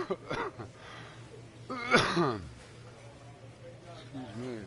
Excuse me.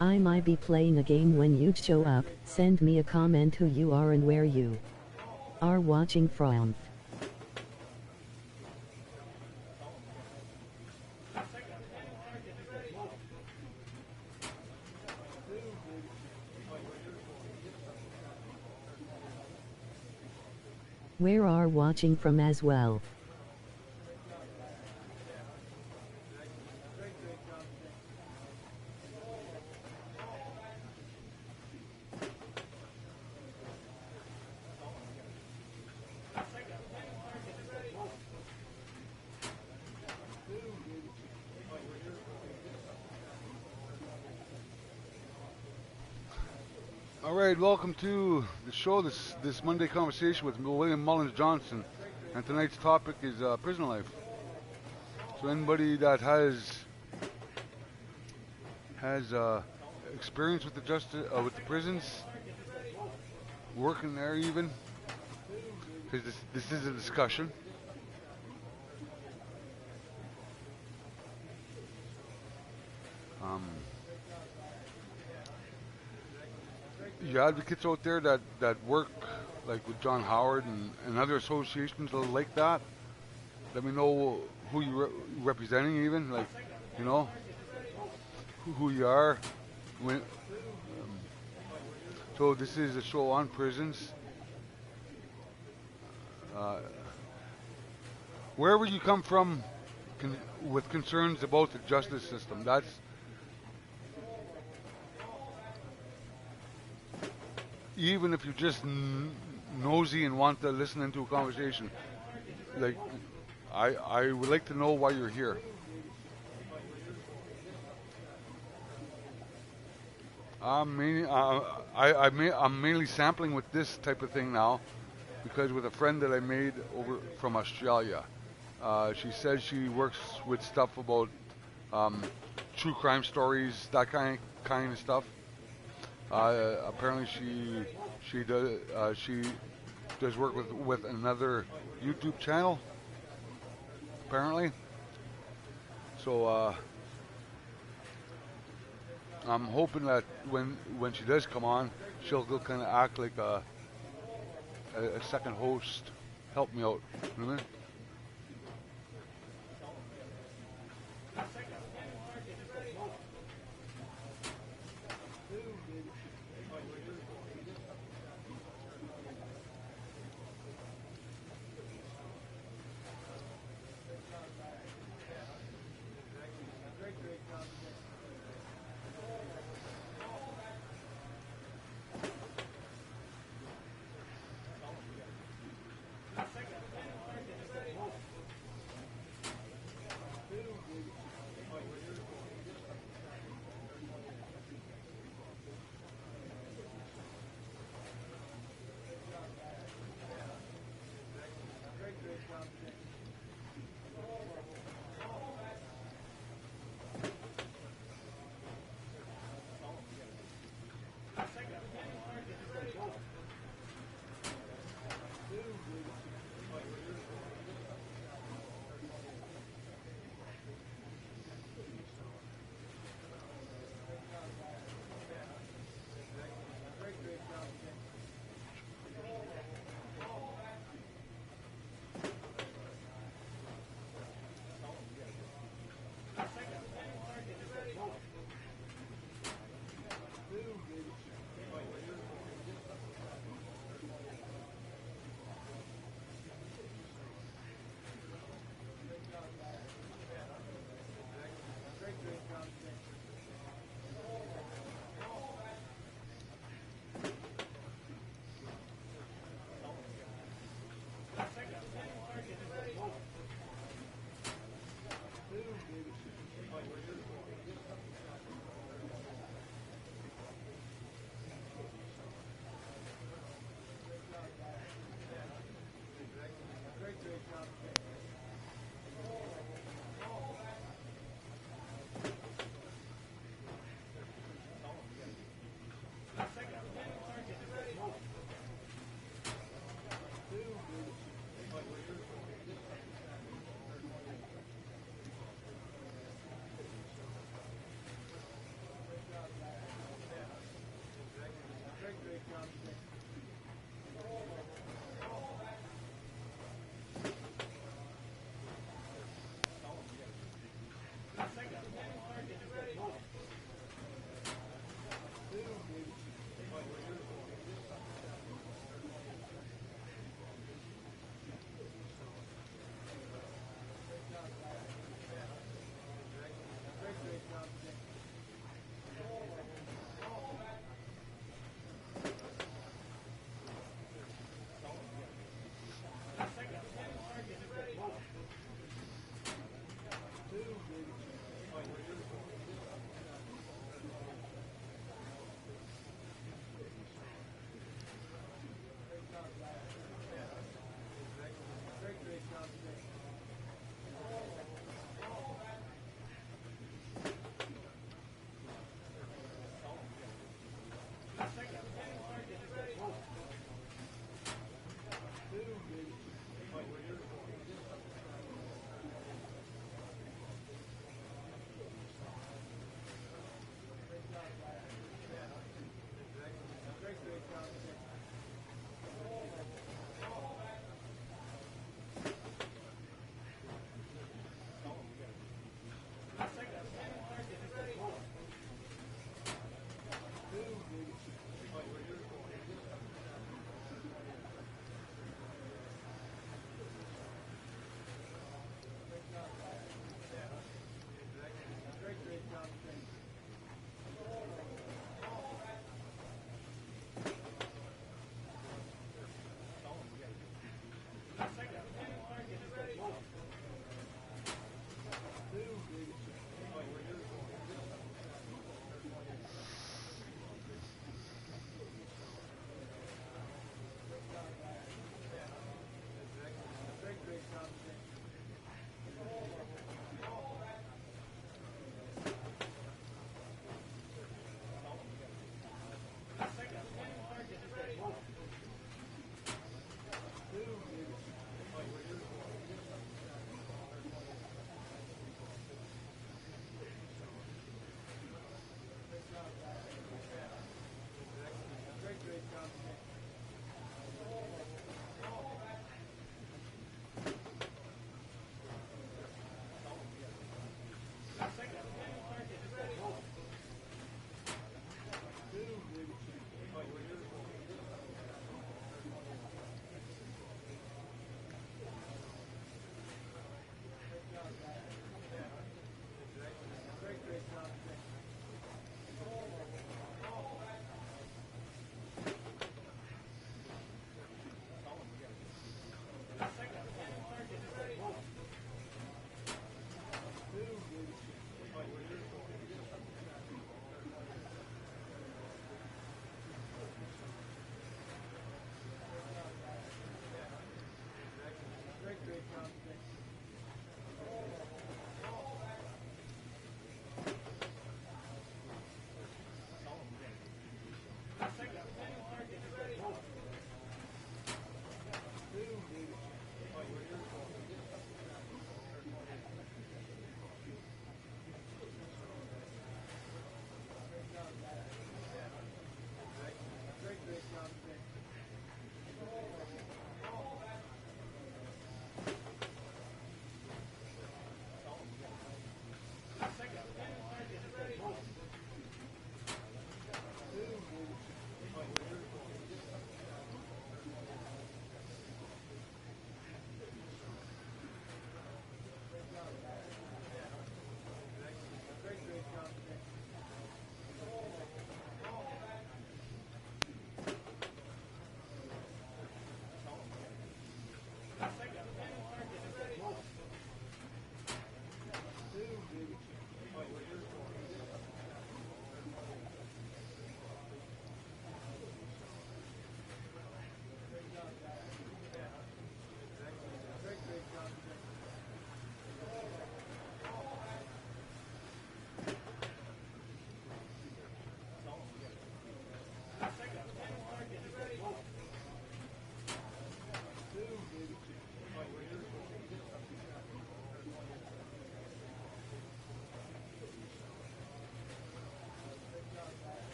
I might be playing a game when you show up. Send me a comment who you are and where you are watching from. Where are watching from as well. All right, welcome to the show. This Monday conversation with William Mullins-Johnson, and tonight's topic is prison life. So anybody that has experience with the prisons, working there even, because this is a discussion. You advocates out there that work like with John Howard and other associations like that. Let me know who you're representing, even like, you know, who you are. So this is a show on prisons. Wherever you come from with concerns about the justice system, that's even if you're just nosy and want to listen into a conversation, like I would like to know why you're here. I'm mainly sampling with this type of thing now because with a friend that I made over from Australia, she says she works with stuff about true crime stories, that kind of stuff. Apparently she does work with another YouTube channel. Apparently, so I'm hoping that when she does come on, she'll kind of act like a second host, help me out. You know what I mean?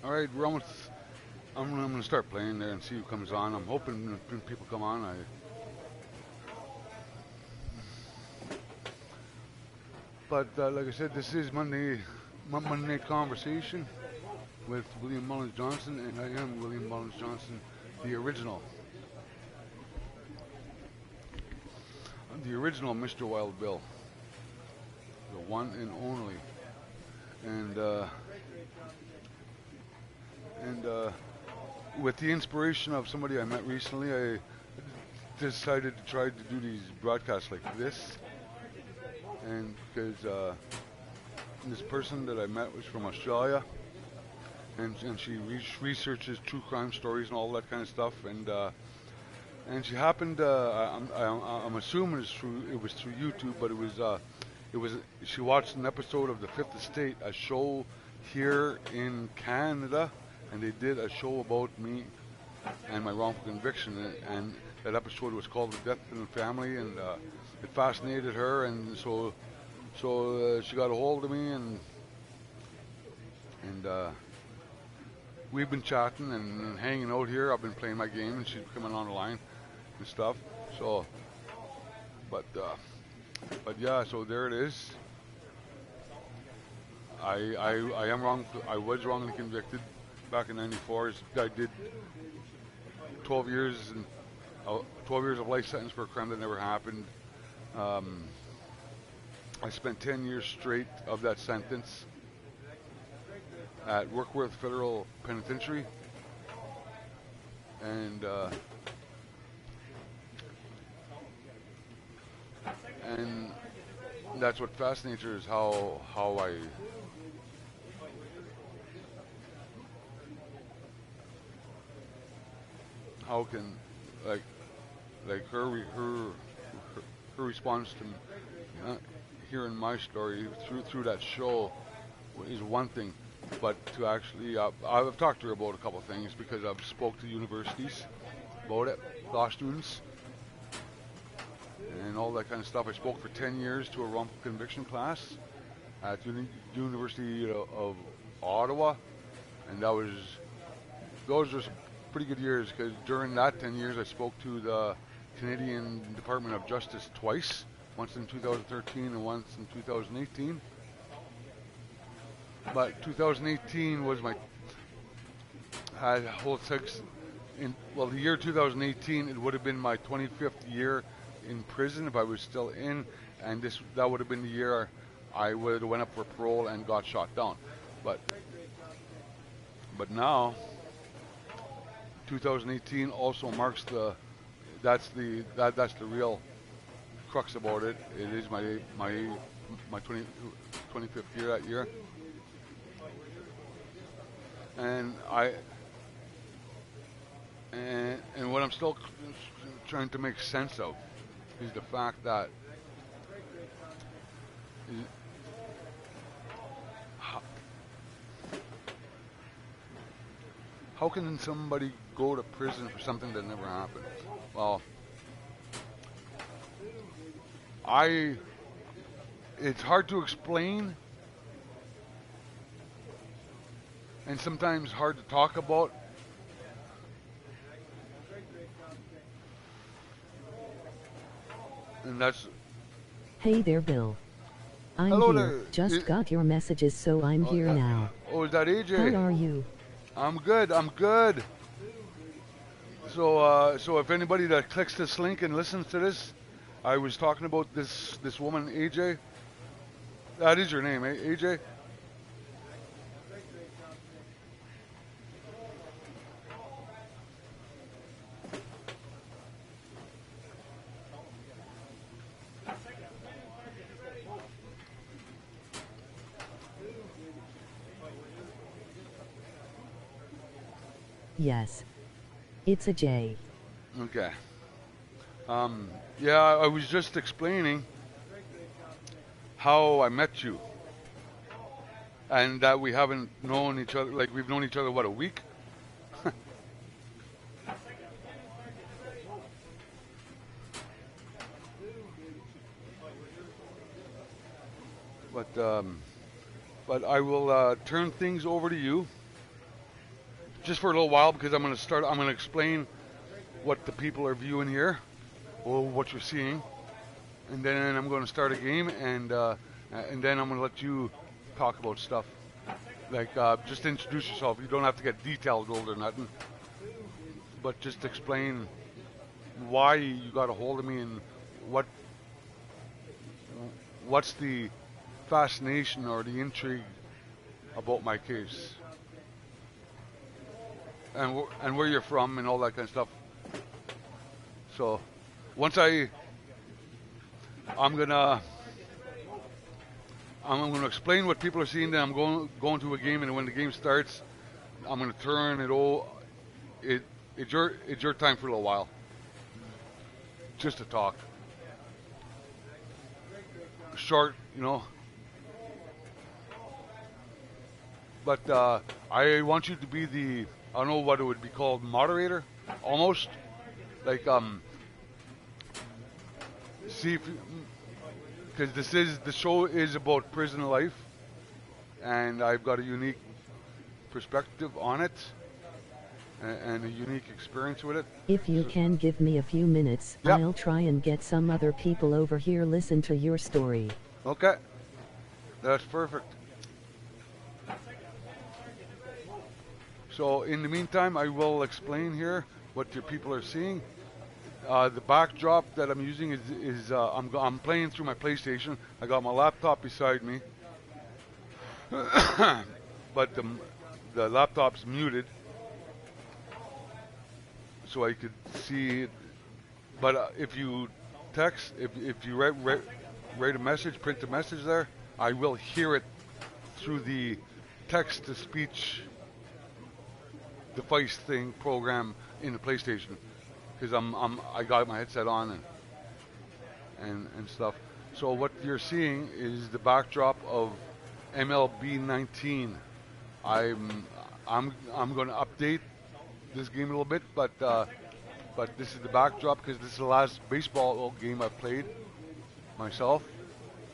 All right, we're almost. I'm gonna start playing there and see who comes on. I'm hoping when people come on. But like I said, this is Monday Conversation with William Mullins-Johnson, and I am William Mullins-Johnson, the original Mr. Wild Bill, the one and only. And with the inspiration of somebody I met recently, I decided to try to do these broadcasts like this. And because this person that I met was from Australia, and she researches true crime stories and all that kind of stuff, and she happened. I'm assuming it was through YouTube, but it was she watched an episode of the Fifth Estate, a show here in Canada, and they did a show about me and my wrongful conviction, and that episode was called "The Death in the Family," and it fascinated her, and so she got a hold of me, and we've been chatting and hanging out here. I've been playing my game, and she's coming on the line and stuff. So, but yeah, so there it is. I am wrong. I was wrongly convicted back in '94. I did 12 years and 12 years of life sentence for a crime that never happened. I spent 10 years straight of that sentence, at Workworth Federal Penitentiary, and that's what fascinates her, is how can like her response to hearing my story through that show is one thing, but to actually I've talked to her about a couple of things, because I've spoke to universities about it, law students, and all that kind of stuff. I spoke for 10 years to a wrongful conviction class at University of Ottawa, and those were some pretty good years, because during that 10 years I spoke to the Canadian Department of Justice twice, once in 2013 and once in 2018. But 2018 was had whole six in, well, the year 2018, it would have been my 25th year in prison if I was still in, and that would have been the year I would have went up for parole and got shot down. But now 2018 also marks that's the real crux about it. It is my 25th year that year, and what I'm still trying to make sense of is the fact that how can somebody go to prison for something that never happened? Well, it's hard to explain, and sometimes hard to talk about. And that's... Hey there, Bill. I'm Hello here. there. Just got your messages, so I'm here now. Oh, is that AJ? How are you? I'm good. So if anybody that clicks this link and listens to this, I was talking about this woman, AJ. That is your name, eh, AJ? Yes. It's a J. Okay. Yeah, I was just explaining how I met you, and that we haven't known each other, like we've known each other, what, a week? But I will turn things over to you just for a little while, because I'm going to explain what the people are viewing here, or what you're seeing, and then I'm going to start a game, and then I'm going to let you talk about stuff. Like, just introduce yourself. You don't have to get detailed or nothing, but just explain why you got a hold of me, and what's the fascination or the intrigue about my case, and where you're from and all that kind of stuff. So once I'm gonna explain what people are seeing, then I'm going to a game, and when the game starts, I'm gonna turn it all. It's your time for a little while, just to talk. Short, But I want you to be the, I don't know what it would be called, moderator, almost. Like, see if, because the show is about prison life, and I've got a unique perspective on it, and a unique experience with it. If you can give me a few minutes, Yep. I'll try and get some other people over here listen to your story. Okay, that's perfect. So in the meantime, I will explain here what your people are seeing. The backdrop that I'm using is I'm playing through my PlayStation. I got my laptop beside me, but the laptop's muted, so I could see. But if you text, if you write a message, print a message there, I will hear it through the text to speech device thing program in the PlayStation, because I got my headset on and stuff. So what you're seeing is the backdrop of MLB 19. I'm going to update this game a little bit, but this is the backdrop because this is the last baseball game I've played myself,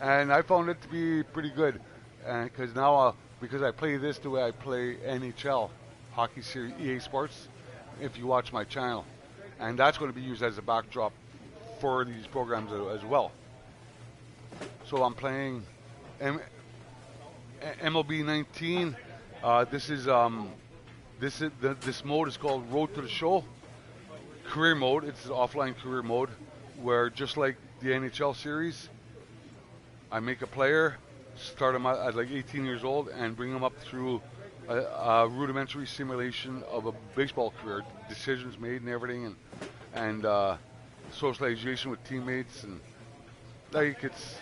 and I found it to be pretty good. And because now because I play this the way I play NHL hockey series EA Sports, if you watch my channel, and that's going to be used as a backdrop for these programs as well. So I'm playing MLB 19. This mode is called Road to the Show. Career mode. It's an offline career mode where, just like the NHL series, I make a player, start him at like 18 years old, and bring him up through a rudimentary simulation of a baseball career, decisions made and everything, and socialization with teammates, and like it's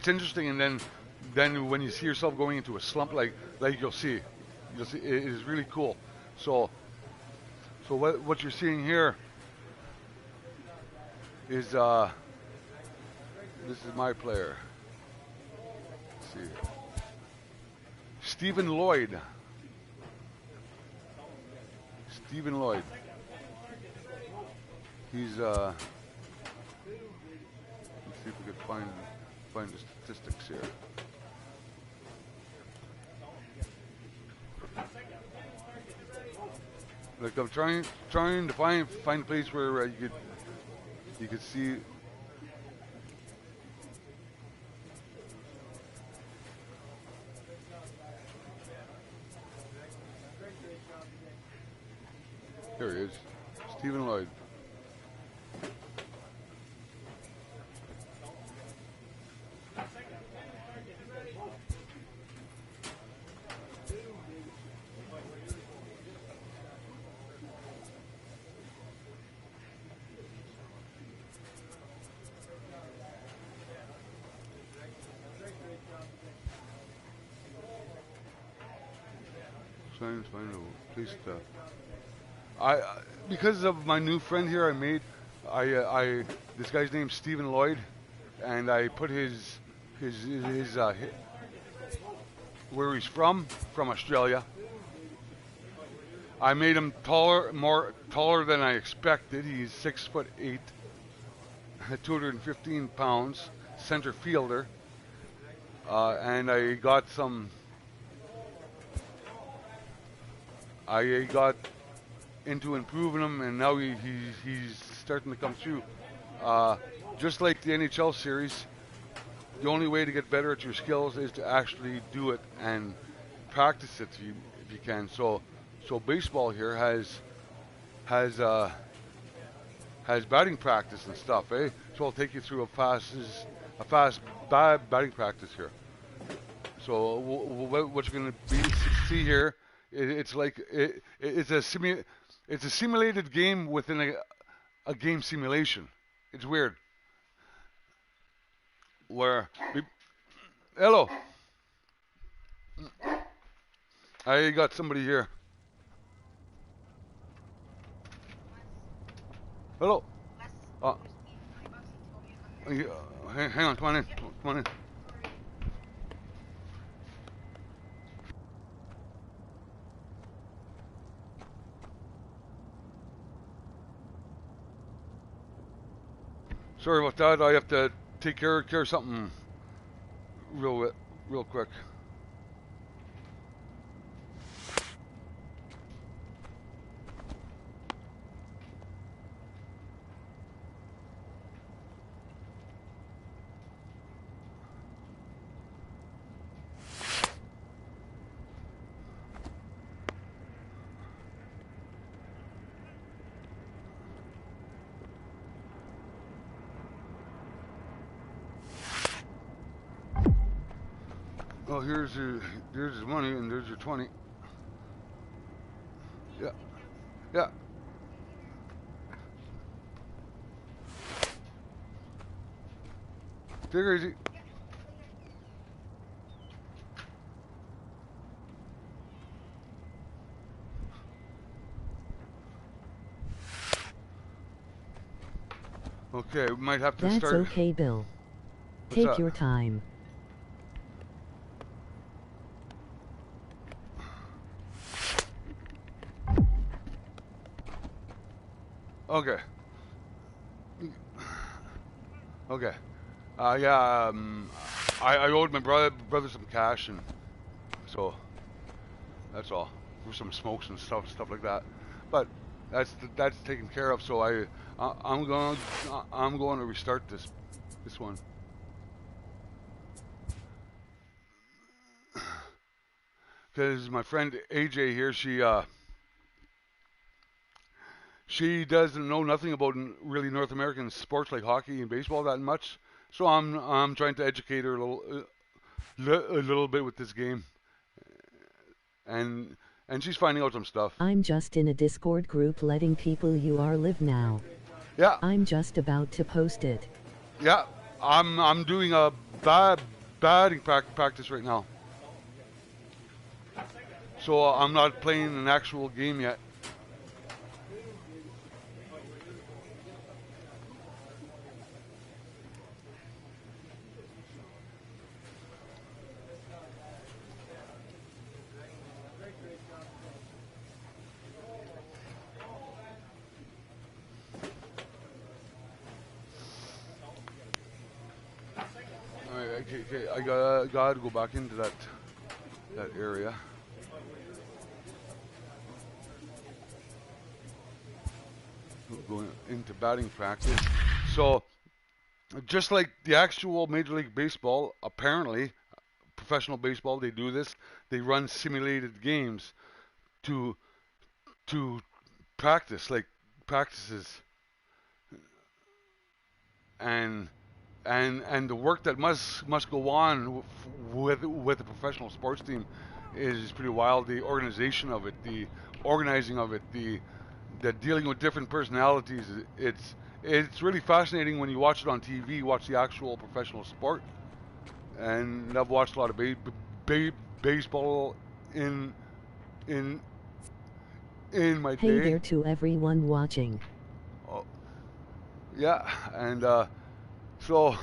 interesting. And then when you see yourself going into a slump, like you'll see it is really cool. So what you're seeing here is this is my player. Let's see, Stephen Lloyd. Stephen Lloyd. He's let's see if we can find the statistics here. Like I'm trying to find a place where you could see. There he is, Stephen Lloyd. Trying to find a place to. Because of my new friend here I made, this guy's name's Stephen Lloyd, and I put his where he's from Australia. I made him taller than I expected. He's 6'8", 215 pounds, center fielder, and I got into improving him, and now he's starting to come through. Just like the NHL series, the only way to get better at your skills is to actually do it and practice it if you can. So baseball here has batting practice and stuff, eh? So I'll take you through a fast batting practice here. So what you're going to see here, it's a simulated game within a game simulation. It's weird. Hello. I got somebody here. Hello. Hang on, come on in. Sorry about that. I have to take care of something real quick. Well, here's his money, and there's your 20. Yeah, yeah. Take her easy. Okay, we might have to That's start. okay, Bill. What's Take that? your time. Okay. Okay. Yeah. I owed my brother some cash, and so that's all for some smokes and stuff like that. But that's taken care of. So I'm going to restart this one. Because my friend AJ here, she doesn't know nothing about really North American sports like hockey and baseball that much. So I'm trying to educate her a little bit with this game, and she's finding out some stuff. I'm just in a Discord group letting people live now. Yeah. I'm just about to post it. Yeah. I'm doing a batting practice right now. So I'm not playing an actual game yet. Okay, I gotta go back into that area. Going into batting practice. So, just like the actual Major League Baseball, apparently, professional baseball, they do this. They run simulated games to practices, and the work that must go on with a professional sports team is pretty wild. The organization of it, the organizing of it, the dealing with different personalities. It's really fascinating when you watch it on TV. Watch the actual professional sport, and I've watched a lot of baseball in my day. Hey there to everyone watching. Oh, yeah, and so,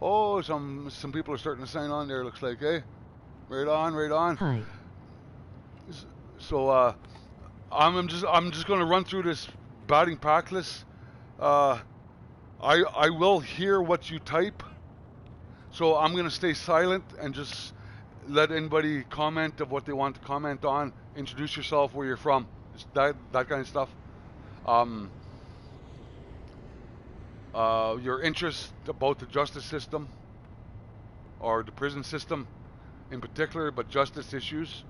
some people are starting to sign on there. Looks like, eh? Right on. Hi. So, I'm just going to run through this batting practice. I will hear what you type. So I'm going to stay silent and just let anybody comment of what they want to comment on. Introduce yourself, where you're from, just that kind of stuff. Your interest about the justice system or the prison system in particular, but justice issues.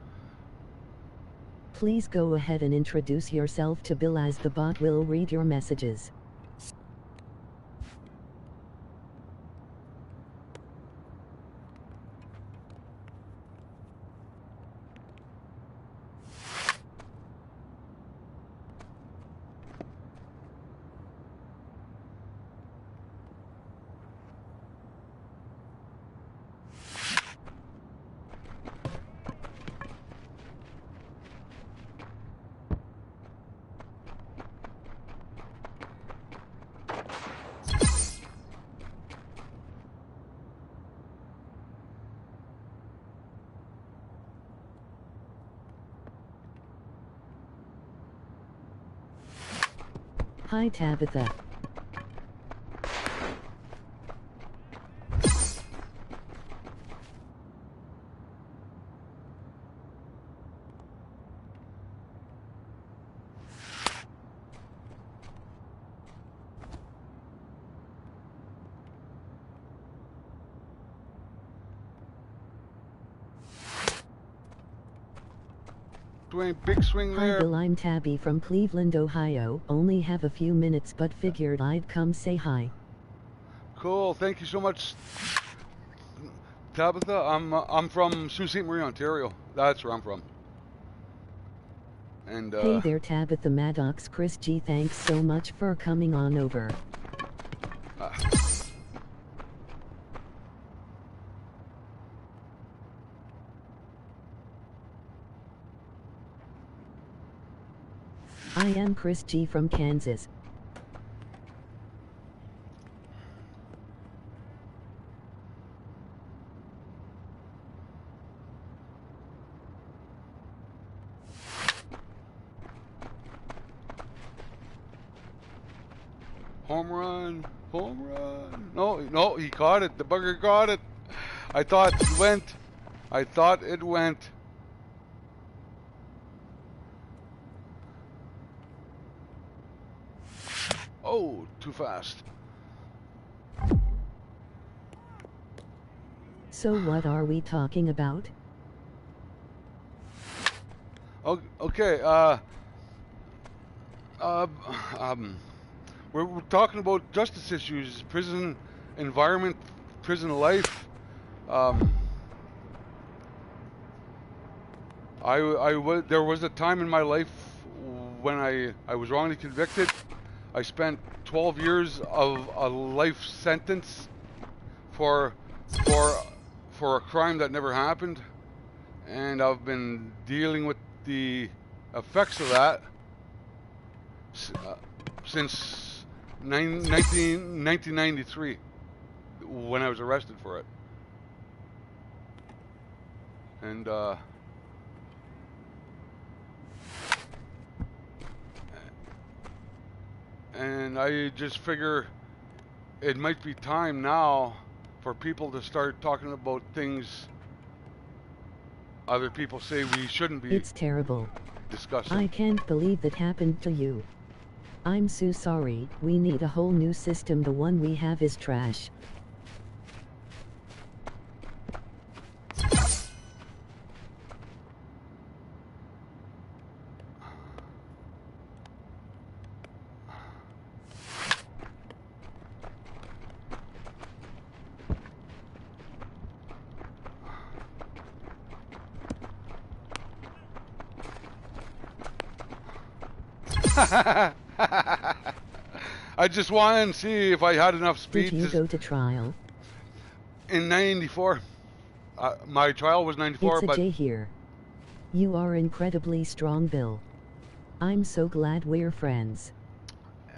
Please go ahead and introduce yourself to Bill, as the bot will read your messages. Hi Tabitha. Big swing there. Hi Bill, I'm Tabby from Cleveland, Ohio. Only have a few minutes, but figured I'd come say hi. Cool, thank you so much. Tabitha, I'm from Sault Ste. Marie, Ontario. That's where I'm from. And Hey there, Tabitha Maddox. Chris G, thanks so much for coming on over. I am Chris G from Kansas. Home run, home run. No, he caught it. The bugger caught it. I thought it went. I thought it went. Oh, too fast. So what are we talking about? Okay, we're talking about justice issues, prison environment, prison life. There was a time in my life when I was wrongly convicted. I spent 12 years of a life sentence for a crime that never happened, and I've been dealing with the effects of that since 1993, when I was arrested for it. And I just figure it might be time now for people to start talking about things other people say we shouldn't be. It's terrible. Discussing. I can't believe that happened to you. I'm so sorry. We need a whole new system. The one we have is trash. I just wanted to see if I had enough speed. Did you go to trial? In 94. My trial was 94, it's a but... J here. You are incredibly strong, Bill. I'm so glad we're friends.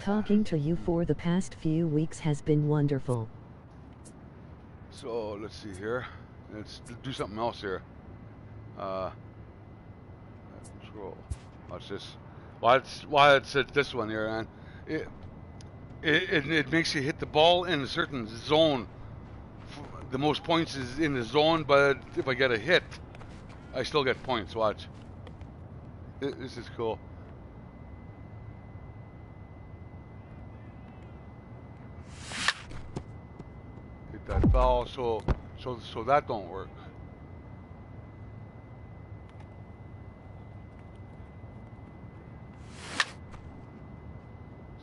Talking to you for the past few weeks has been wonderful. So, let's see here. Let's do something else here. Control. Watch this. Why it's this one here, man. It makes you hit the ball in a certain zone. The most points is in the zone, but if I get a hit, I still get points. Watch. This is cool. Hit that foul, so that don't work.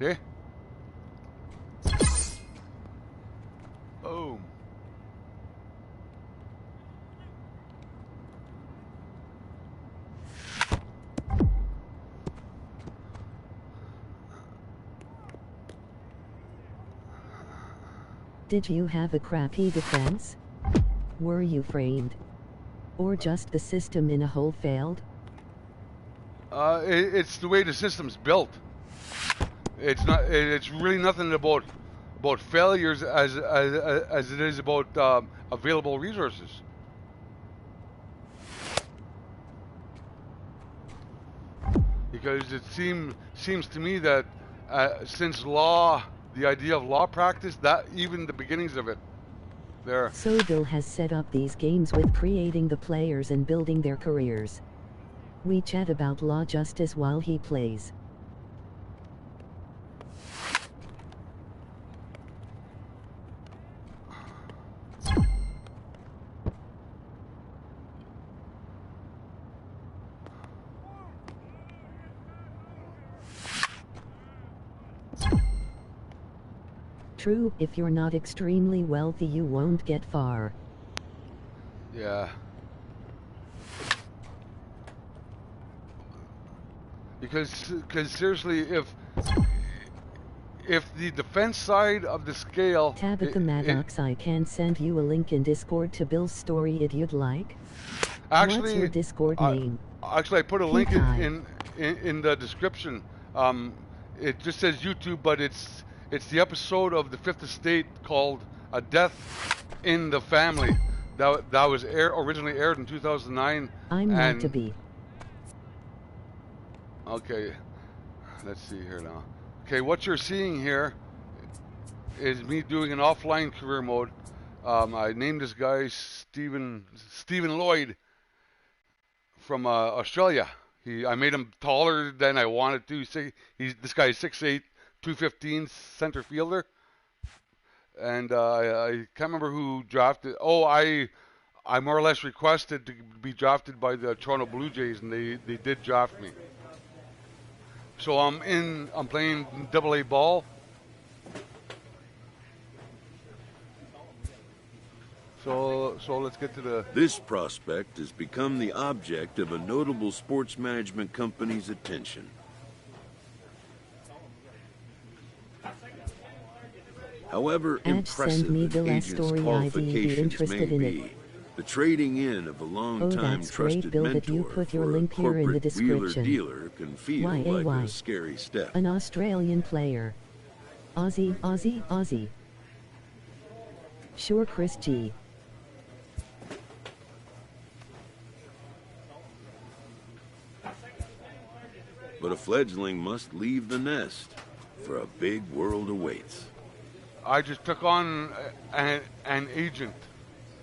See? Boom. Did you have a crappy defense? Were you framed? Or just the system in a whole failed? It's the way the system's built. It's not. It's really nothing about failures as it is about available resources. Because it seems to me that since the idea of law practice, that even the beginnings of it, there. So Bill has set up these games with creating the players and building their careers. We chat about law justice while he plays. True, if you're not extremely wealthy you won't get far. Yeah. Because seriously, if the defense side of the scale... Tabitha Maddox, I can send you a link in Discord to Bill's story if you'd like. Actually, what's your Discord name? Actually, I put a link in the description. It just says YouTube, but it's the episode of the Fifth Estate called "A Death in the Family." That was originally aired in 2009. I'm not to be. Okay, let's see here now. Okay, what you're seeing here is me doing an offline career mode. I named this guy Stephen Lloyd from Australia. I made him taller than I wanted to. This guy is 6'8", 215 center fielder. And I can't remember who drafted. Oh, I more or less requested to be drafted by the Toronto Blue Jays, and they did draft me. So I'm playing AA ball. So let's get to the... This prospect has become the object of a notable sports management company's attention. However impressive an agent's qualifications may be, the trading in of a long-time trusted mentor for a corporate wheeler-dealer can feel like a scary step. An Australian player. Aussie. Sure, Chris G. But a fledgling must leave the nest, for a big world awaits. I just took on an agent,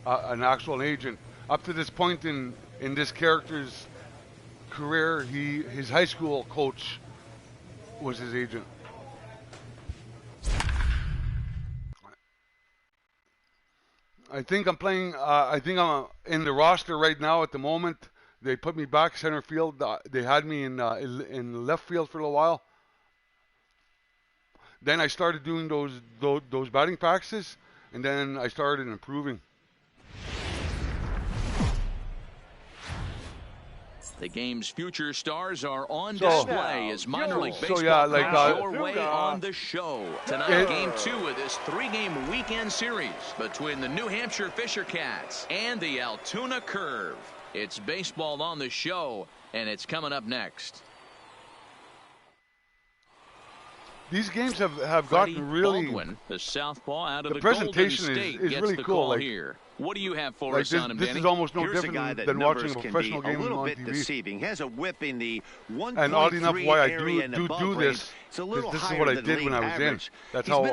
an actual agent. Up to this point in this character's career, his high school coach was his agent. I think I'm playing. I think I'm in the roster right now at the moment. They put me back center field. They had me in left field for a little while. Then I started doing those batting practices, and then I started improving. The game's future stars are on display as minor league baseball comes your way on the show. Tonight, Game 2 of this 3-game weekend series between the New Hampshire Fisher Cats and the Altoona Curve. It's baseball on the show, and it's coming up next. These games have gotten really... Baldwin, the southpaw out of the presentation Golden State, is really cool. Like, here. What do you have for us on him, This Danny? is almost no Here's different a than watching a professional game on TV. Deceiving. He has a whip in the 1.3 and oddly enough, why I do this, because this is what I did when I was in. That's how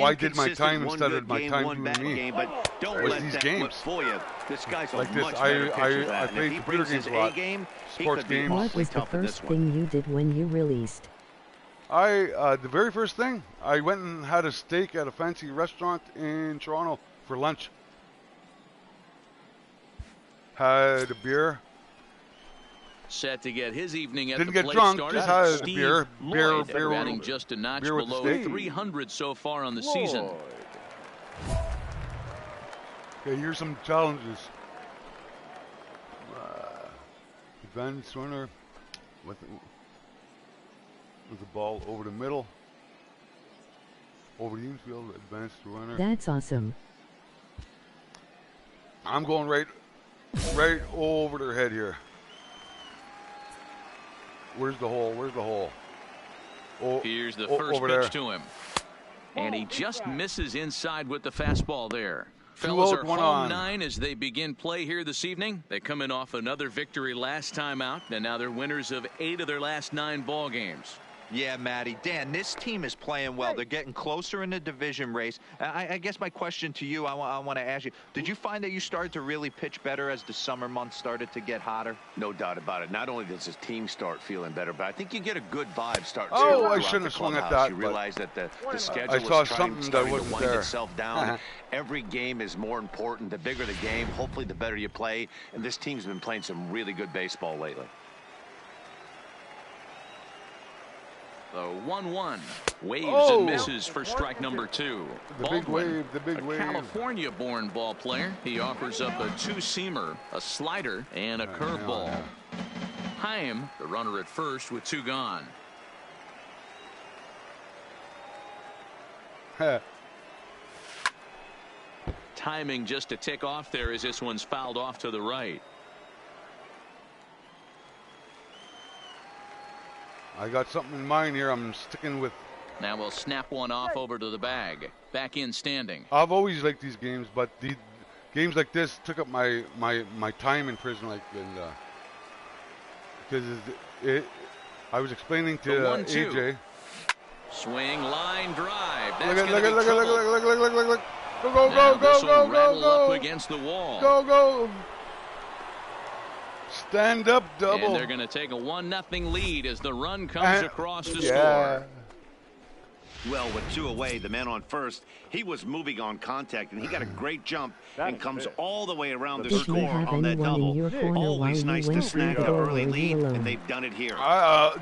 I did my time instead of my time doing me. Was these games. This guy's like this. I played computer games a lot. Sports games. What was the first thing you did when you released? The very first thing, I went and had a steak at a fancy restaurant in Toronto for lunch. Had a beer. Set to get his evening at Didn't the get plate drunk, started. just had Steve a beer, batting just a notch below 300 so far on the season. Okay, here's some challenges. Advanced runner with the ball over the middle, over the infield, advanced runner. That's awesome. I'm going right over their head here. Where's the hole? Oh, here's the first pitch to him. And he just misses inside with the fastball there. Fellas are home 9 as they begin play here this evening. They come in off another victory last time out, and now they're winners of 8 of their last 9 ball games. Yeah, Matty. Dan, this team is playing well. They're getting closer in the division race. I guess my question to you, I want to ask you, did you find that you started to really pitch better as the summer months started to get hotter? No doubt about it. Not only does his team start feeling better, but I think you get a good vibe starting. Oh, I shouldn't have swung at that. You realize that the schedule I saw is starting to wasn't wind there. itself down. Every game is more important. The bigger the game, hopefully the better you play. And this team's been playing some really good baseball lately. The 1-1. Waves and misses for strike number 2. The big wave, the big wave. California-born ball player. He offers up a two-seamer, a slider, and a curveball. Chaim, the runner at first with 2 gone. Timing just to tick off there as this one's fouled off to the right. I got something in mind here. I'm sticking with. Now we'll snap one off over to the bag. Back in standing. I've always liked these games, but the games like this took up my time in prison, like, and because I was explaining to AJ. Swing, line, drive. Look. Go. Up against the wall. Go. Stand up double. And they're going to take a 1-0 lead as the run comes across the score. Well, with 2 away, the man on first, he was moving on contact, and he got a great jump and comes all the way around the score on that double. Always nice to snag the early lead, and they've done it here. The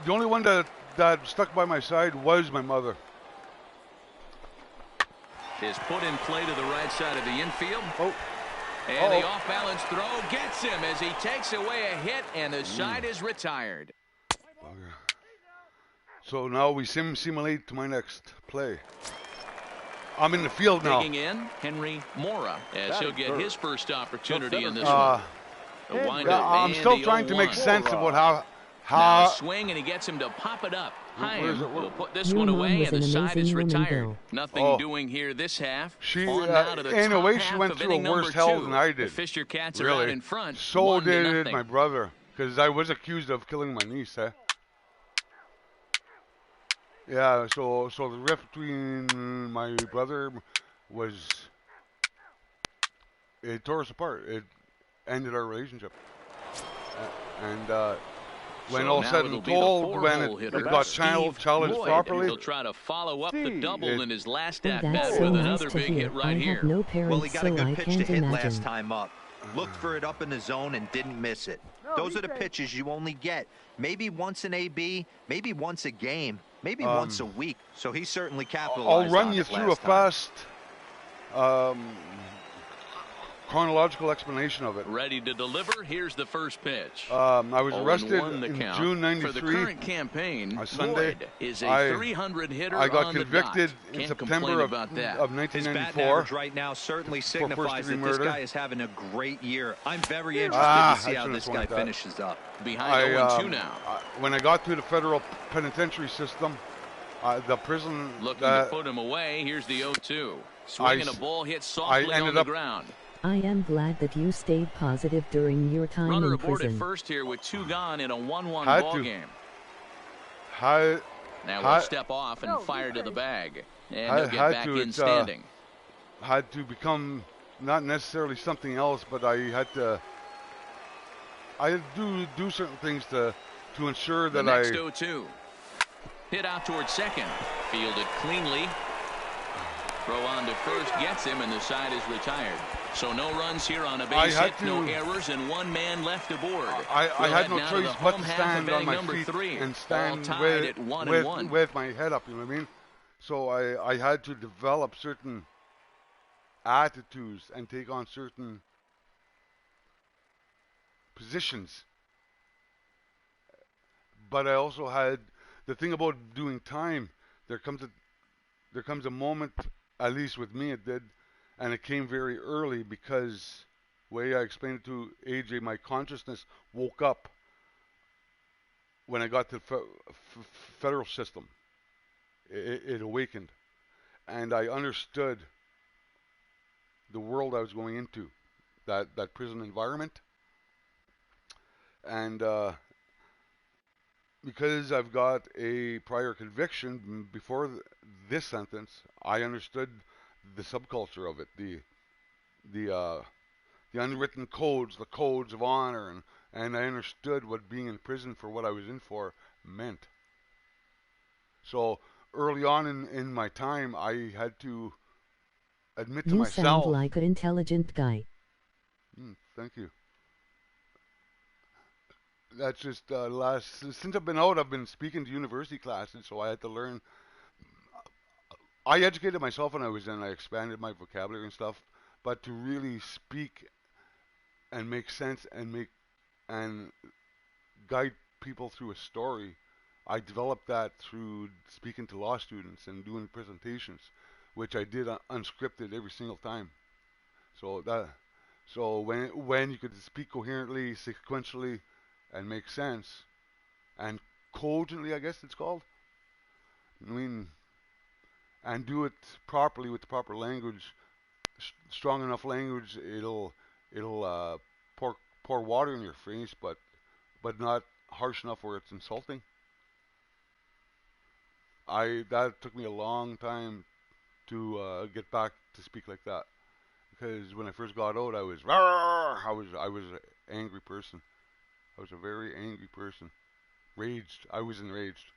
only one that stuck by my side was my mother. Is put in play to the right side of the infield. And the off-balance throw gets him as he takes away a hit, and the side is retired. So now we simulate to my next play. I'm in the field now. Digging in, Henry Mora, as he'll get his first opportunity in this one. I'm still trying to make sense about how now swing, and he gets him to pop it up. Chaim will put this one away, and the side is retired. Nothing doing here this half. In a way, she went through a worse hell than I did. The Fisher Cats are out in front. So did my brother, because I was accused of killing my niece. Yeah, so the rift between my brother it tore us apart. It ended our relationship. And when all said and told, when it got challenged properly, he'll try to follow up the double in his last at-bat with another big hit right here. Well, he got a good pitch to hit last time up. Looked for it up in the zone and didn't miss it. Those are the pitches you only get. Maybe once an AB, maybe once a game, maybe once a week. So he certainly capitalized on it. I'll run you through a fast chronological explanation of it. Ready to deliver. Here's the first pitch. I was arrested in June '93. For the current campaign, Sunday. Lloyd is a 300 hitter. I got convicted in September of 1994. His batting average right now certainly signifies that this guy is having a great year. I'm very interested to see how this guy finishes up. Behind 0-2 now. When I got to the federal penitentiary system, the prison looking to put him away. Here's the 0-2. Swinging a ball hit softly on the ground. I am glad that you stayed positive during your time in prison. Runner aboard at first here with 2 gone in a 1-1 ball game. Now we'll step off and fire to the bag. And he'll get back in standing. Had to become not necessarily something else, but I had to do certain things to ensure that the next 0-2. Hit out towards second. Fielded cleanly. Throw on to first gets him, and the side is retired. So no runs here on a base hit, no errors, and 1 man left aboard. I had no choice but to stand on my feet and stand with my head up, you know what I mean? So I had to develop certain attitudes and take on certain positions. But I also had the thing about doing time. There comes a moment, at least with me it did, and it came very early because the way I explained it to AJ, my consciousness woke up when I got to the federal system. It awakened, and I understood the world I was going into, that prison environment, and because I've got a prior conviction before this sentence, I understood the subculture of it, the unwritten codes, the codes of honor, and I understood what being in prison for what I was in for meant. So early on in my time, I had to admit to myself. You sound like an intelligent guy. Thank you. that's just since I've been out, I've been speaking to university classes, so I had to learn. I educated myself when I was in. I expanded my vocabulary and stuff, but to really speak and make sense and guide people through a story, I developed that through speaking to law students and doing presentations, which I did unscripted every single time. So when you could speak coherently, sequentially, and make sense, and cogently, I guess it's called. I mean, and do it properly with the proper language, strong enough language, it'll pour water in your face, but not harsh enough where it's insulting. That took me a long time to get back to speak like that, because when I first got out, I was an angry person. I was a very angry person. Raged. I was enraged.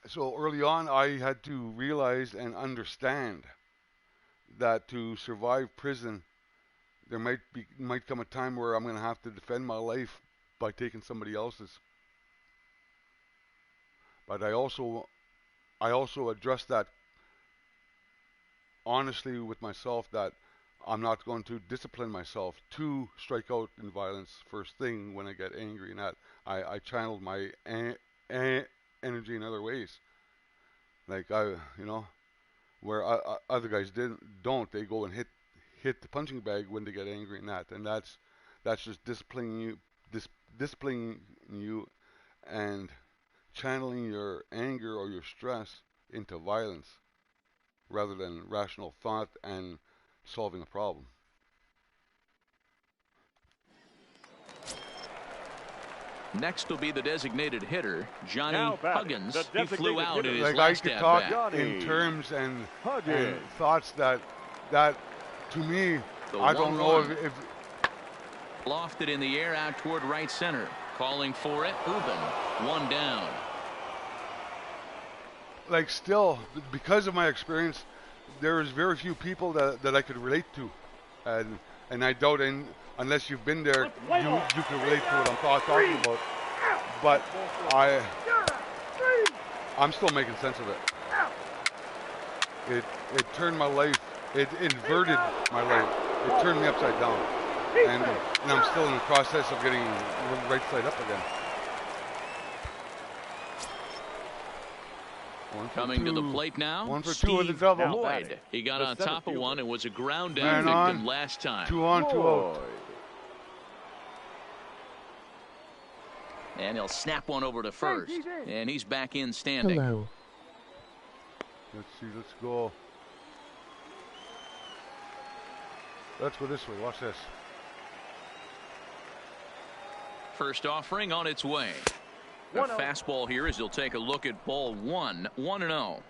So early on, I had to realize and understand that to survive prison, there might come a time where I'm going to have to defend my life by taking somebody else's. But I also addressed that honestly with myself, that I'm not going to discipline myself to strike out in violence first thing when I get angry, and that I channeled my energy in other ways, like where other guys don't. They go and hit the punching bag when they get angry, and that's just disciplining you and channeling your anger or your stress into violence rather than rational thought and solving a problem. Next will be the designated hitter, Johnny Huggins. He flew out in his like last I could talk in terms and thoughts that to me, I don't know if lofted in the air out toward right center. Calling for it, Ubben, one down. Like still, because of my experience, there's very few people that I could relate to, and I doubt unless you've been there, you can relate to what I'm talking about. But I'm still making sense of it. It turned my life. It inverted my life. It turned me upside down, and I'm still in the process of getting right side up again. Coming to the plate now, 1 for 2 Steve with the double. Lloyd. He got on top of one and was a ground down victim last time. 2 on, 2 out. And he'll snap one over to first. And he's back in standing. Hello. Let's see, let's go. Let's go this way. Watch this. First offering on its way. A fastball here as he'll take a look at ball 1, 1-0.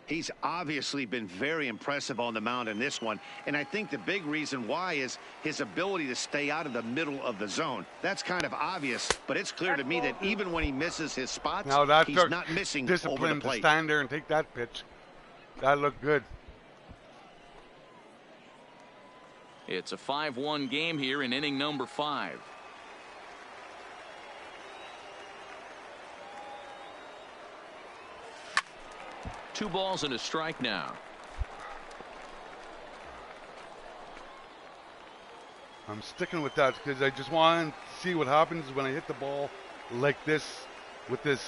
He's obviously been very impressive on the mound in this one, and I think the big reason why is his ability to stay out of the middle of the zone. That's kind of obvious, but it's clear to me that even when he misses his spots, he's not missing over the plate. To stand there and take that pitch. That looked good. It's a 5-1 game here in inning number 5. Two balls and a strike now. I'm sticking with that because I just want to see what happens when I hit the ball like this with this.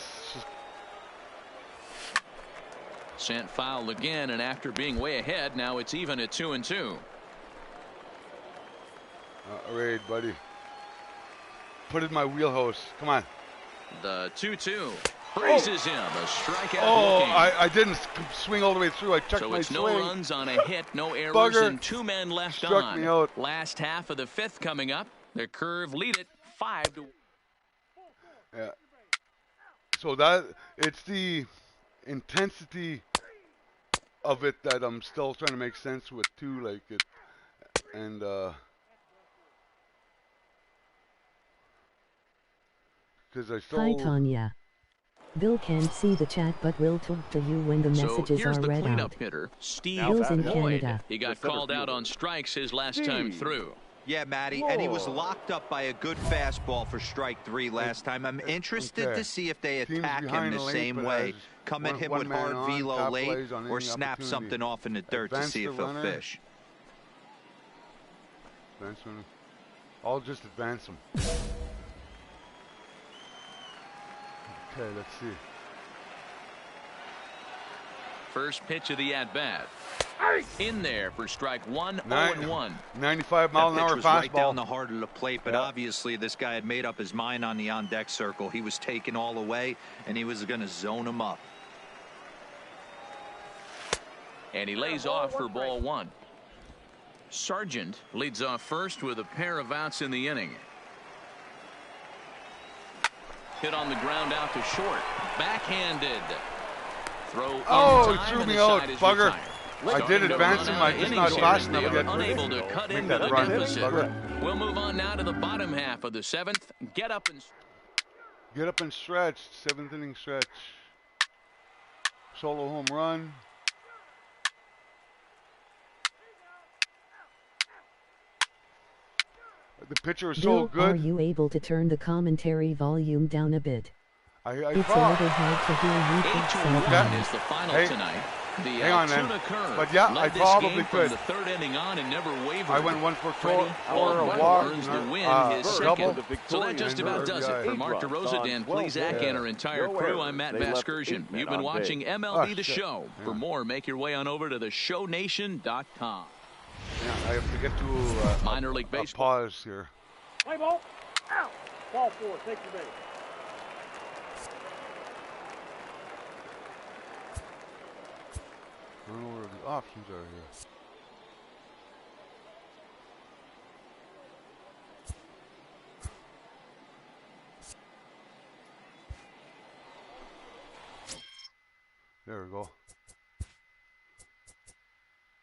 Sent foul again, and after being way ahead, now it's even at 2-2. Raid, buddy. Put it in my wheelhouse. Come on. The 2-2. Praises him. A strikeout. I didn't swing all the way through. I checked my swing. So it's no runs on a hit, no errors, and 2 men left on. Struck me out. Last half of the 5th coming up. The Curve lead it 5-1. Yeah. So it's the intensity of it that I'm still trying to make sense with too, like it, and because I still. Hi Tanya. Bill can't see the chat, but will talk to you when the messages are read out. So here's the cleanup hitter, Steve Bill's in Lloyd. Canada. He got called out on strikes his last time through. Yeah, Matty, and he was locked up by a good fastball for strike 3 last time. I'm interested to see if they attack him the same way. Come at him with hard velo late or snap something off in the dirt to see if he'll fish. I'll just advance him. Okay, let's see. First pitch of the at-bat. In there for strike 1, 0-1. 95-mile-an-hour fastball. Right down the heart of the plate, but obviously this guy had made up his mind on the on-deck circle. He was taken all away, and he was going to zone him up. And he lays off for ball 1. Sargent leads off first with a pair of outs in the inning. Hit on the ground out to short. Backhanded. Throw. Oh, he threw me out, bugger. I did advance him. I just not fast enough yet. Unable to cut into the deficit. We'll move on now to the bottom half of the 7th. Get up and stretch. 7th inning stretch. Solo home run. The pitcher is so good. Are you able to turn the commentary volume down a bit? It's a little hard to hear you. 8-1 is the final tonight. The hang on, man. But yeah, I probably could. The 3rd inning on and never wavered. I went 1 for 4, a walk, earns the win, his second. So that just about does it for Mark DeRosa, Dan Plesac, and our entire crew. I'm Matt Vasgersian. You've been watching MLB The Show. For more, make your way on over to theshownation.com. Yeah, I have to get to minor league baseball. Pause here. Play ball. Out. Ball 4. Take your base. I don't know where the options are here. There we go.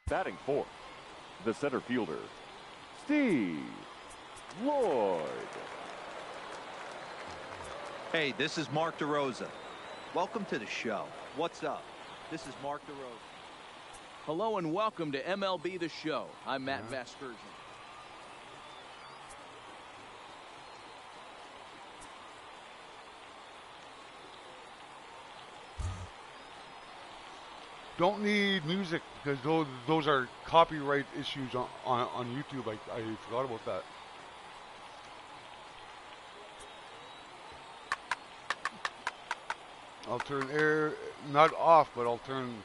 Batting 4th, the center fielder, Steve Lloyd. Hey, this is Mark DeRosa. Welcome to the show. What's up? This is Mark DeRosa. Hello and welcome to MLB The Show. I'm Matt Vasgersian. Don't need music because those are copyright issues on YouTube. I forgot about that. I'll turn air not off, but I'll turn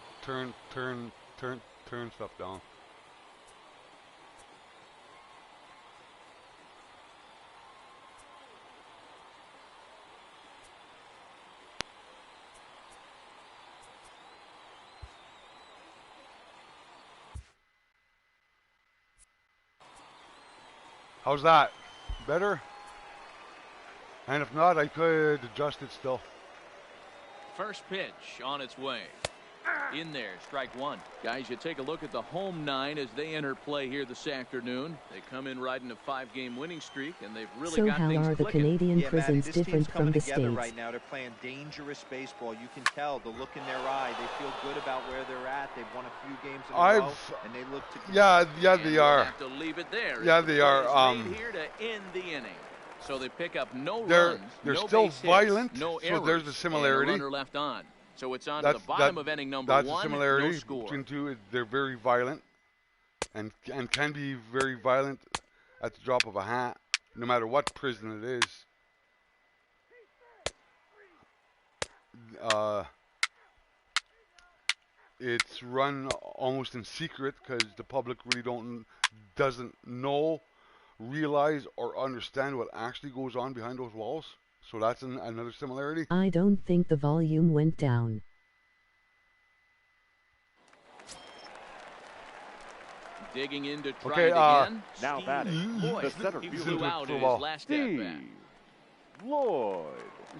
stuff down. How's that? Better? And if not, I could adjust it still. First pitch on its way. In there, strike 1. Guys, you take a look at the home 9 as they enter play here this afternoon. They come in riding a 5-game winning streak, and they've really got things clicking. So how are the Canadian prisons different from the States? Right now, they're playing dangerous baseball. You can tell the look in their eye. They feel good about where they're at. They've won a few games in a row, and they look to. Yeah, they are. Have to leave it there. Yeah, they are. Here to end the inning. So they pick up no runs, no still violent. Hits, no errors, so there's a similarity. And a runner left on. So it's on to the bottom of inning number 1. That's a similarity no score. between two. They're very violent, and can be very violent at the drop of a hat, no matter what prison it is. It's run almost in secret because the public really doesn't know, realize, or understand what actually goes on behind those walls. So that's another similarity. I don't think the volume went down. Digging in to try it again. Now batting, the center fielder. He flew out in his last at-bat. Lloyd.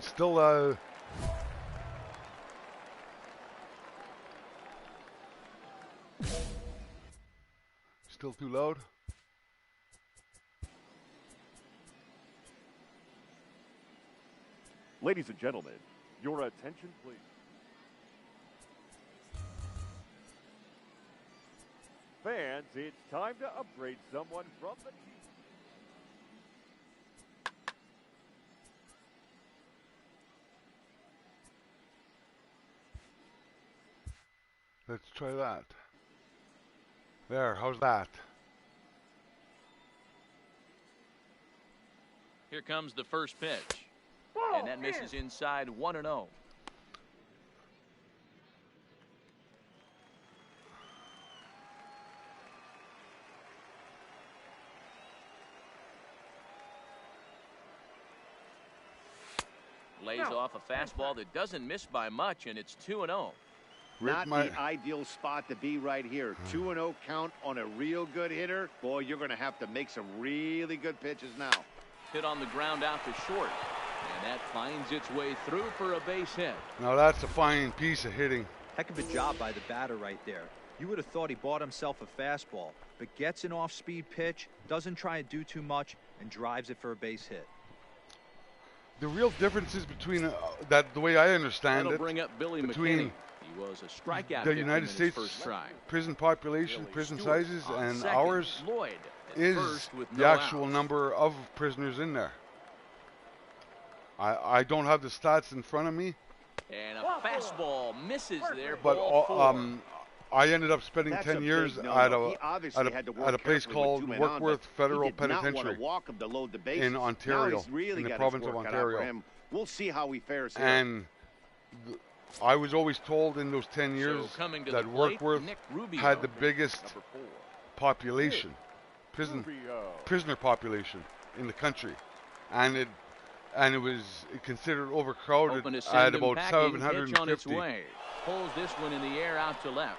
Still still too loud. Ladies and gentlemen, your attention, please. Fans, it's time to upgrade someone from the team. Let's try that. There, how's that? Here comes the first pitch. And that misses inside 1-0. Lays off a fastball that doesn't miss by much, and it's 2-0. Not the ideal spot to be right here. 2-0 count on a real good hitter. Boy, you're going to have to make some really good pitches now. Hit on the ground out to short. And that finds its way through for a base hit. Now that's a fine piece of hitting. Heck of a job by the batter right there. You would have thought he bought himself a fastball, but gets an off-speed pitch, doesn't try to do too much, and drives it for a base hit. The real difference is between that, the way I understand That'll it, bring up Billy between McKinney. He was a strikeout the United in States his first try. prison population, prison sizes, and second. ours Lloyd is with the no actual outs. number of prisoners in there. I don't have the stats in front of me. And a fastball misses there. But ball I ended up spending 10 years at a place called Workworth Federal Penitentiary in Ontario, in the province of Ontario. We'll see how he fares here. And I was always told in those 10 years that Workworth had the biggest population, prisoner population in the country, and it was considered overcrowded at about 750. Pulls this one in the air out to left.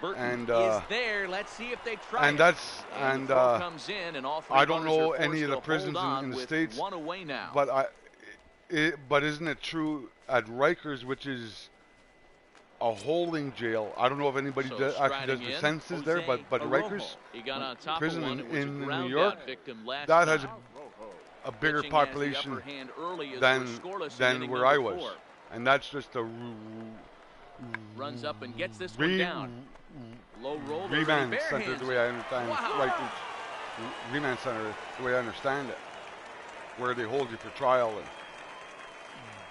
Burton and is there. Let's see if they try. And that's comes in, and all three I don't runners know are any of the forced to prisons hold on in the with States, one away now. but isn't it true at Rikers, which is a holding jail? I don't know if anybody actually does the census there, but Rikers prison in New York, that has a bigger population than where I was, and that's just a runs up and gets this one down. Low roller, remand center, the way I understand it. Right, remand center, the way I understand it, where they hold you for trial and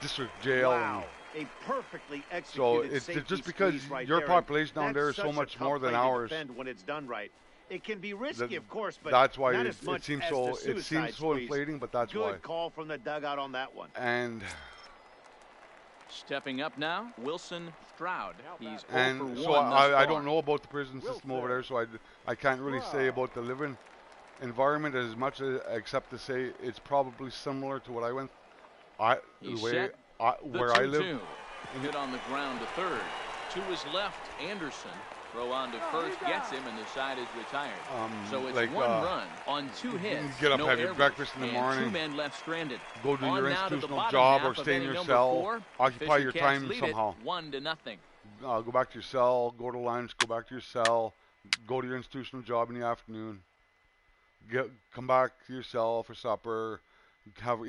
district jail. Wow. A perfectly executed so it's just because your population down there is so much more than ours. When it's done right, it can be risky, of course, but that's why not it as much seems as so. the It seems so inflating, but that's why. Good call from the dugout on that one. And stepping up now, Wilson Stroud. He's and 0 for 1 so thus I far. don't know about the prison system over there, so I can't really say about the living environment as much as, except to say it's probably similar to what I went. Where I live. Hit on the ground to third. To his left, Anderson. Throw on to first, gets him, and the side is retired. So it's like, 1 run on 2 hits. Get up, no have your errors, breakfast in the and morning. 2 men left stranded. Go do on your now institutional to job half or stay in of your inning cell. 4. Occupy your Fisher time Cats somehow. 1-0. Go back to your cell, go to lunch, go back to your cell, go to your institutional job in the afternoon. Come back to your cell for supper, have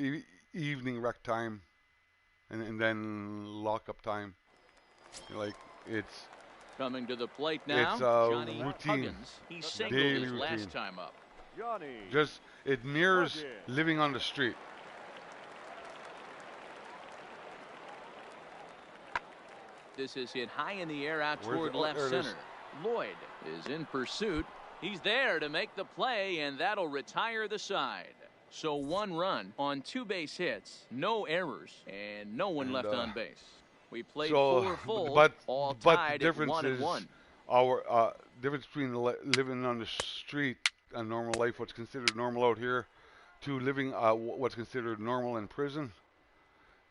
evening rec time, and then lock up time. Like, it's coming to the plate now. It's Johnny routine. Huggins. He singled Daily his last routine. time up. Just it mirrors living on the street. This is hit high in the air out toward left center. Lloyd is in pursuit. He's there to make the play, and that'll retire the side. So 1 run on 2 base hits, no errors, and no one left on base. We played 4 full, all tied the difference at 1-1. is our difference between living on the street and normal life, what's considered normal out here, to living what's considered normal in prison,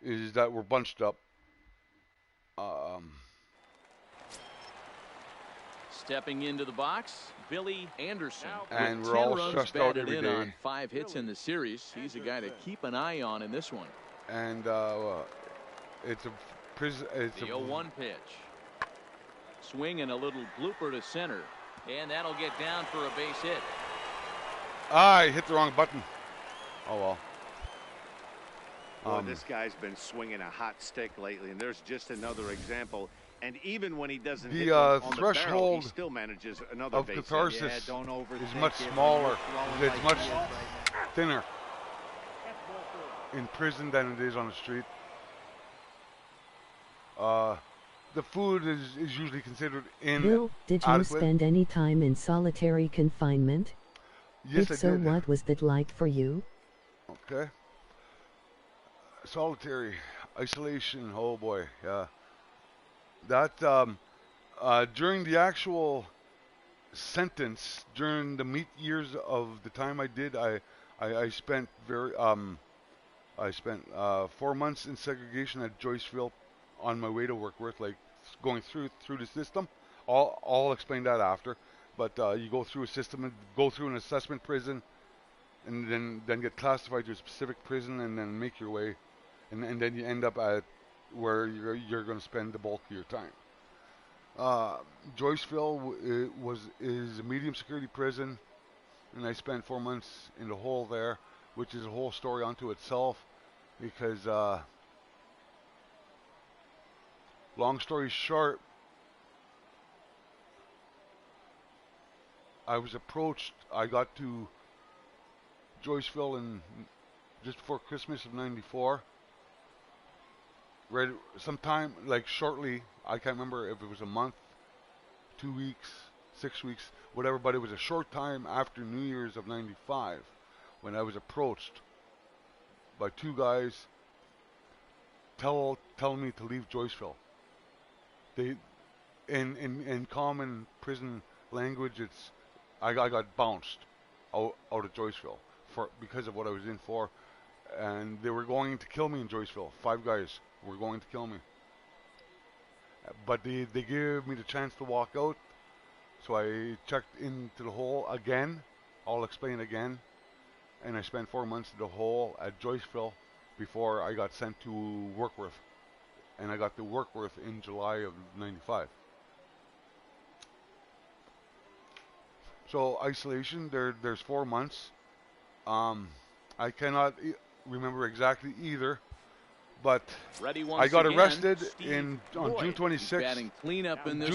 is that we're bunched up. Stepping into the box, Billy Anderson. And we're all stressed out every day. On 5 hits in the series. He's a guy to keep an eye on in this one. And it's a prison. It's the 0-1 pitch. Swing and a little blooper to center. And that'll get down for a base hit. I hit the wrong button. Oh well. Boy, this guy's been swinging a hot stick lately, and there's just another example. And even when he doesn't hit on the barrel, he still manages another of base catharsis hit. is much smaller. It's much thinner in prison than it is on the street. the food is usually considered Bill, did you spend any time in solitary confinement? Yes, if so, what was that like for you? Okay. Solitary isolation. Oh boy, yeah. That during the actual sentence, during the meat years of the time I did, I spent I spent 4 months in segregation at Joyceville on my way to Workworth, like going through the system. I'll explain that after. But you go through a system and go through an assessment prison, and then get classified to a specific prison, and then make your way, and then you end up at where you're going to spend the bulk of your time. Joyceville is a medium security prison, and I spent 4 months in the hole there, which is a whole story unto itself, because long story short, I was approached. I got to Joyceville in just before Christmas of '94. Right, sometime like shortly. I can't remember if it was a month, 2 weeks, 6 weeks, whatever. But it was a short time after New Year's of '95 when I was approached by two guys telling me to leave Joyceville. They, in common prison language, it's I got bounced out of Joyceville because of what I was in for, and they were going to kill me in Joyceville. 5 guys were going to kill me, but they gave me the chance to walk out. So I checked into the hole again. I'll explain again, and I spent 4 months in the hole at Joyceville before I got sent to Workworth, and I got to Workworth in July of '95. So isolation, there's 4 months. I cannot remember exactly either, but I got arrested on June 26th, June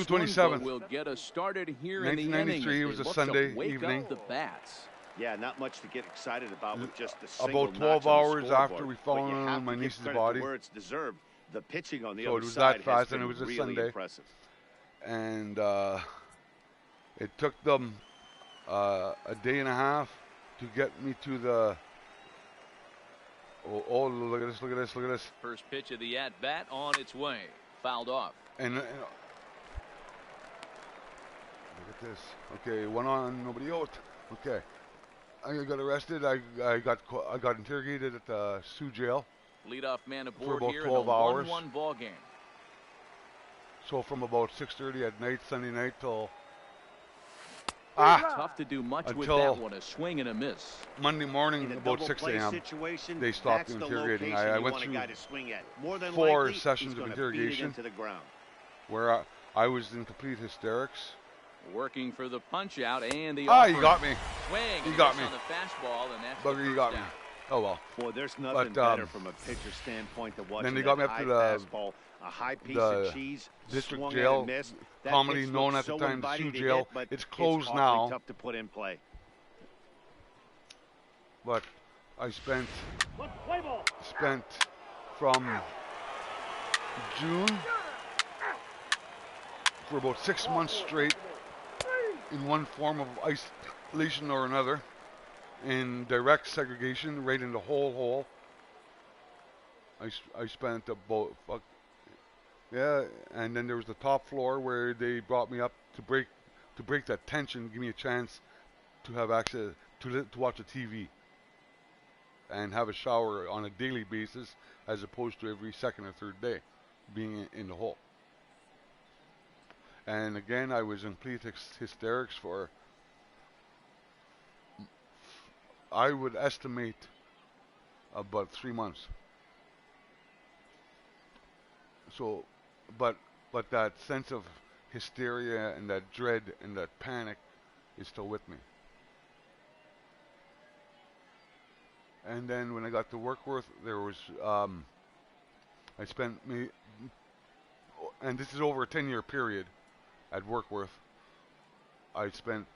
27th, we'll get us started here 1993. It was a Sunday evening. Yeah, not much to get excited about with just the single about 12 hours after we found on my niece's body. Where it's deserved. The pitching on the so other it was side that fast, has been and it was a really Sunday. Impressive. And it took them a day and a half to get me to the. Oh, look at this! Look at this! Look at this! First pitch of the at bat on its way, fouled off. And look at this. Okay, 1 on, nobody out. Okay, I got arrested. I got interrogated at the Sioux jail. Leadoff man aboard for about here 12 in a hours. 1-1 ball game. So from about 6:30 at night, Sunday night, till tough to do much with that one. A swing and a miss. Monday morning, about 6 a.m. They stopped interrogating. I went through 4 sessions of interrogation where I was in complete hysterics. Working for the punch out and the you got me. Swing. You got me. On the fastball, and that's Bugger, you got me. Oh well. Boy, there's nothing better from a pitcher standpoint to watch. Then they got me up to the fastball, a high piece of cheese, district jail, commonly known at the time the Sioux jail. It's closed now. Tough to put in play. But I spent from June for about 6 months straight in one form of isolation or another, in direct segregation, right in the whole hole. I spent about and then there was the top floor where they brought me up to break that tension, give me a chance to have access to watch a TV and have a shower on a daily basis, as opposed to every second or third day being in the hole. And again, I was in complete hysterics for, I would estimate, about 3 months. So, but that sense of hysteria and that dread and that panic is still with me. And then when I got to Workworth, there was, I spent and this is over a 10-year period at Workworth. I spent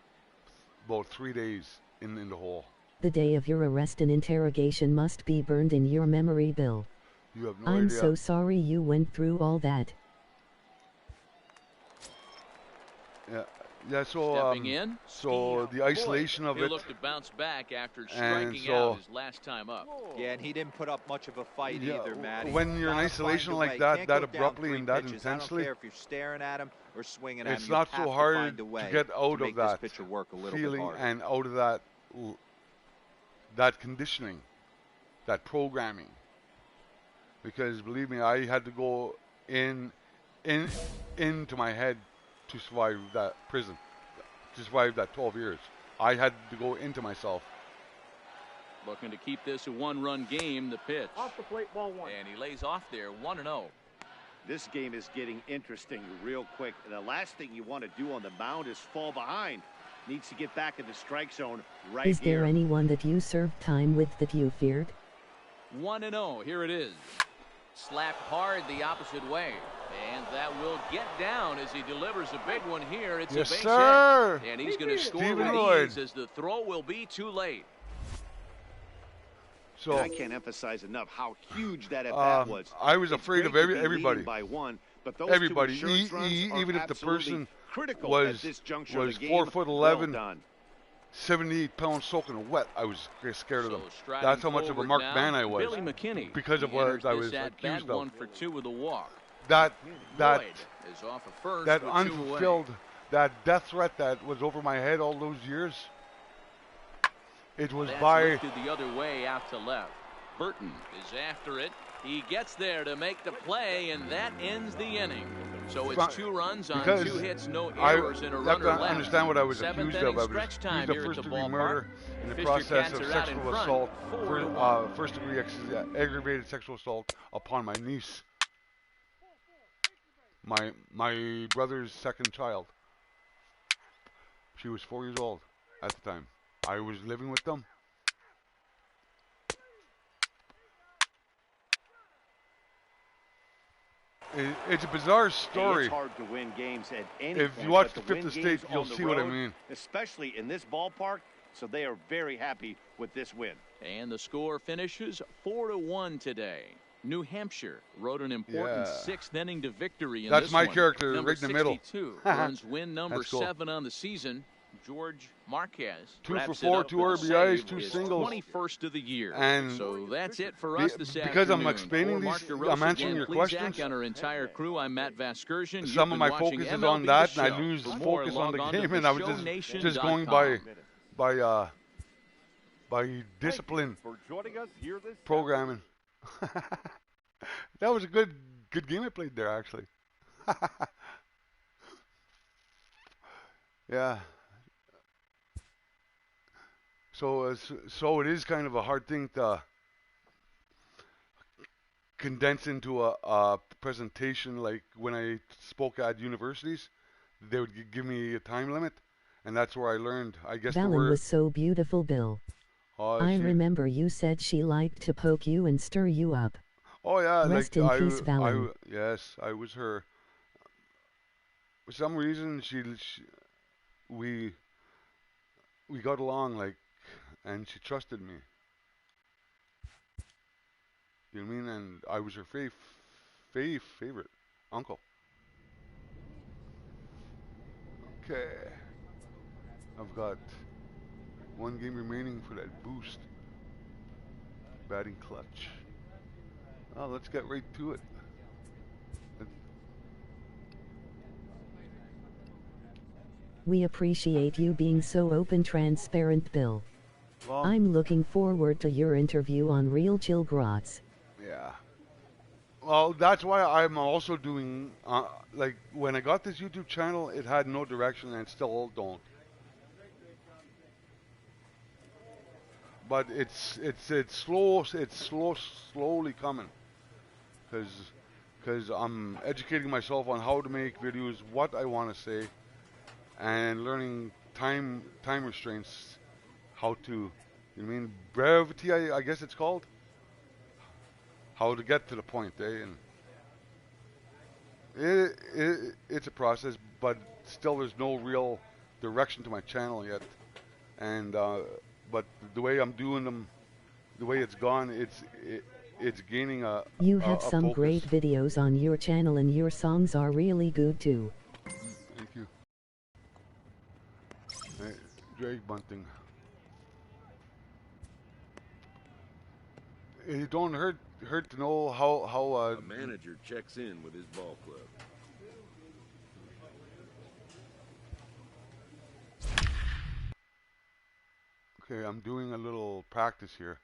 about 3 days in the hole. The day of your arrest and interrogation must be burned in your memory, Bill. You have no I'm idea. so sorry you went through all that. Yeah, so the isolation of it. He looked to bounce back after striking out his last time up. Yeah, and he didn't put up much of a fight either, Matty. When you're in isolation like that abruptly and that intensely, I don't care if you're staring at him or swinging at him. It's not so hard to get out of that feeling and out of that conditioning, that programming. Because believe me, I had to go into my head to survive that prison, to survive that 12 years. I had to go into myself. Looking to keep this a one-run game, the pitch. Off the plate, ball one. And he lays off there, 1-0. This game is getting interesting real quick. And the last thing you want to do on the mound is fall behind. Needs to get back in the strike zone right here. Is there anyone that you served time with that you feared? 1-0, here it is. Slapped hard the opposite way. And that will get down as he delivers a big one here. It's a base hit. And he's going to score with ease as the throw will be too late. So I can't emphasize enough how huge that at bat was. I was afraid of everybody. By one, but those everybody, even if the person was 4'11", 78 pounds soaking wet, I was scared of them. That's how much of a marked man I was because of what I was accused of. 1 for 2 with a walk. That is off of first that unfulfilled, that death threat that was over my head all those years. It was lifted the other way out to left. Burton is after it. He gets there to make the play, and that ends the inning. So it's 2 runs on 2 hits, no errors, and a runner left. I understand what I was accused of. I was accused of first-degree murder in the process of sexual assault, first-degree aggravated sexual assault upon my niece, my brother's second child. She was 4 years old at the time. I was living with them. It's a bizarre story. It's hard to win games at any If you watch the Fifth Estate, you'll see what I mean. Especially in this ballpark, so they are very happy with this win. And the score finishes 4-1 today. New Hampshire wrote an important 6th inning to victory in That's this my one. character Number right in the middle. 62 earns win number 7 on the season. George Marquez 2 for 4, 2 RBIs, 2 singles. 21st of the year. And so that's it for us this afternoon. Because I'm explaining these, I'm answering your questions. On our entire crew, I'm Matt Vasgersian. Some of my focus is on that, and I lose focus on the game, and I was just going by discipline programming. That was a good game I played there, actually. Yeah. So it is kind of a hard thing to condense into a presentation. Like when I spoke at universities, they would give me a time limit, and that's where I learned. I guess Valen was so beautiful, Bill. I remember you said she liked to poke you and stir you up. Oh yeah, Rest in peace, Valen. Yes, I was her. For some reason, we got along and she trusted me. You know what I mean? And I was her favorite uncle. Okay, I've got 1 game remaining for that boost. Batting clutch. Oh, let's get right to it. We appreciate you being so open, transparent, Bill. Well, I'm looking forward to your interview on Real Chill Grots. Yeah. Well, that's why I'm also doing, when I got this YouTube channel, it had no direction and still don't. But it's slowly coming. Because I'm educating myself on how to make videos, what I want to say, and learning time restraints, how to, you know what I mean, brevity, I guess it's called, how to get to the point, and it's a process, but still there's no real direction to my channel yet, and but the way I'm doing them, the way it's gone, it's gaining a You have some focus. great videos on your channel, and your songs are really good too. Thank you. egg bunting. It don't hurt to know how a manager checks in with his ball club. Okay, I'm doing a little practice here,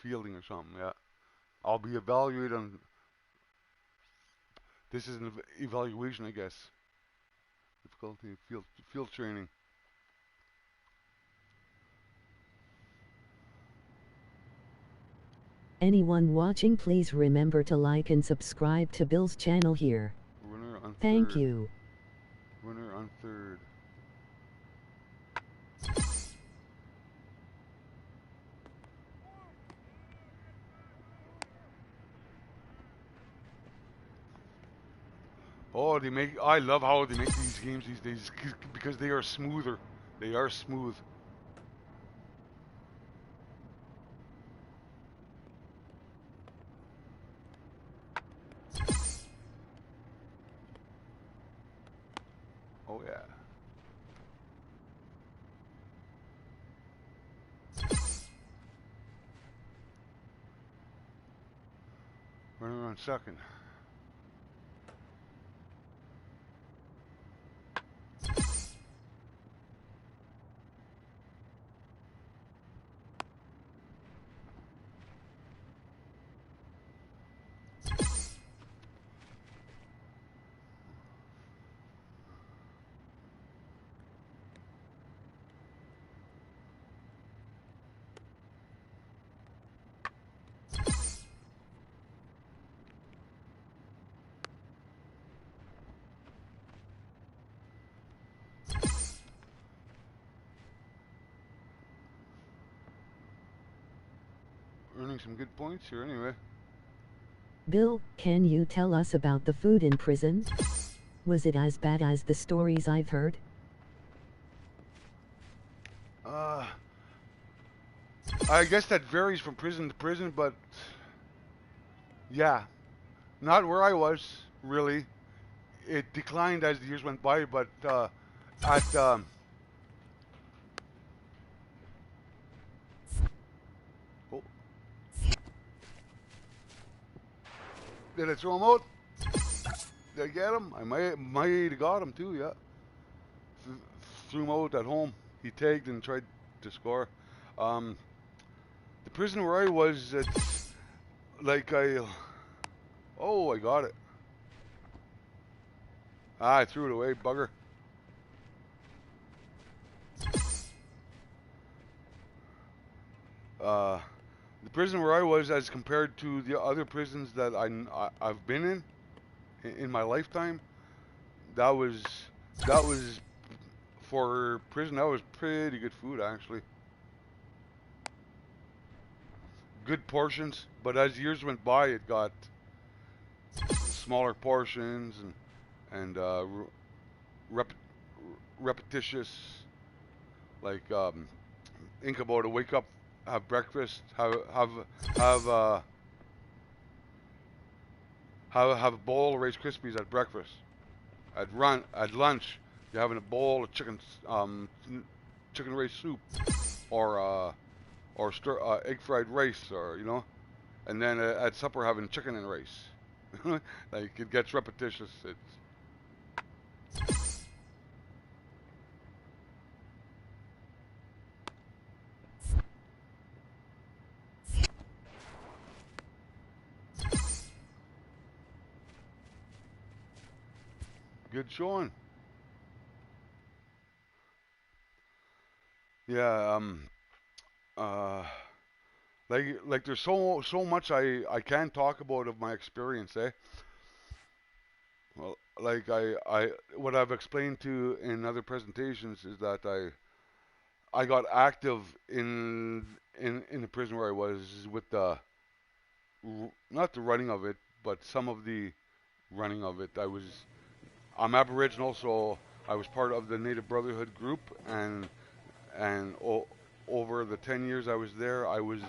fielding or something. Yeah, I'll be evaluated on. This is an evaluation, I guess. Difficulty field training. Anyone watching, please remember to like and subscribe to Bill's channel here. Runner on Thank third. you. Runner on third. Oh, I love how they make these games these days because they are smoother. They are smooth. Oh yeah. Runner on second. Earning some good points here anyway. Bill, can you tell us about the food in prison? Was it as bad as the stories I've heard? I guess that varies from prison to prison, but yeah, not where I was, really. It declined as the years went by, but at oh. Did I throw him out? Did I get him? I might have got him too, yeah. Threw him out at home. He tagged and tried to score. The prison where I was, it's like oh, I got it. I threw it away, bugger. The prison where I was, as compared to the other prisons that I've been in my lifetime, that was for prison. That was pretty good food, actually. Good portions, but as years went by, it got smaller portions and repetitious. Like think about it: wake up, have breakfast, have a bowl of Rice Krispies at breakfast. At lunch, you're having a bowl of chicken rice soup, or egg fried rice, or and then at supper having chicken and rice. Like, it gets repetitious. Good showing. Yeah, like there's so much I can talk about of my experience, eh? Well, like what I've explained to in other presentations is that I got active in the prison where I was with not the running of it, but some of the running of it. I'm Aboriginal, so I was part of the Native Brotherhood group, and over the 10 years I was there, I was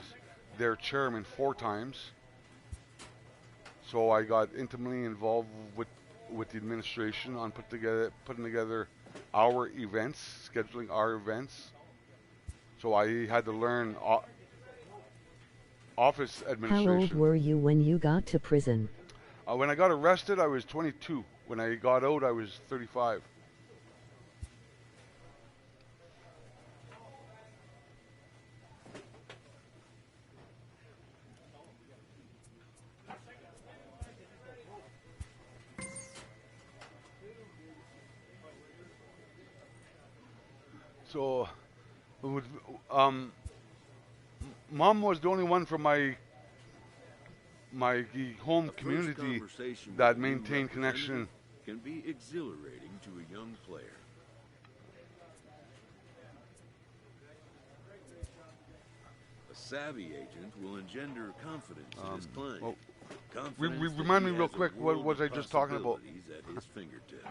their chairman 4 times. So I got intimately involved with the administration on putting together our events, scheduling our events, So I had to learn office administration. How old were you when you got to prison? When I got arrested, I was 22. When I got out, I was 35. So, Mom was the only one from my home community that maintained connection. Can be exhilarating to a young player. A savvy agent will engender confidence in his client. Well, remind me real quick, what was I just talking about? At his fingertips.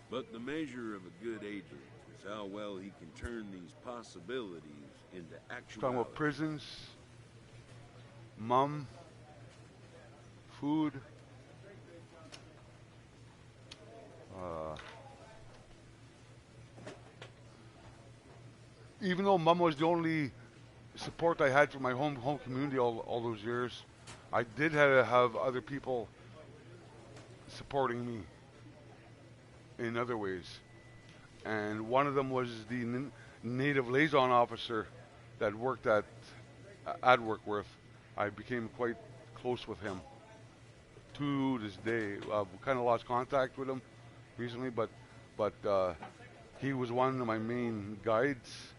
But the measure of a good agent is how well he can turn these possibilities into actuality. Talking about prisons, Mom, food, even though Mom was the only support I had from my home community all those years, I did have other people supporting me in other ways. And one of them was the native liaison officer that worked at Workworth. I became quite close with him to this day. We kind of lost contact with him recently, but he was one of my main guides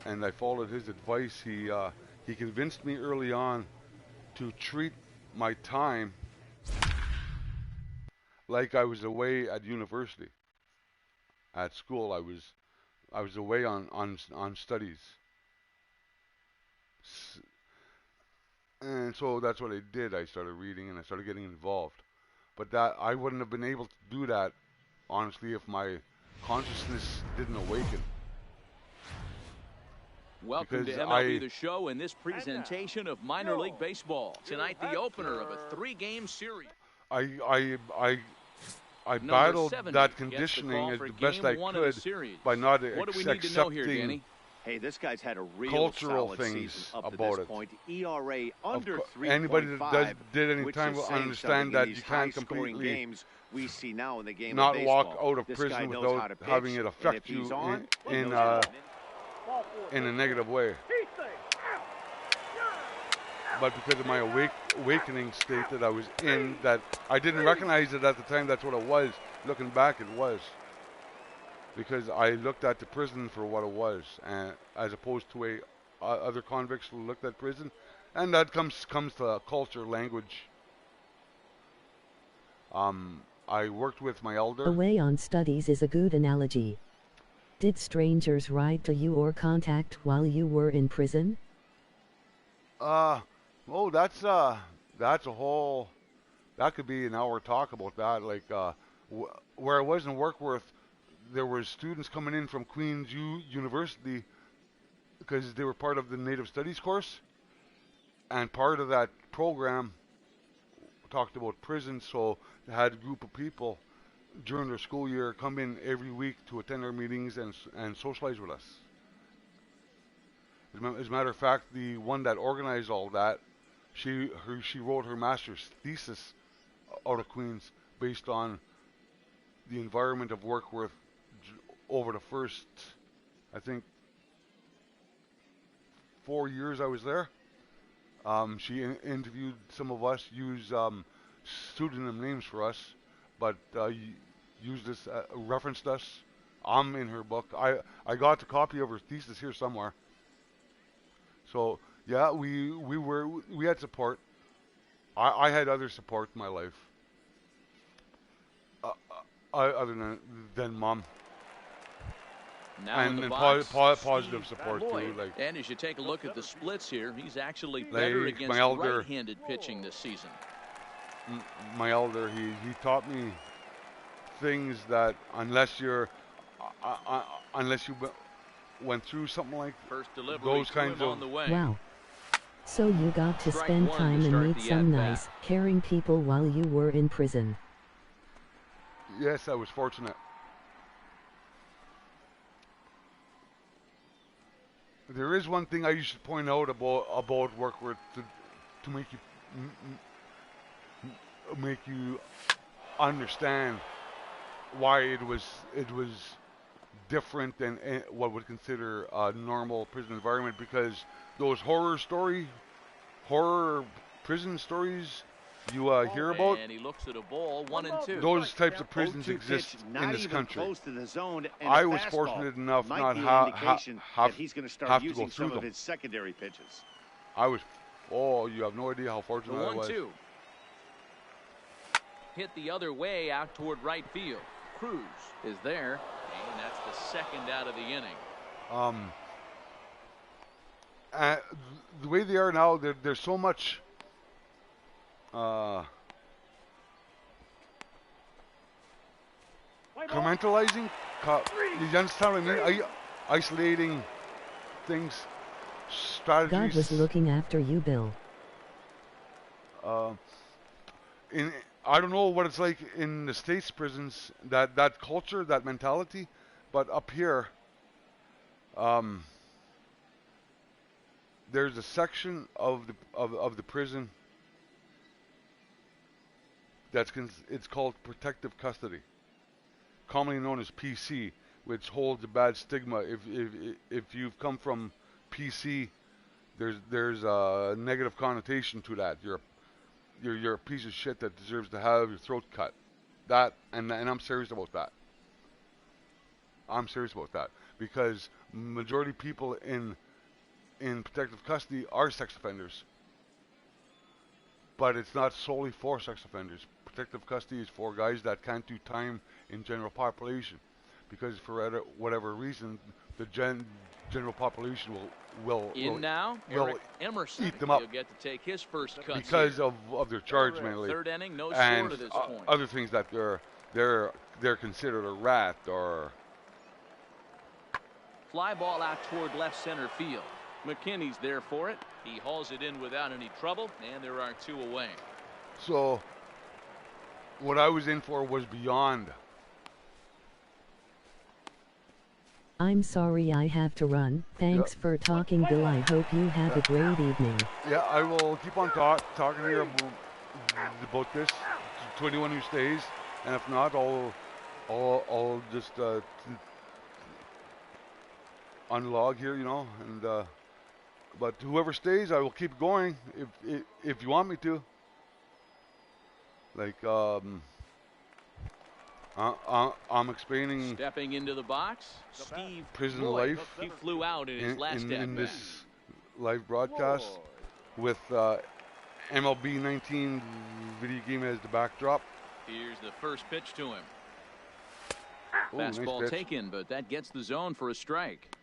and I followed his advice. He convinced me early on to treat my time like I was away at university. At school, I was away on studies, and so that's what I did. I started reading and I started getting involved. But that I wouldn't have been able to do that, honestly, if my consciousness didn't awaken. Welcome to MLB The Show in this presentation of minor league baseball. Tonight, the opener of a 3-game series. I battled that conditioning as the best I could by not accepting hey, this guy's had a real cultural solid things season up to about this it. point. ERA under 3.5. Anybody that did any time will understand that you can't completely games we see now in the game not of baseball. walk out of prison without having it affect you in a negative way. But because of my awakening state that I was in, that I didn't recognize it at the time, that's what it was. Looking back, it was. Because I looked at the prison for what it was, as opposed to other convicts who looked at prison. And that comes to culture, language. I worked with my elder. Away on studies is a good analogy. Did strangers write to you or contact while you were in prison? Oh, that's a whole. That could be an hour talk about that. Like where I was in Workworth, there were students coming in from Queen's University because they were part of the Native Studies course, and part of that program talked about prison. So they had a group of people during their school year come in every week to attend our meetings and socialize with us. As a matter of fact, the one that organized all that, she wrote her master's thesis out of Queens based on the environment of Workworth over the first, I think, 4 years I was there. She interviewed some of us, used pseudonym names for us, but used us, referenced us. I'm in her book. I got a copy of her thesis here somewhere. So yeah, we had support. I had other support in my life, other than Mom. Now and positive support too. Like, and as you take a look at the splits here, he's actually better against right-handed pitching this season. My elder, he taught me things that unless you went through something like those kinds of. Wow. So you got to spend time and meet some nice, caring people while you were in prison. Yes, I was fortunate. there is one thing I used to point out about work where to make you understand why it was different than what would consider a normal prison environment, because those horror prison stories you hear about, and he looks at a ball, 1-2. Those types of prisons exist in this country. I was fortunate enough not have to go through them. His secondary pitches. You have no idea how fortunate I was. 1-2. Hit the other way out toward right field. Cruz is there, and that's the second out of the inning. The way they are now, there's so much commentalizing. You understand what I mean? Isolating things, strategies. God was looking after you, Bill. I don't know what it's like in the States prisons, that culture, that mentality, but up here, there's a section of the prison it's called protective custody, commonly known as PC, which holds a bad stigma. If you've come from PC, there's a negative connotation to that. You're a piece of shit that deserves to have your throat cut. And I'm serious about that. I'm serious about that because majority of people in protective custody are sex offenders. But it's not solely for sex offenders. Protective custody is for guys that can't do time in general population, because for whatever reason, the general population will Emerson. Eat them up. He'll get to take his first cut because of their charge mainly. Third inning, no and score to this point. Other things that they're considered a rat or. Fly ball out toward left center field. McKinney's there for it. He hauls it in without any trouble, and there are two away. So, what I was in for was beyond. I'm sorry I have to run. Thanks for talking, Bill. I hope you have a great evening. Yeah, I will keep on talking here about this to anyone who stays, and if not, I'll just unlog here, and. But whoever stays, I will keep going if you want me to. Like I'm explaining. Stepping into the box, Steve prison Floyd. life. He flew out in his last in this live broadcast with MLB 19 video game as the backdrop. Here's the first pitch to him. Fastball nice taken, but that gets the zone for a strike.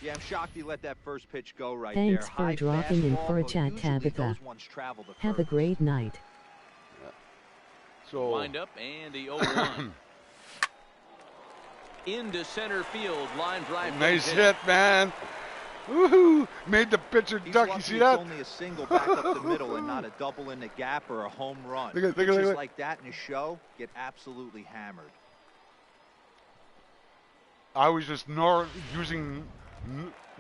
Yeah, I'm shocked he let that first pitch go right Thanks there. for dropping in for a chat, Tabitha. Have a great night. Yeah. So wind up and the 0-1. Into center field, line drive. Nice hit, man. Woohoo! Made the pitcher duck. You see that? Only a single back up the middle and not a double in the gap or a home run. Look Pitches like that in a show get absolutely hammered. I was just using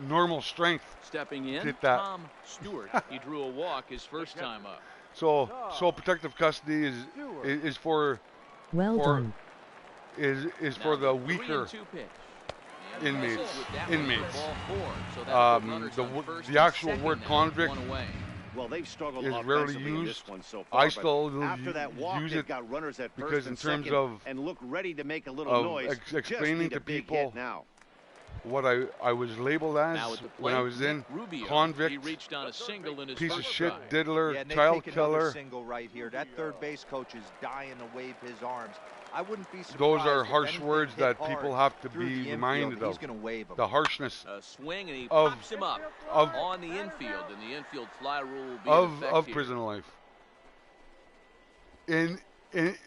normal strength. Stepping in, hit that. Tom Stewart. He drew a walk his first time up. So protective custody is for done. Is for the weaker inmates. The actual word convict they've struggled is rarely used. So far, I still after that walk, use it got runners at because first in and terms second, of and look ready to make a little noise. Explaining to people now. What I was labeled as when I was in Rubio. convict, he reached on a single in his piece of first shit, try. diddler, Yeah, child killer. Single right here. That third base coach is dying to wave his arms. I wouldn't be surprised. Those are if harsh anything words hit that people hard have to through be the reminded infield, of. He's gonna wave them. The harshness A swing and he of pops him up of on the infield, and the infield fly rule will be of in effect here. prison life.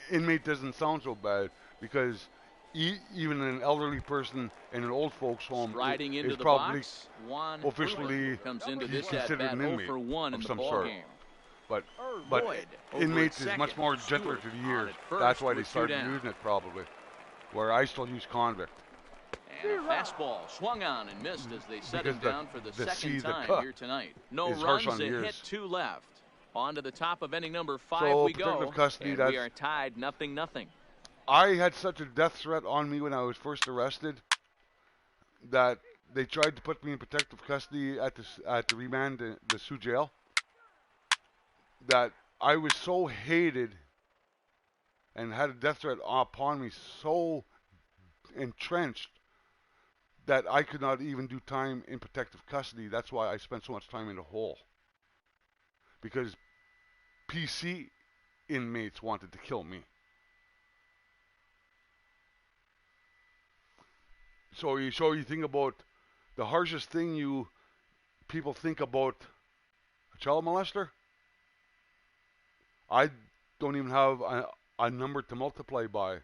Inmate doesn't sound so bad because even an elderly person in an old folks home is probably box, Juan officially comes into this considered an inmate of some sort. Game. But Boyd inmates is much more gentler to the years. That's why they started using it probably. Where I still use convict. And a fastball swung on and missed as they set him down for the second time here tonight. No runs, a hit, 2 left. On to the top of inning number 5 we go. Custody, and we are tied 0-0. I had such a death threat on me when I was first arrested that they tried to put me in protective custody at the remand, the Sioux jail, that I was so hated and had a death threat upon me, so entrenched, that I could not even do time in protective custody. That's why I spent so much time in the hole. Because PC inmates wanted to kill me. So you think about the harshest thing people think about a child molester. I don't even have a number to multiply by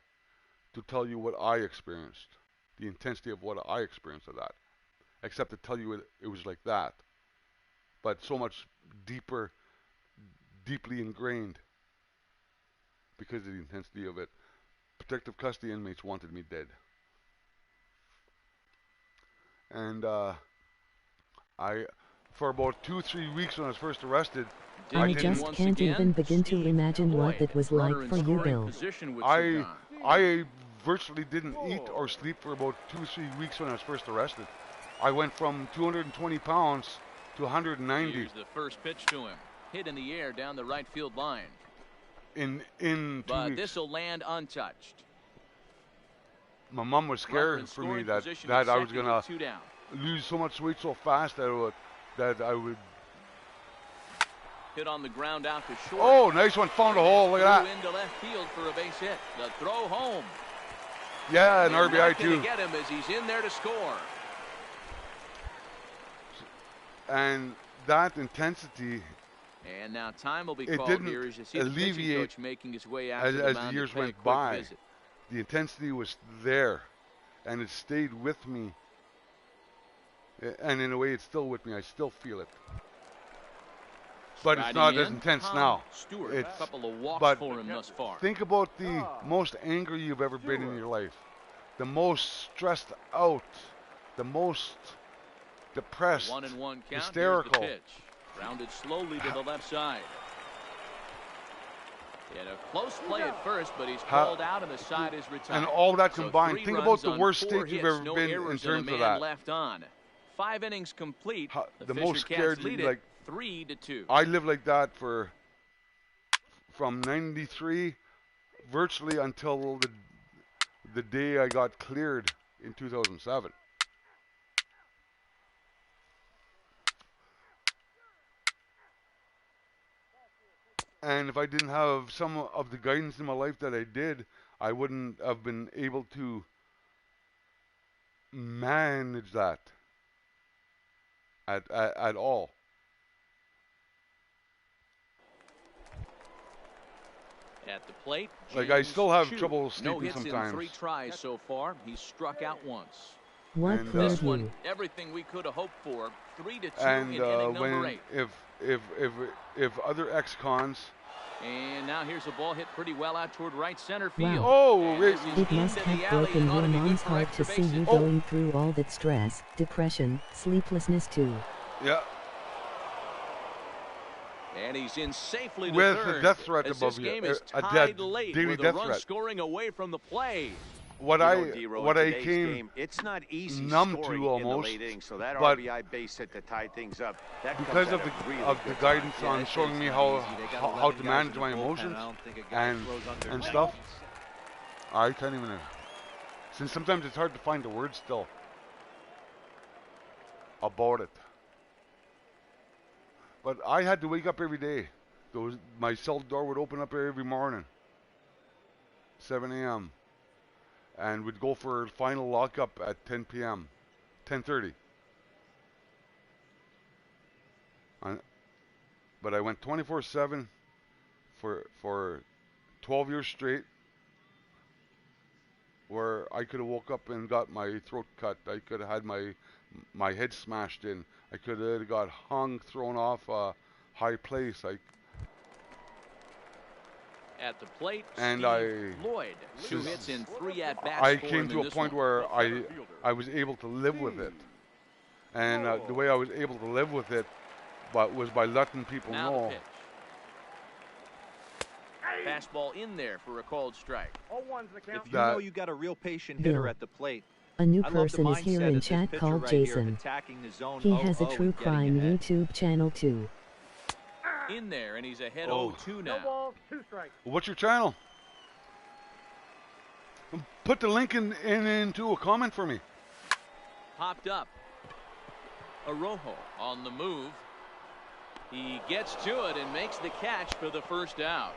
to tell you what I experienced, the intensity of what I experienced of that, except to tell you it was like that, but so much deeply ingrained because of the intensity of it. Protective custody inmates wanted me dead. And for about 2-3 weeks when I was first arrested, I just can't even begin to imagine what it was like for you, Bill. I virtually didn't eat or sleep for about 2-3 weeks when I was first arrested. I went from 220 pounds to 190. Here's the first pitch to him. Hit in the air down the right field line. In 2 but weeks. This will land untouched. My mom was scared for me that I was going to lose so much weight so fast that I would hit on the ground out to short. Oh, nice one. Found a hole. Look at that. Into left field for a base hit. The throw home. Yeah, an RBI too. Get him as he's in there to score. And that intensity. And now time will be called here as you see the pitching coach making his way out as the years went by. Visit. The intensity was there, and it stayed with me. And in a way, it's still with me. I still feel it. But it's not as intense now. It's a couple of walks for him thus far. Think about the most angry you've ever been in your life. The most stressed out. The most depressed. 1-1 count. Hysterical. Here's the pitch. Rounded slowly to the left side. He had a close play at first, but he's called out and the side is retired. And all that combined. Think about the worst state you've ever been in terms of that. Left on. 5 innings complete. The most scared lead like 3-2. I lived like that from 93 virtually until the day I got cleared in 2007. And if I didn't have some of the guidance in my life that I did, I wouldn't have been able to manage that at all. At the plate, like I still have trouble sleeping no hits sometimes. In 3 tries so far. He's struck out once. What and this one, everything we could have hoped for. 3-2 in inning number 8. If other ex-cons. And now here's a ball hit pretty well out toward right center field. Wow. Oh, it must have broken your mom's heart to see you going through all that stress, depression, sleeplessness too. Yeah. And he's in safely to with third. A death threat as above this game you. is tied late with a run scoring away from the play. What I came it's not easy numb to almost, in the late inning, so that RBI base hit to tie things up. That because of the guidance on showing me how to manage my emotions and stuff. I can't even. Since sometimes it's hard to find the words still about it. But I had to wake up every day. My cell door would open up every morning, 7 a.m. and would go for final lockup at 10 p.m., 10:30. But I went 24/7 for 12 years straight, where I could have woke up and got my throat cut. I could have had my head smashed in. I could have got hung, thrown off a high place. At the plate, and Lloyd, 2 hits in 3 at-bats. I came to a point where I was able to live with it. And the way I was able to live with it was by letting people know. Fastball in there for a called strike. If you know you got a real patient hitter at the plate. A new person is here in chat called Jason. He has a true crime YouTube channel too. In there, and he's ahead 0-2 now. No balls, 2 strikes. What's your channel? Put the link into a comment for me. Popped up. Arrojo on the move. He gets to it and makes the catch for the first out.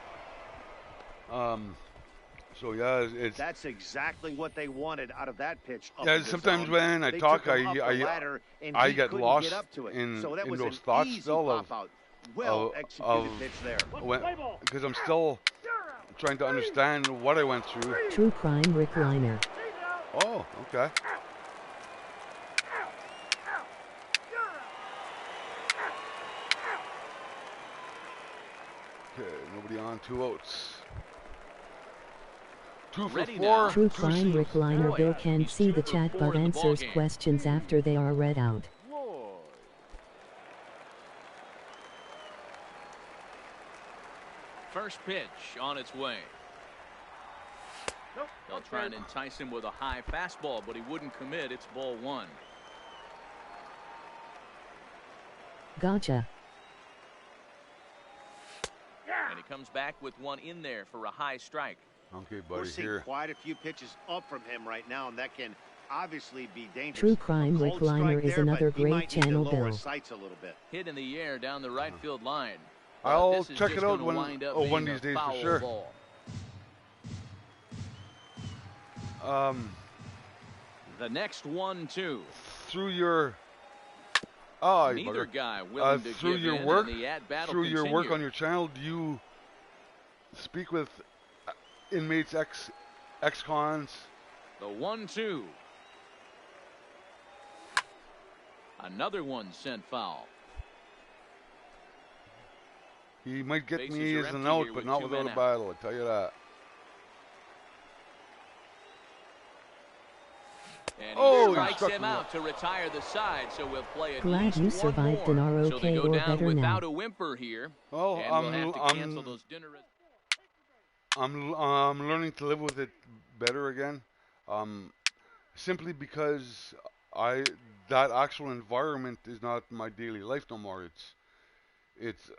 So yeah, that's exactly what they wanted out of that pitch. Yeah, sometimes when I talk, I get lost in those thoughts still of because I'm still trying to understand what I went through. True crime recliner. Oh, okay. Okay, nobody on, 2 outs. 2 for 4. True crime recliner. Bill can see the chat but answers questions after they are read out. First pitch on its way. They'll try and entice him with a high fastball, but he wouldn't commit. It's ball 1. Gotcha. And he comes back with one in there for a high strike. Okay, buddy. We're seeing quite a few pitches up from him right now, and that can obviously be dangerous. True crime recliner is another great channel, Bill. Hit in the air down the right field line. I'll check it out one these days for sure. The next 1-2. Through your neither guy willing to through give your in, work, and the at-bat through your continue. work on your channel, do you speak with inmates, ex-cons? The 1-2. Another one sent foul. He might get Bases me are as an empty out, here but with not 2 without a men out. battle, I'll tell you that. And Oh, he he strikes struck him him out to retire the side, so we'll play at Glad least you one survived more. and are So they okay go or down better without now. a whimper here. Well, and we'll have to cancel those dinner. I'm learning to live with it better again, simply because that actual environment is not my daily life no more. It's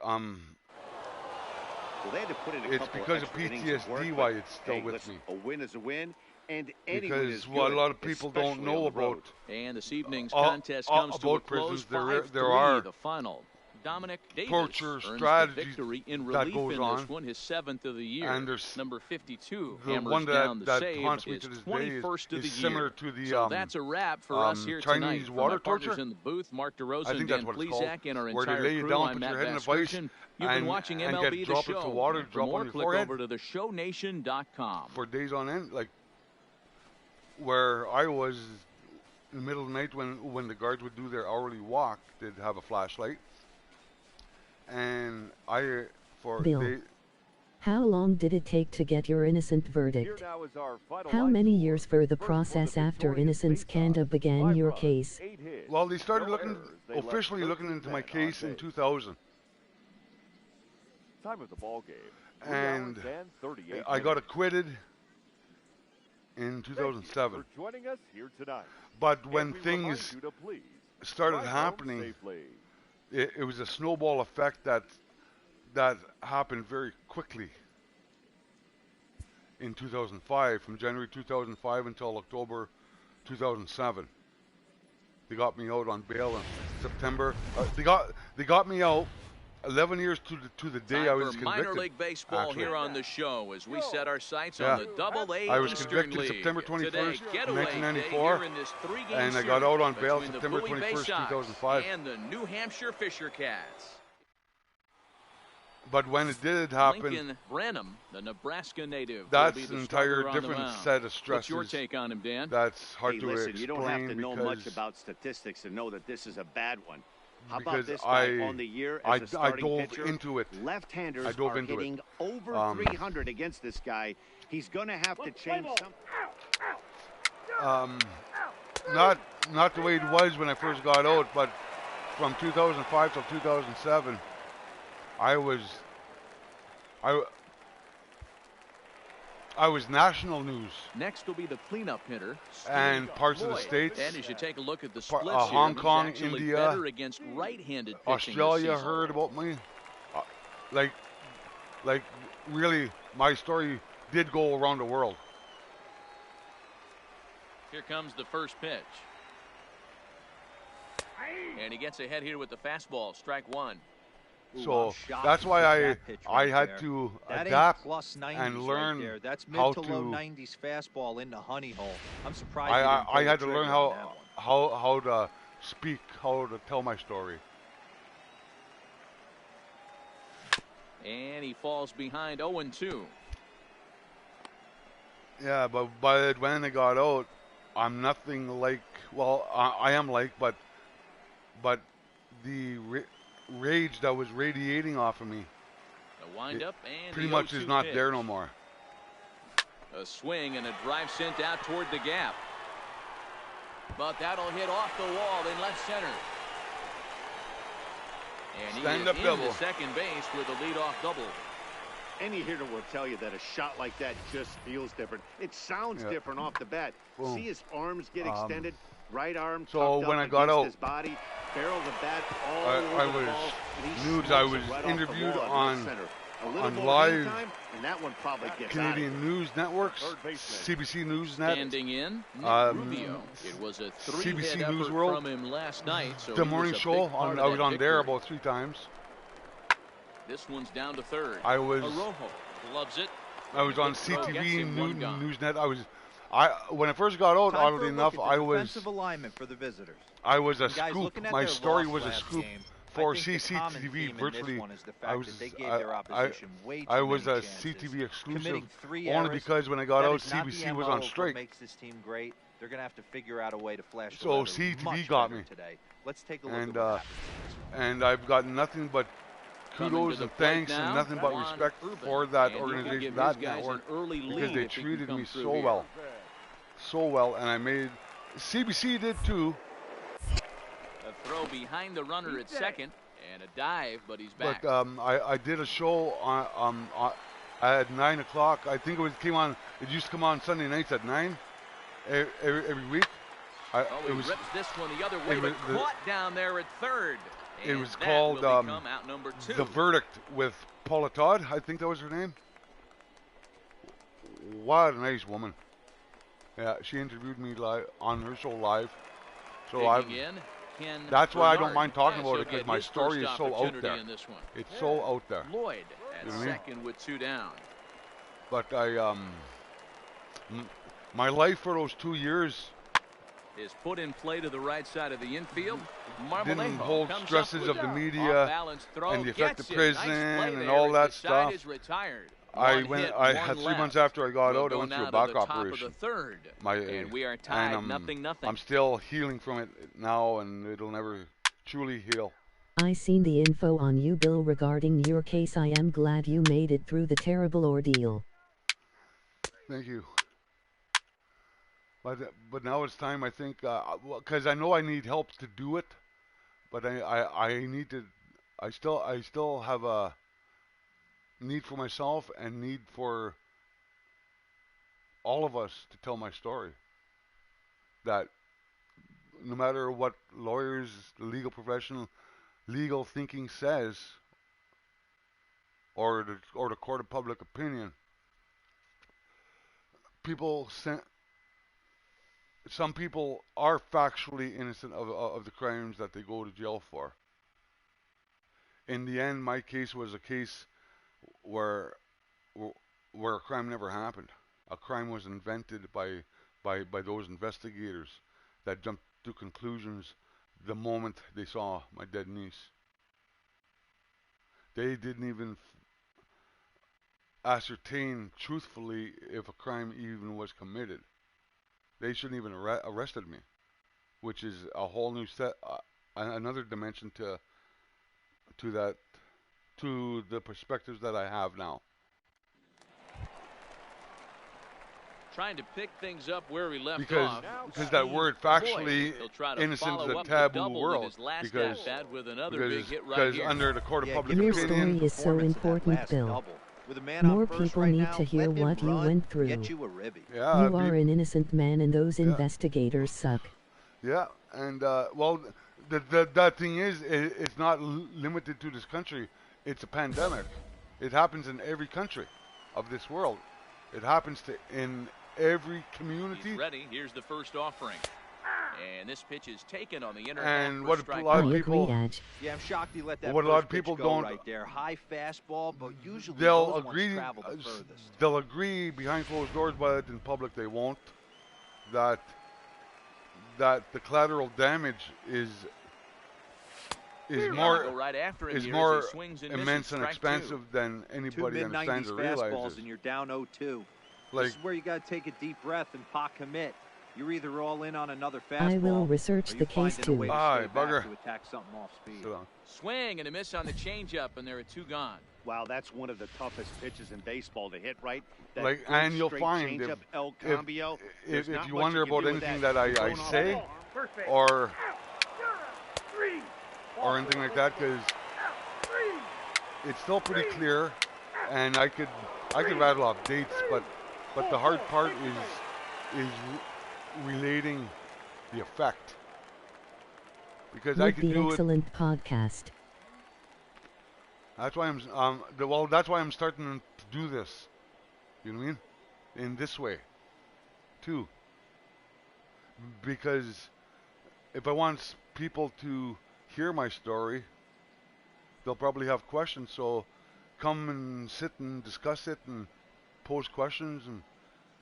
they had to put in a it's because of PTSD why it's still with me. A win is a win, and any win because is what good, a lot of people don't know about And this evening's contest comes to a about close. prisons. There are the final. Dominic Davis torture earns strategies the victory in that relief goes in on, this one, his 7th of the year. and there's number 52 the hammers one down the that save, haunts me his to this 21st day of the is similar year. to the So that's a wrap for us here tonight. Chinese water For my partners torture. in the booth, Mark DeRosa I and think Dan that's what it's called, Plesac, and our where they entire lay you crew. down, I'm put Matt your head in a vice, Vasgersian. You've been watching and MLB get The drop it Show. to water, And for drop more, on your click forehead. over to theshownation.com. for days on end, like where I was in the middle of the night when the guards would do their hourly walk, they'd have a flashlight, and Bill, how long did it take to get your innocent verdict? How many years for the process after Innocence Canada began your case? Well, they started officially looking into my case in 2000. Time of the ball game. And I got acquitted in 2007. Joining us here tonight. But when things started happening, it was a snowball effect that happened very quickly in 2005, from January 2005 until October 2007. They got me out on bail in September. They got me out 11 years to the day I was convicted. Minor League Baseball here on the show as we set our sights on the Double-A I was Eastern convicted League. September 21st, Today, 1994, and I got out on bail September 21st, 2005. And the New Hampshire Fisher Cats. But when it did happen, Lincoln Branham, the Nebraska native, that's an entire different set of stresses. What's your take on him, Dan? That's hard to listen, explain. you don't have to know much about statistics to know that this is a bad one. How because about this guy on the year as a starting dove pitcher? into it. Left-handers are hitting over 300 against this guy. He's going to have to change something. Not the way it was when I first got out, but from 2005 till 2007, I was national news. Next will be the cleanup hitter and parts of the states. And as you take a look at the splits here, Hong Kong, India, better against right-handed Australia heard about me. Like really, my story did go around the world. Here comes the first pitch. And he gets ahead here with the fastball, strike one. So that's why I had to adapt and learn That's mid how to to low 90s fastball into honey hole. I'm surprised. I had to learn how to speak, how to tell my story. And he falls behind 0-2. Yeah, but when I got out, I'm nothing like. Well, I am like, but the rage that was radiating off of me, a wind-up and pretty much is not there no more. A swing and a drive sent out toward the gap, but that'll hit off the wall in left center. And he is into second base with a leadoff double. Any hitter will tell you that a shot like that just feels different. It sounds different off the bat. Boom. See his arms get extended, right arm. So when I got out, his body, barrel of the bat all I over the was ball, news. I was right interviewed on live time, and that one probably gets Canadian news networks, CBC Newsnet, standing in Rubio. It was a CBC effort News World from him last night. So the morning show. I was on there about 3 times. This one's down to third. I was Arojo loves it. I was on CTV Newsnet. When I first got out, oddly enough, I was alignment for the visitors. I was a scoop. My story was a scoop for CCTV. Virtually, I was a CTV exclusive only because when I got out, CBC was on strike. Makes this team great. They're going to have to figure out a way to flash. So CTV got me today. Let's take a look at and I've got nothing but kudos and thanks and nothing but respect for that organization, that network, because they treated me so well, and I made. CBC did too. A throw behind the runner at second and a dive, but he's back. But I did a show at 9 o'clock. I think came on. It used to come on Sunday nights at 9 every week. He rips this one the other way, but caught down there at third. It was called The Verdict with Paula Todd. I think that was her name. What a nice woman. Yeah, she interviewed me live on her show live. So that's why I don't mind talking about it, because my story is so out there. It's so out there. Lloyd at second with 2 down. But my life for those 2 years is put in play to the right side of the infield. Didn't hold stresses of the media and the effective prison and all that stuff. I had 3 months after I got out. I went through a back operation. And we are tied, nothing. I'm still healing from it now, and it'll never truly heal. I seen the info on you, Bill, regarding your case. I am glad you made it through the terrible ordeal. Thank you. But now it's time, I think, because I know I need help to do it, but I need to. I still have a need for myself and need for all of us to tell my story. That no matter what lawyers, the legal profession, legal thinking says, or the court of public opinion, some people are factually innocent of the crimes that they go to jail for. In the end, my case was a case where a crime never happened. A crime was invented by those investigators that jumped to conclusions the moment they saw my dead niece. They didn't even ascertain truthfully if a crime even was committed. They shouldn't even arrested me, which is a whole new another dimension to the perspectives that I have now. Trying to pick things up where we left off. Because that word factually, innocent is a taboo world. Because under the court of public your opinion, story is so important, Bill. More people need to hear what you went through. You are an innocent man, and those investigators suck. Yeah, and well, that thing is, it's not limited to this country. It's a pandemic. It happens in every country of this world. It happens in every community. He's ready. Here's the first offering. And this pitch is taken on the inner and what a lot of people, I'm shocked he let that what a lot of people go don't right there. High fastball, but usually they'll those agree. Ones travel the furthest. They'll agree behind closed doors, but in public they won't. That the collateral damage is more immense and expensive than anybody understands or realizes. And you're down 0-2. Like, this is where you got to take a deep breath and pot commit. You're either all in on another fastball. I will research the case too. Bugger. To attack something off speed. Swing and a miss on the changeup, and there are 2 gone. Wow, that's one of the toughest pitches in baseball to hit, right? That like, and you'll find if you wonder about anything that I say or anything like that, because it's still pretty clear, and I could rattle off dates, but the hard part is relating the effect, because I could do excellent podcast. That's why that's why I'm starting to do this. You know what I mean? In this way, too. Because if I want people to hear my story, they'll probably have questions. So come and sit and discuss it and pose questions,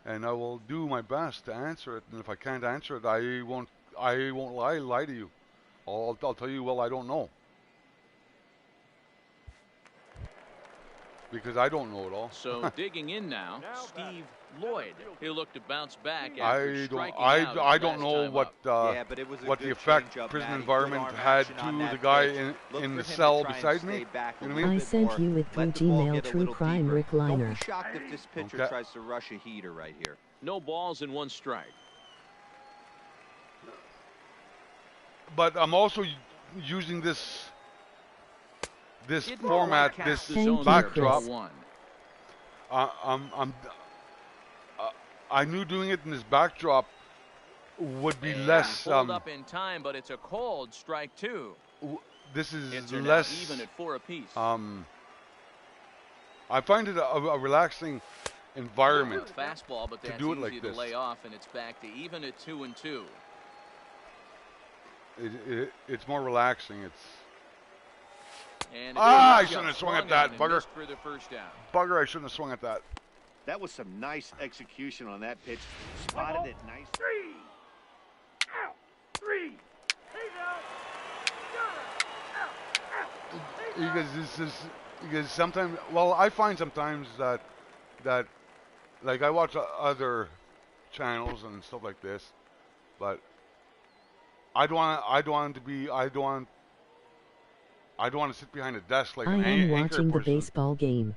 and I will do my best to answer it. And if I can't answer it, I won't lie to you. I'll tell you, well, I don't know. Because I don't know it all. So digging in now, Steve Lloyd. He'll look to bounce back. I don't know what the effect prison environment had to the guy in the cell beside me. You know what I mean? I sent you it through Gmail. True crime, Rick Liner. Don't be shocked if this pitcher tries to rush a heater right here. No balls and 1 strike. But I'm also using this format, this backdrop. I knew doing it in this backdrop would be less. Pulled up in time, but it's a cold strike 2. This is less even at 4 apiece. I find it a relaxing environment fastball, but to do it like easy this. To lay off, and it's back to even at 2-2. It's more relaxing. And I shouldn't have swung at that, bugger. For the first down. Bugger, I shouldn't have swung at that. That was some nice execution on that pitch. Spotted it nice. 3 out. 3. Because sometimes, well, I find sometimes that like I watch other channels and stuff like this, but I don't want to sit behind a desk like an anchor person. I am watching the baseball game.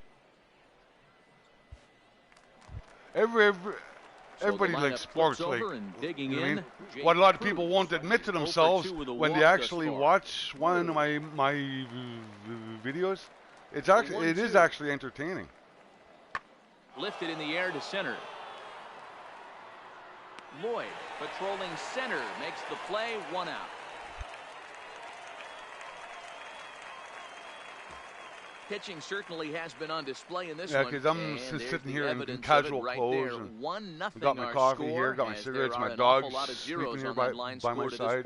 Everybody likes sports, like, you know what I mean? What a lot of people won't admit to themselves when they actually watch one of my videos, it is actually entertaining. Lifted in the air to center. Lloyd patrolling center makes the play, 1 out. Pitching certainly has been on display in this one. Yeah, because I'm sitting here in casual clothes and 1-0 got my coffee here, got my cigarettes, my dog's sleeping here by my side.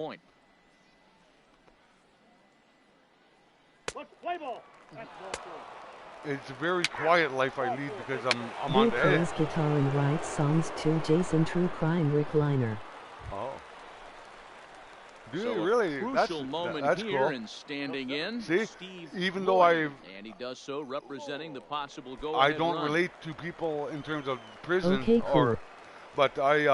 Let's play ball. It's a very quiet life I lead because I'm on the edge. He plays guitar and writes songs too. Jason True Crime Rick Liner. Oh. Dude, so really? That's here cool. And standing in. See, Steve even Lloyd, though and he does so representing the possible goal. I don't relate to people in terms of prison, okay, cool. but I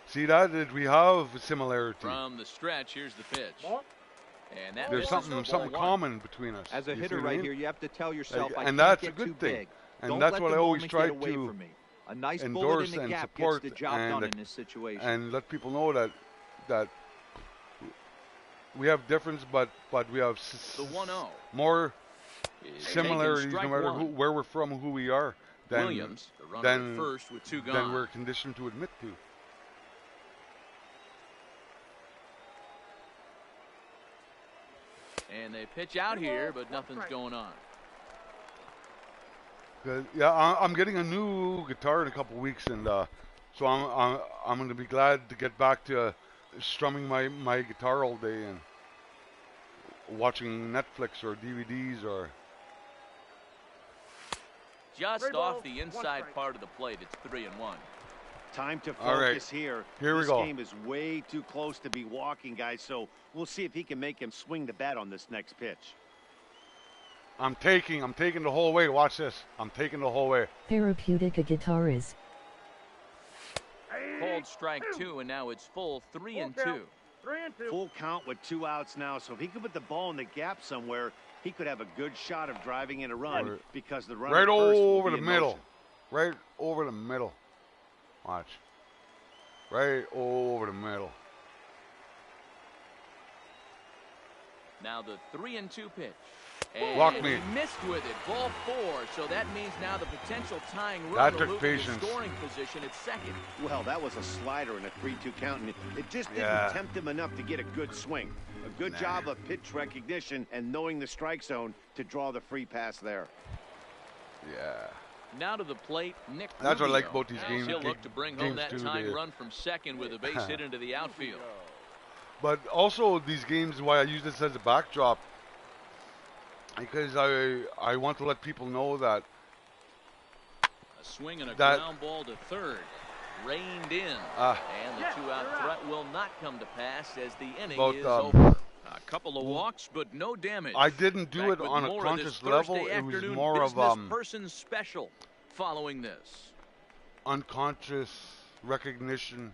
See that? Did we have a similarity? From the stretch, here's the pitch. And that there's something common between us. As a hitter right here, you have to tell yourself, and that's a good thing. And that's what I always try to a nice endorse and support and let people know that we have difference, but we have more similarities, no matter where we're from, who we are, than we're conditioned to admit to. And they pitch out here, but nothing's going on. Yeah, I'm getting a new guitar in a couple weeks, and so I'm going to be glad to get back to strumming my guitar all day and watching Netflix or DVDs or. Just off the inside part of the plate, it's 3-1. Time to focus here. Here we go. This game is way too close to be walking, guys, so we'll see if he can make him swing the bat on this next pitch. I'm taking the whole way. Watch this. I'm taking the whole way. Therapeutic a guitar is. Called strike 2, and now it's full 3-2. Full count with 2 outs now, so if he could put the ball in the gap somewhere, he could have a good shot of driving in a run because the run right over the middle. Right over the middle. Watch. Right over the middle. Now the 3-2 pitch. And Walk me. He missed with it. Ball 4. So that means now the potential tying run that will took move patience. to scoring position at second. Well, that was a slider in a 3-2 count, and it just didn't tempt him enough to get a good swing. A good job of pitch recognition and knowing the strike zone to draw the free pass there. Yeah. Now to the plate, Nick That's Rubio. what I like about these games. He'll look to bring home that tying run from second with a base hit into the outfield. But also these games, why I use this as a backdrop, because I want to let people know that a swing and a ground ball to third, reined in, and the 2-out threat will not come to pass as the inning is over. A couple of walks, but no damage. I didn't do it on a conscious level. It was more of person special following this unconscious recognition,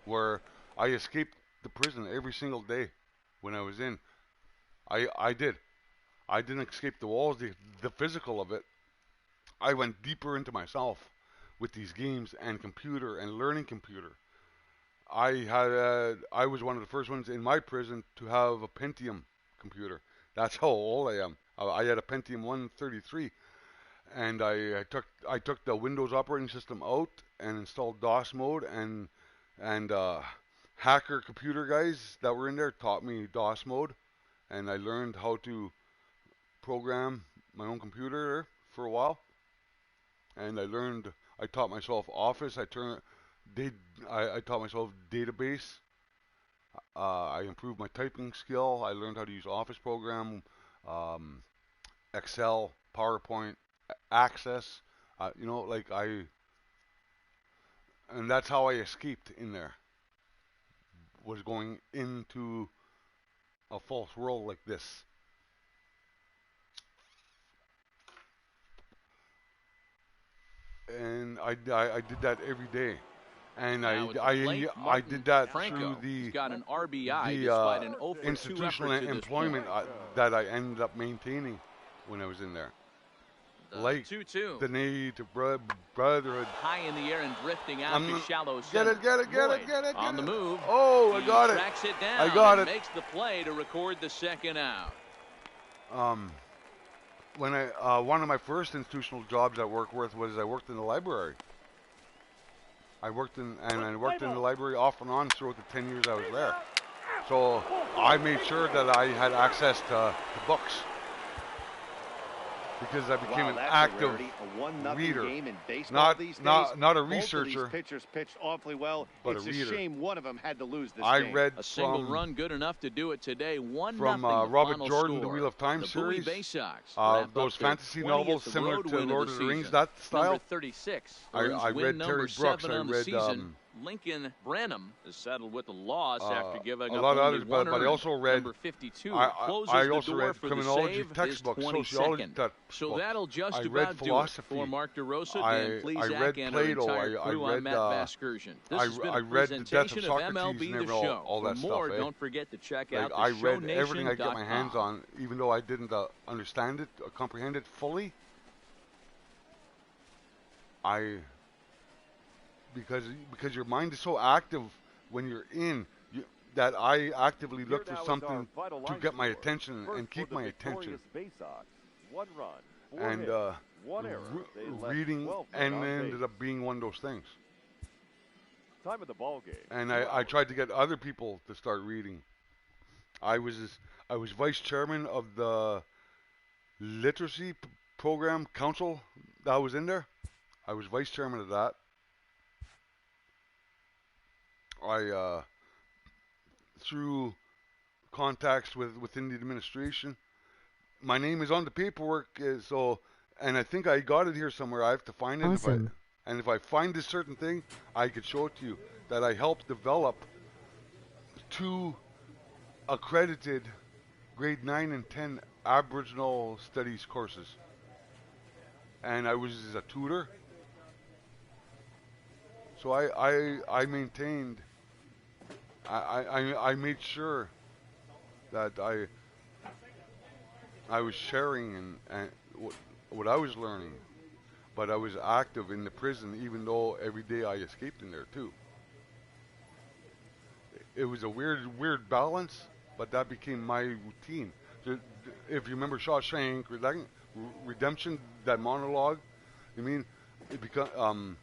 where I escaped the prison every single day when I was in. I did. I didn't escape the walls, the physical of it. I went deeper into myself with these games and computer and learning computer. I was one of the first ones in my prison to have a Pentium computer. That's how old I am. I had a Pentium 133, and I took the Windows operating system out and installed DOS mode, and hacker computer guys that were in there taught me DOS mode, and I learned how to program my own computer for a while. And I taught myself Office. I taught myself database. I improved my typing skill. I learned how to use Office program, Excel, PowerPoint, Access. And that's how I escaped in there. Was going into a false world like this. And I did that every day, and I did that through the institutional employment that I ended up maintaining when I was in there. Like 2-2. The need to brotherhood. High in the air and drifting out to shallow center. Get it. On the move. Oh, I got it. Tracks it down. I got it. Makes the play to record the second out. When one of my first institutional jobs I worked with was I worked in the library. I worked in the library off and on throughout the 10 years I was there. So I made sure that I had access to books, because I became an active reader, not a researcher. Both of these pitchers pitched awfully well. But it's a reader. Shame one of them had to lose this I game. read a single run good enough to do it today. 1-0. From Robert Jordan, The Wheel of Time series. Those fantasy novels similar to Lord of the Rings, that style. Number 36. I read Terry Brooks. I read Lincoln Branham is settled with the loss after giving a up lot of only others, one but I also read. Number 52 I the also door read for criminology the textbooks, save, sociology textbooks. So that'll just I about read philosophy. do it for Mark DeRosa, Dan Plezak, I read and Plato. our entire crew. I'm Matt Vasgersian. This has been a read The Death of presentation Socrates MLB and The Show. all For that more, stuff. don't forget to check like, out I read everything I get my hands theshownation.com. on, even though I didn't understand it, comprehend it fully. Because your mind is so active when you're in that I actively look for something to get my attention and keep my attention. One run, and reading ended up being one of those things. Time of the ball game. And I tried to get other people to start reading. I was vice chairman of the literacy program council that was in there. I was vice chairman of that. I through contacts within the administration, my name is on the paperwork, and I think I got it here somewhere. I have to find it. Awesome. If I find this certain thing, I could show it to you, that I helped develop 2 accredited grade 9 and 10 Aboriginal studies courses. And I was a tutor. So I maintained, I made sure that I was sharing and what I was learning, but I was active in the prison, even though every day I escaped in there too. It was a weird balance, but that became my routine. If you remember Shawshank Redemption, that monologue, it become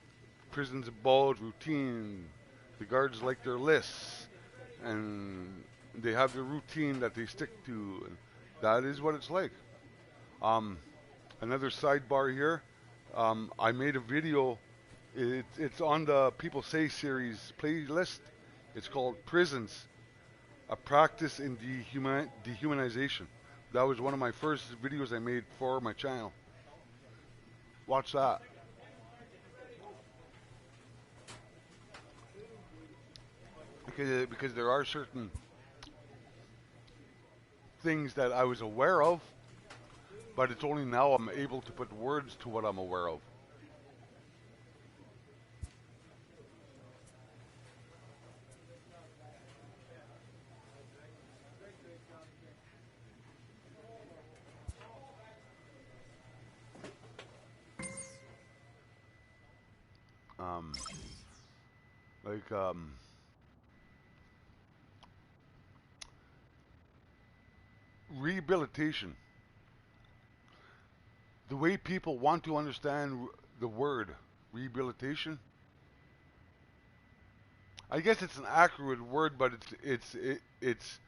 prison's about routine. The guards like their lists, and they have their routine that they stick to, and that is what it's like. Another sidebar here. I made a video. It's on the People Say series playlist. It's called Prisons, a Practice in Dehumanization. That was one of my first videos I made for my channel. Watch that. Because there are certain things that I was aware of, but it's only now I'm able to put words to what I'm aware of. Rehabilitation. The way people want to understand the word rehabilitation, I guess it's an accurate word, but it's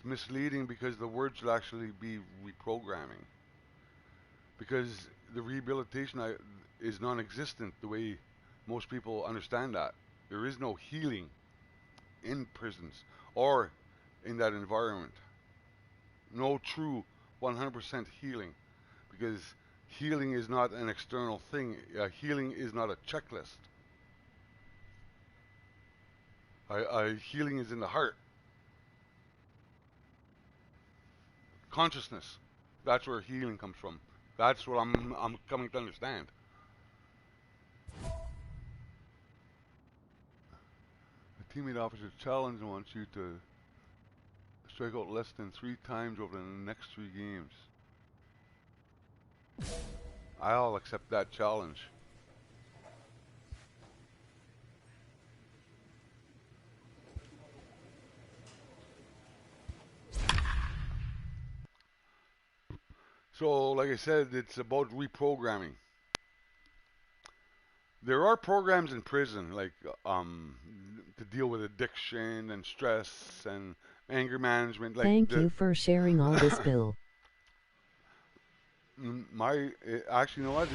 misleading, because the word should actually be reprogramming. Because the rehabilitation is non-existent the way most people understand that. There is no healing in prisons or in that environment. No true 100% healing, because healing is not an external thing. Healing is not a checklist. Healing is in the heart. Consciousness. That's where healing comes from. That's what I'm coming to understand. A teammate offers a challenge and wants you to strike out less than 3 times over the next 3 games. I'll accept that challenge. So, like I said, it's about reprogramming. There are programs in prison, like to deal with addiction and stress and anger management. Like Thank you for sharing all this, Bill. Actually, you know what?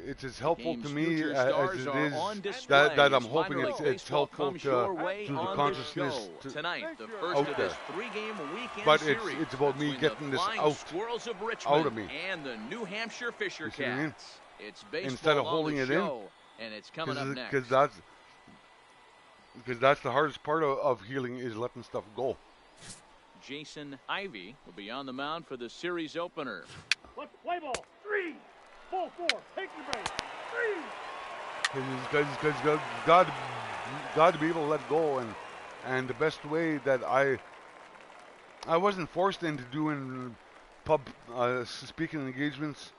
It's as helpful to me as it is that I'm hoping it's helpful to the consciousness tonight, the first out of there. this 3-game weekend But series it's about me between getting the this Flying out Squirrels of of Richmond me. and the New Hampshire Fisher You see what I mean? Cats. It's baseball instead of holding it in. And it's coming up next. Because that's the hardest part of healing, is letting stuff go. Jason Ivey will be on the mound for the series opener. Let's play ball. 3, ball 4. Take your base. 3. Because got to be able to let go, and the best way that I wasn't forced into doing speaking engagements.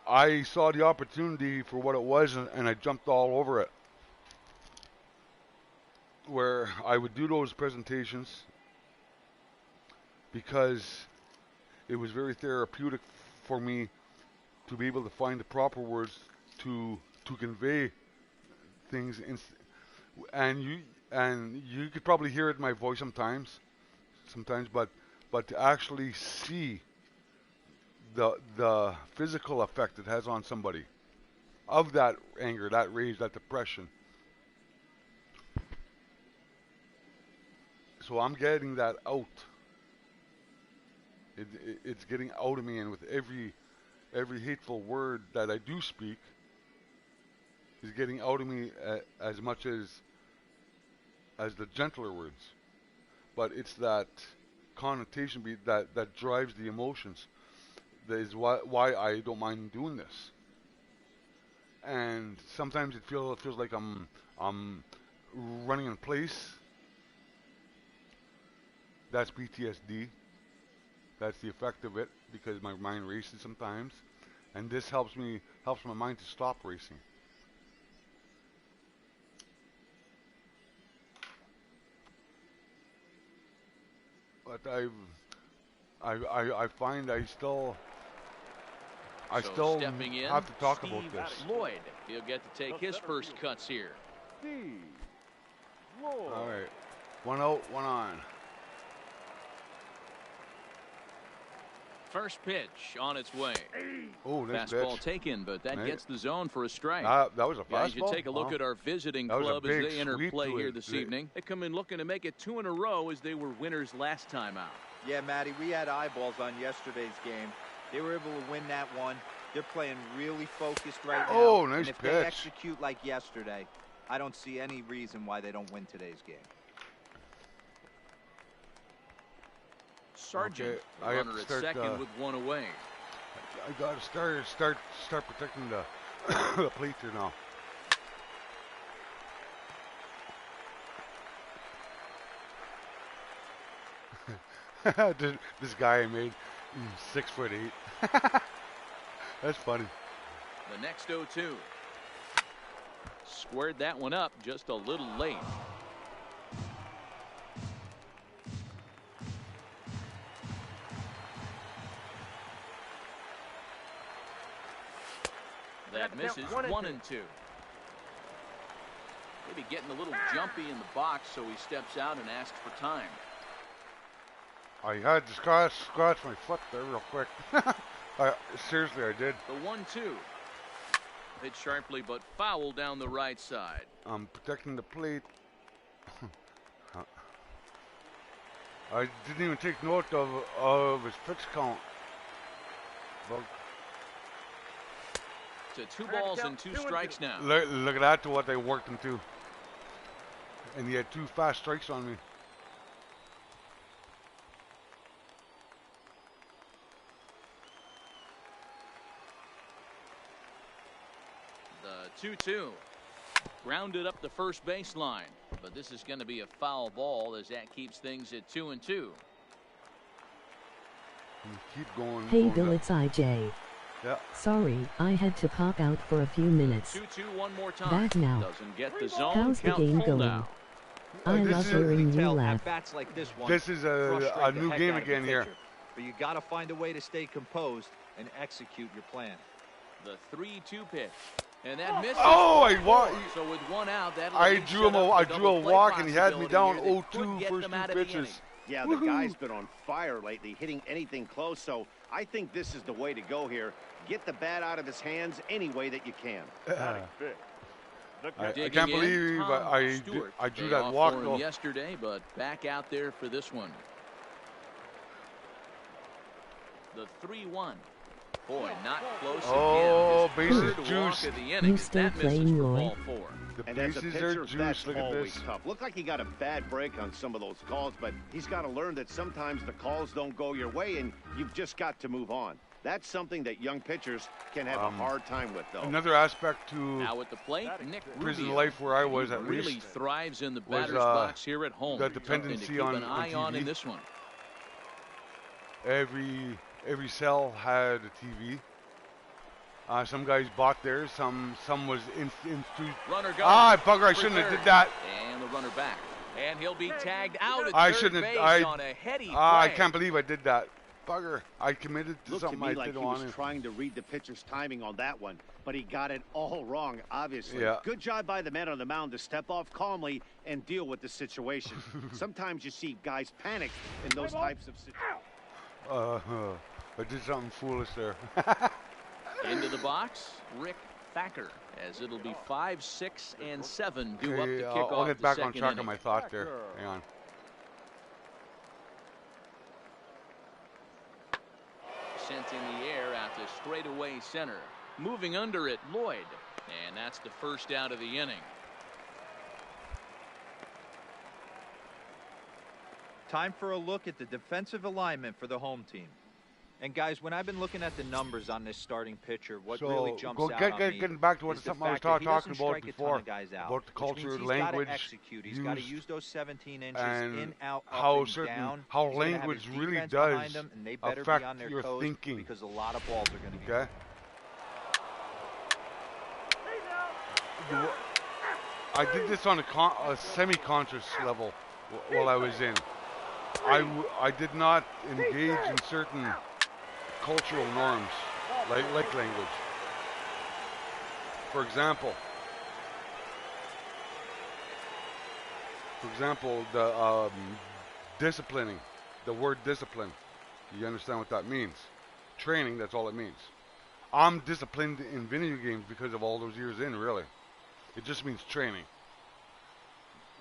I saw the opportunity for what it was, and I jumped all over it. Where I would do those presentations because it was very therapeutic for me to be able to find the proper words to convey things, and you could probably hear it in my voice sometimes, but to actually see the physical effect it has on somebody of that anger, that rage, that depression. So I'm getting that out. It's getting out of me, and with every hateful word that I do speak is getting out of me as much as the gentler words. But it's that connotation that drives the emotions. That is why I don't mind doing this. And sometimes it feels like I'm running in place. That's PTSD. That's the effect of it, because my mind races sometimes, and this helps my mind to stop racing. But I find I still stepping in, have to talk Steve about this. Lloyd, he'll get to take his first cuts here. Steve Lloyd. All right, 1 out, 1 on. First pitch on its way. Oh, nice fastball pitch. Taken, but that gets the zone for a strike. That was a fastball. Yeah, you should take a look at our visiting club as they enter play here this evening. They come in looking to make it 2 in a row as they were winners last time out. Yeah, Matty, we had eyeballs on yesterday's game. They were able to win that one. They're playing really focused right now. Oh, nice and if pitch. they execute like yesterday, I don't see any reason why they don't win today's game. Sargent, the runner at second with 1 away. I got to start protecting the the plate here now. This guy I made, 6'8". That's funny. The next 0-2. Squared that one up just a little late. That misses. 1 and 2. Maybe getting a little jumpy in the box, so he steps out and asks for time. I had to scratch my foot there real quick. Seriously, I did. The 1-2. Hit sharply, but foul down the right side. I'm protecting the plate. I didn't even take note of his pitch count. But to 2 balls and 2 strikes now. Look at that, to what they worked him to. And he had 2 fast strikes on me. The 2-2. Grounded up the first baseline. But this is going to be a foul ball as that keeps things at 2 and 2. Keep going. Hey Bill, it's IJ. Yeah. Sorry, I had to pop out for a few minutes. 2-2 one more time. Back now. Doesn't get the zone. How's the game going? Now. I love hearing you laugh. Like this is a new game again here. But you got to find a way to stay composed and execute your plan. The 3-2 pitch. And that misses. Oh, so with 1 out, that I drew a walk, and he had me down 0-2 first 2 pitches. Yeah, the guy's been on fire lately, hitting anything close, so I think this is the way to go here. Get the bat out of his hands any way that you can. I can't believe I drew that walk though. Yesterday, but back out there for this one. The 3-1. Boy, not close again. Bases juice. You still playing, Roy? The bases are juice. Look at this. Tough. Looked like he got a bad break on some of those calls, but he's got to learn that sometimes the calls don't go your way, and you've just got to move on. That's something that young pitchers can have a hard time with, though. Another aspect to now at the plate, Nick prison life where I was at really least thrives in the batter's box here at home. The dependency on TV. In this one. Every cell had a TV. Some guys bought theirs. Some was in runner goes. Bugger! I shouldn't have did that. And the runner back, and he'll be tagged out at I third shouldn't base have. On a heady play. I can't believe I did that. Bugger! I committed to something to me I like didn't he want was to. Trying to read the pitcher's timing on that one, but he got it all wrong. Obviously, yeah. Good job by the man on the mound to step off calmly and deal with the situation. Sometimes you see guys panic in those types of situations. I did something foolish there. Into the box, Rick Thacker, as it'll be 5, 6, and 7 due up to kick off. I'll get back on track inning. of my thought there. Hang on. Sent in the air out to straightaway center. Moving under it, Lloyd. And that's the first out of the inning. Time for a look at the defensive alignment for the home team. And guys, when I've been looking at the numbers on this starting pitcher, what really jumps out on me getting back to what something I was talking about before about the culture, he's language, he's got to use those 17 inches in, out, how up, and down. How language really does them, and they better affect be on their your toes thinking. Because a lot of balls are going to be. Okay. I did this on a semi-conscious level while I was in. I did not engage in certain cultural norms, like language. For example, the disciplining, the word discipline. You understand what that means? Training, that's all it means. I'm disciplined in video games because of all those years in, really. It just means training.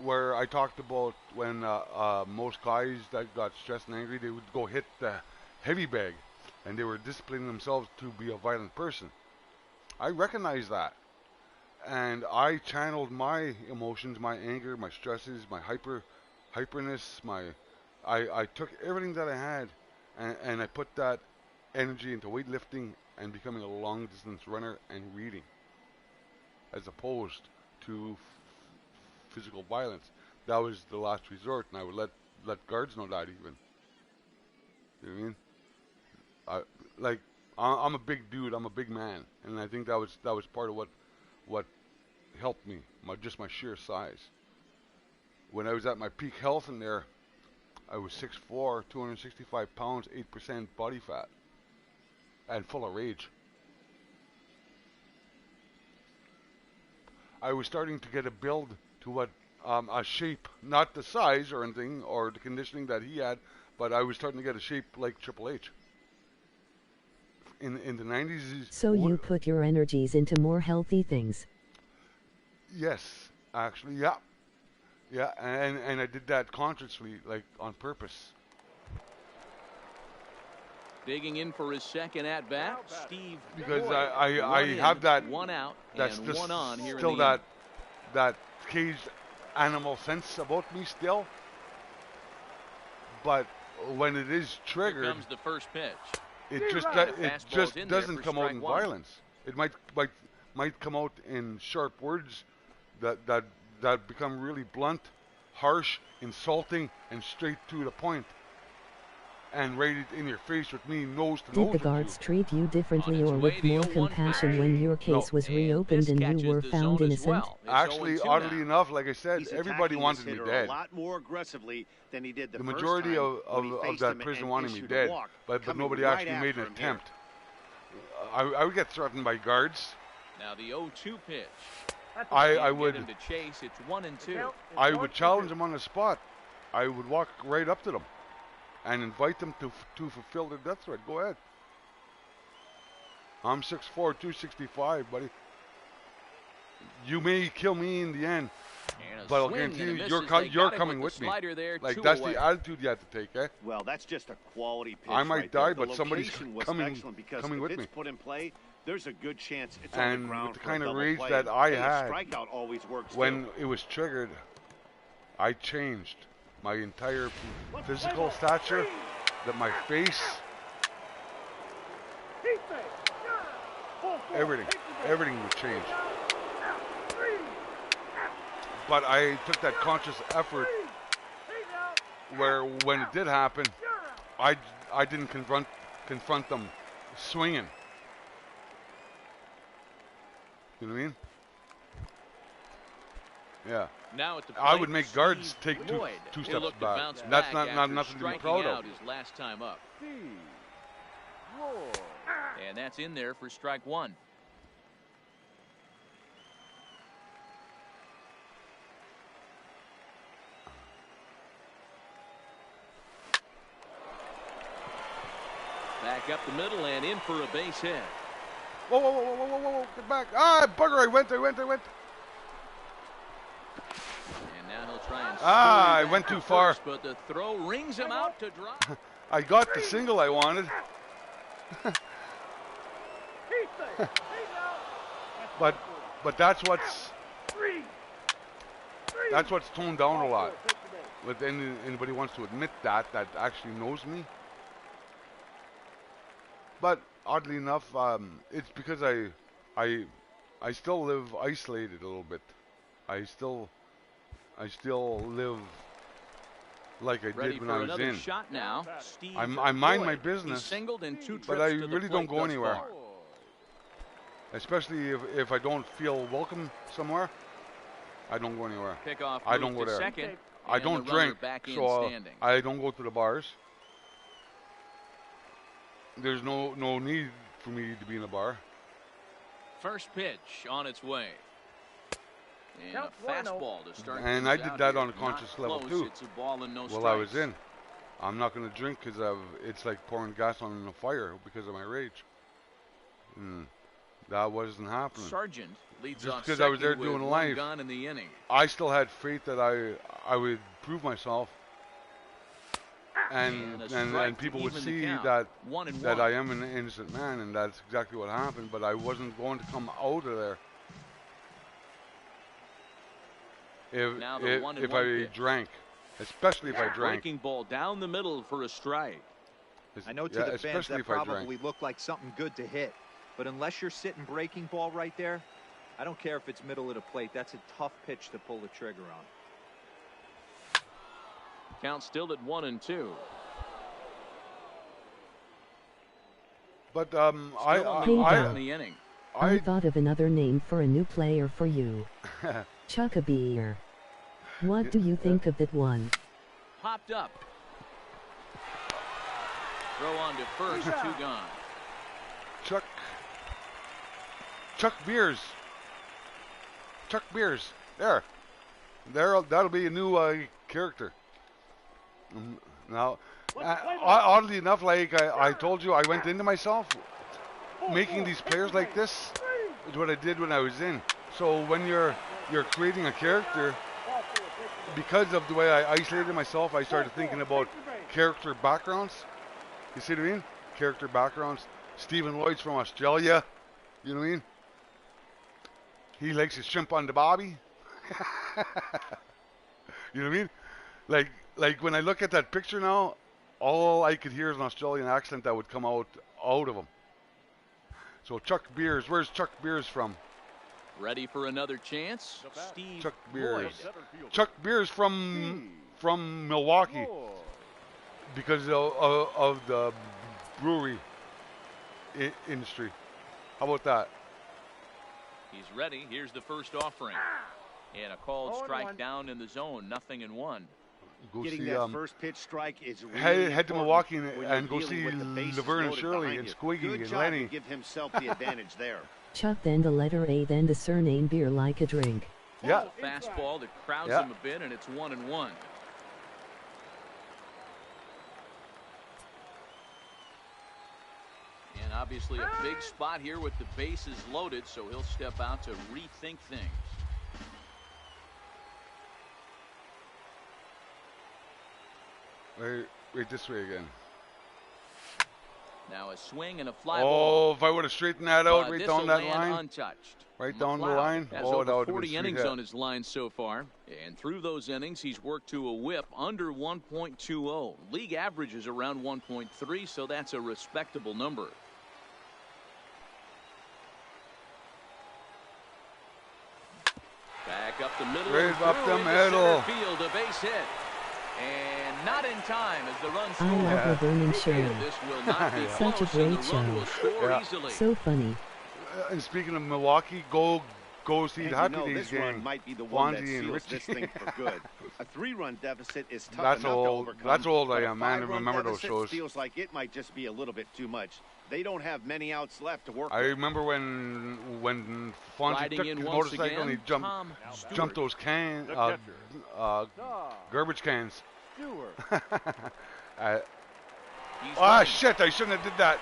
Where I talked about when most guys that got stressed and angry, they would go hit the heavy bag, and they were disciplining themselves to be a violent person. I recognize that, and I channeled my emotions, my anger, my stresses, my hyperness. I took everything that I had, and I put that energy into weightlifting and becoming a long distance runner and reading, as opposed to physical violence. That was the last resort, and I would let guards know that even. You know what I mean? I'm a big dude. I'm a big man, and I think that was part of what helped me. Just my sheer size. When I was at my peak health in there, I was 6'4", 265 pounds, 8% body fat, and full of rage. I was starting to get a build to what a shape, not the size or anything or the conditioning that he had, but I was starting to get a shape like Triple H. In the 90s. So you put your energies into more healthy things. Yes, actually, yeah, and I did that consciously, like on purpose. Digging in for his second at bat, Steve. Because I have that one out that's and one on here. Still that caged animal sense about me still. But when it is triggered, here comes the first pitch. It just doesn't come out in violence. It might come out in sharp words that become really blunt, harsh, insulting, and straight to the point. And right in your face with me, nose to nose. Did the guards treat you differently or with more compassion when your case was reopened and you were found innocent? Actually, oddly enough, like I said, everybody wanted me dead. A lot more aggressively than he did the majority of that prison wanted me dead, but nobody actually made an attempt. I would get threatened by guards. Now the 0-2 pitch. I would get him to chase. It's 1-2. I would challenge them on the spot. I would walk right up to them and invite them to fulfill their death threat. Go ahead. I'm 6'4", 265, buddy. You may kill me in the end, But I'll guarantee you, you're coming with me. Like, that's the attitude you have to take, eh? Well, that's just a quality pitch. I might die, there. but somebody's coming with if me. It's put in play, there's a good chance it's and on the ground with the for kind a of double rage play. that I A had strikeout always works when too. it was triggered, I changed my entire physical stature, that my face, everything would change. But I took that conscious effort where when it did happen, I didn't confront them swinging. You know what I mean? Yeah. Now at the I would make guards take two steps back. That's not nothing to be proud of. His last time up. And that's in there for strike one. Back up the middle and in for a base hit. Whoa, get back. Ah, bugger, I went. And now he'll try and I went too far. But the throw rings him out to drop. I got the single I wanted. but that's what's toned down a lot. But then anybody wants to admit that actually knows me. But oddly enough, it's because I still live isolated a little bit. I still live like I did when I was in. Shot now. I mind my business, but I really don't go anywhere. Especially if I don't feel welcome somewhere, I don't go anywhere. I don't go there. I don't drink, so I don't go to the bars. There's no need for me to be in a bar. First pitch on its way. And a fastball to start. And I did that on a conscious level too. It's a ball and no while I was in. I'm not going to drink because it's like pouring gas on a fire because of my rage. That wasn't happening. Sargent leads just off because I was there with doing one life. gun in the inning. I still had faith that I would prove myself. And people would see that I am an innocent man, and that's exactly what happened. But I wasn't going to come out of there if I drank, especially if I drank. Breaking ball down the middle for a strike. I know to the fans that probably looked like something good to hit, but unless you're sitting breaking ball right there, I don't care if it's middle of the plate. That's a tough pitch to pull the trigger on. Count still at 1-2. But I thought of another name for a new player for you. Chuck-a-beer. What do you think of that one? Popped up. Throw on to first, 2 gone. Chuck Beers. That'll be a new character. Now, oddly enough, like I told you, I went into myself. Making these players like this is what I did when I was in. So when you're creating a character, because of the way I isolated myself, I started thinking about character backgrounds. You see what I mean? Character backgrounds. Stephen Lloyd's from Australia. You know what I mean? He likes his shrimp on the bobby. You know what I mean? Like when I look at that picture now, all I could hear is an Australian accent that would come out of him. So Chuck Beers, where's Chuck Beers from? Ready for another chance? Chuck Beers. Chuck Beers from Milwaukee because of the brewery industry. How about that? He's ready. Here's the first offering. And a called strike down in the zone. 0-1. Go getting see, that first pitch strike is really head to Milwaukee and go see Laverne and Shirley and Squiggy and Lenny. Give himself the advantage there. Chuck, then the letter A, then the surname beer like a drink. Yeah. Fastball that crowds him a bit, and it's 1-1. And obviously a big spot here with the bases loaded, so he'll step out to rethink things. Right this way again. Now a swing and a fly Oh, ball. if I would have straightened that out right down that line. Untouched. Right down the line. Has Oh, over that would 40 innings on his line so far. And through those innings, he's worked to a whip under 1.20. League average is around 1.3, so that's a respectable number. Back up the middle. Right up the middle. Field, a base hit. And not in time as the run scores. I love the Burning Show. This will not be Such a great show. So funny. And speaking of Milwaukee, go see the Happy Days this game. Run might be the one that seals this thing for good. A 3-run deficit is tough enough to overcome. That's old I am, man. I remember those shows. Feels like it might just be a little bit too much. They don't have many outs left to work I with. remember when Fonzie took his motorcycle and he jumped those garbage cans. Shit! I shouldn't have did that.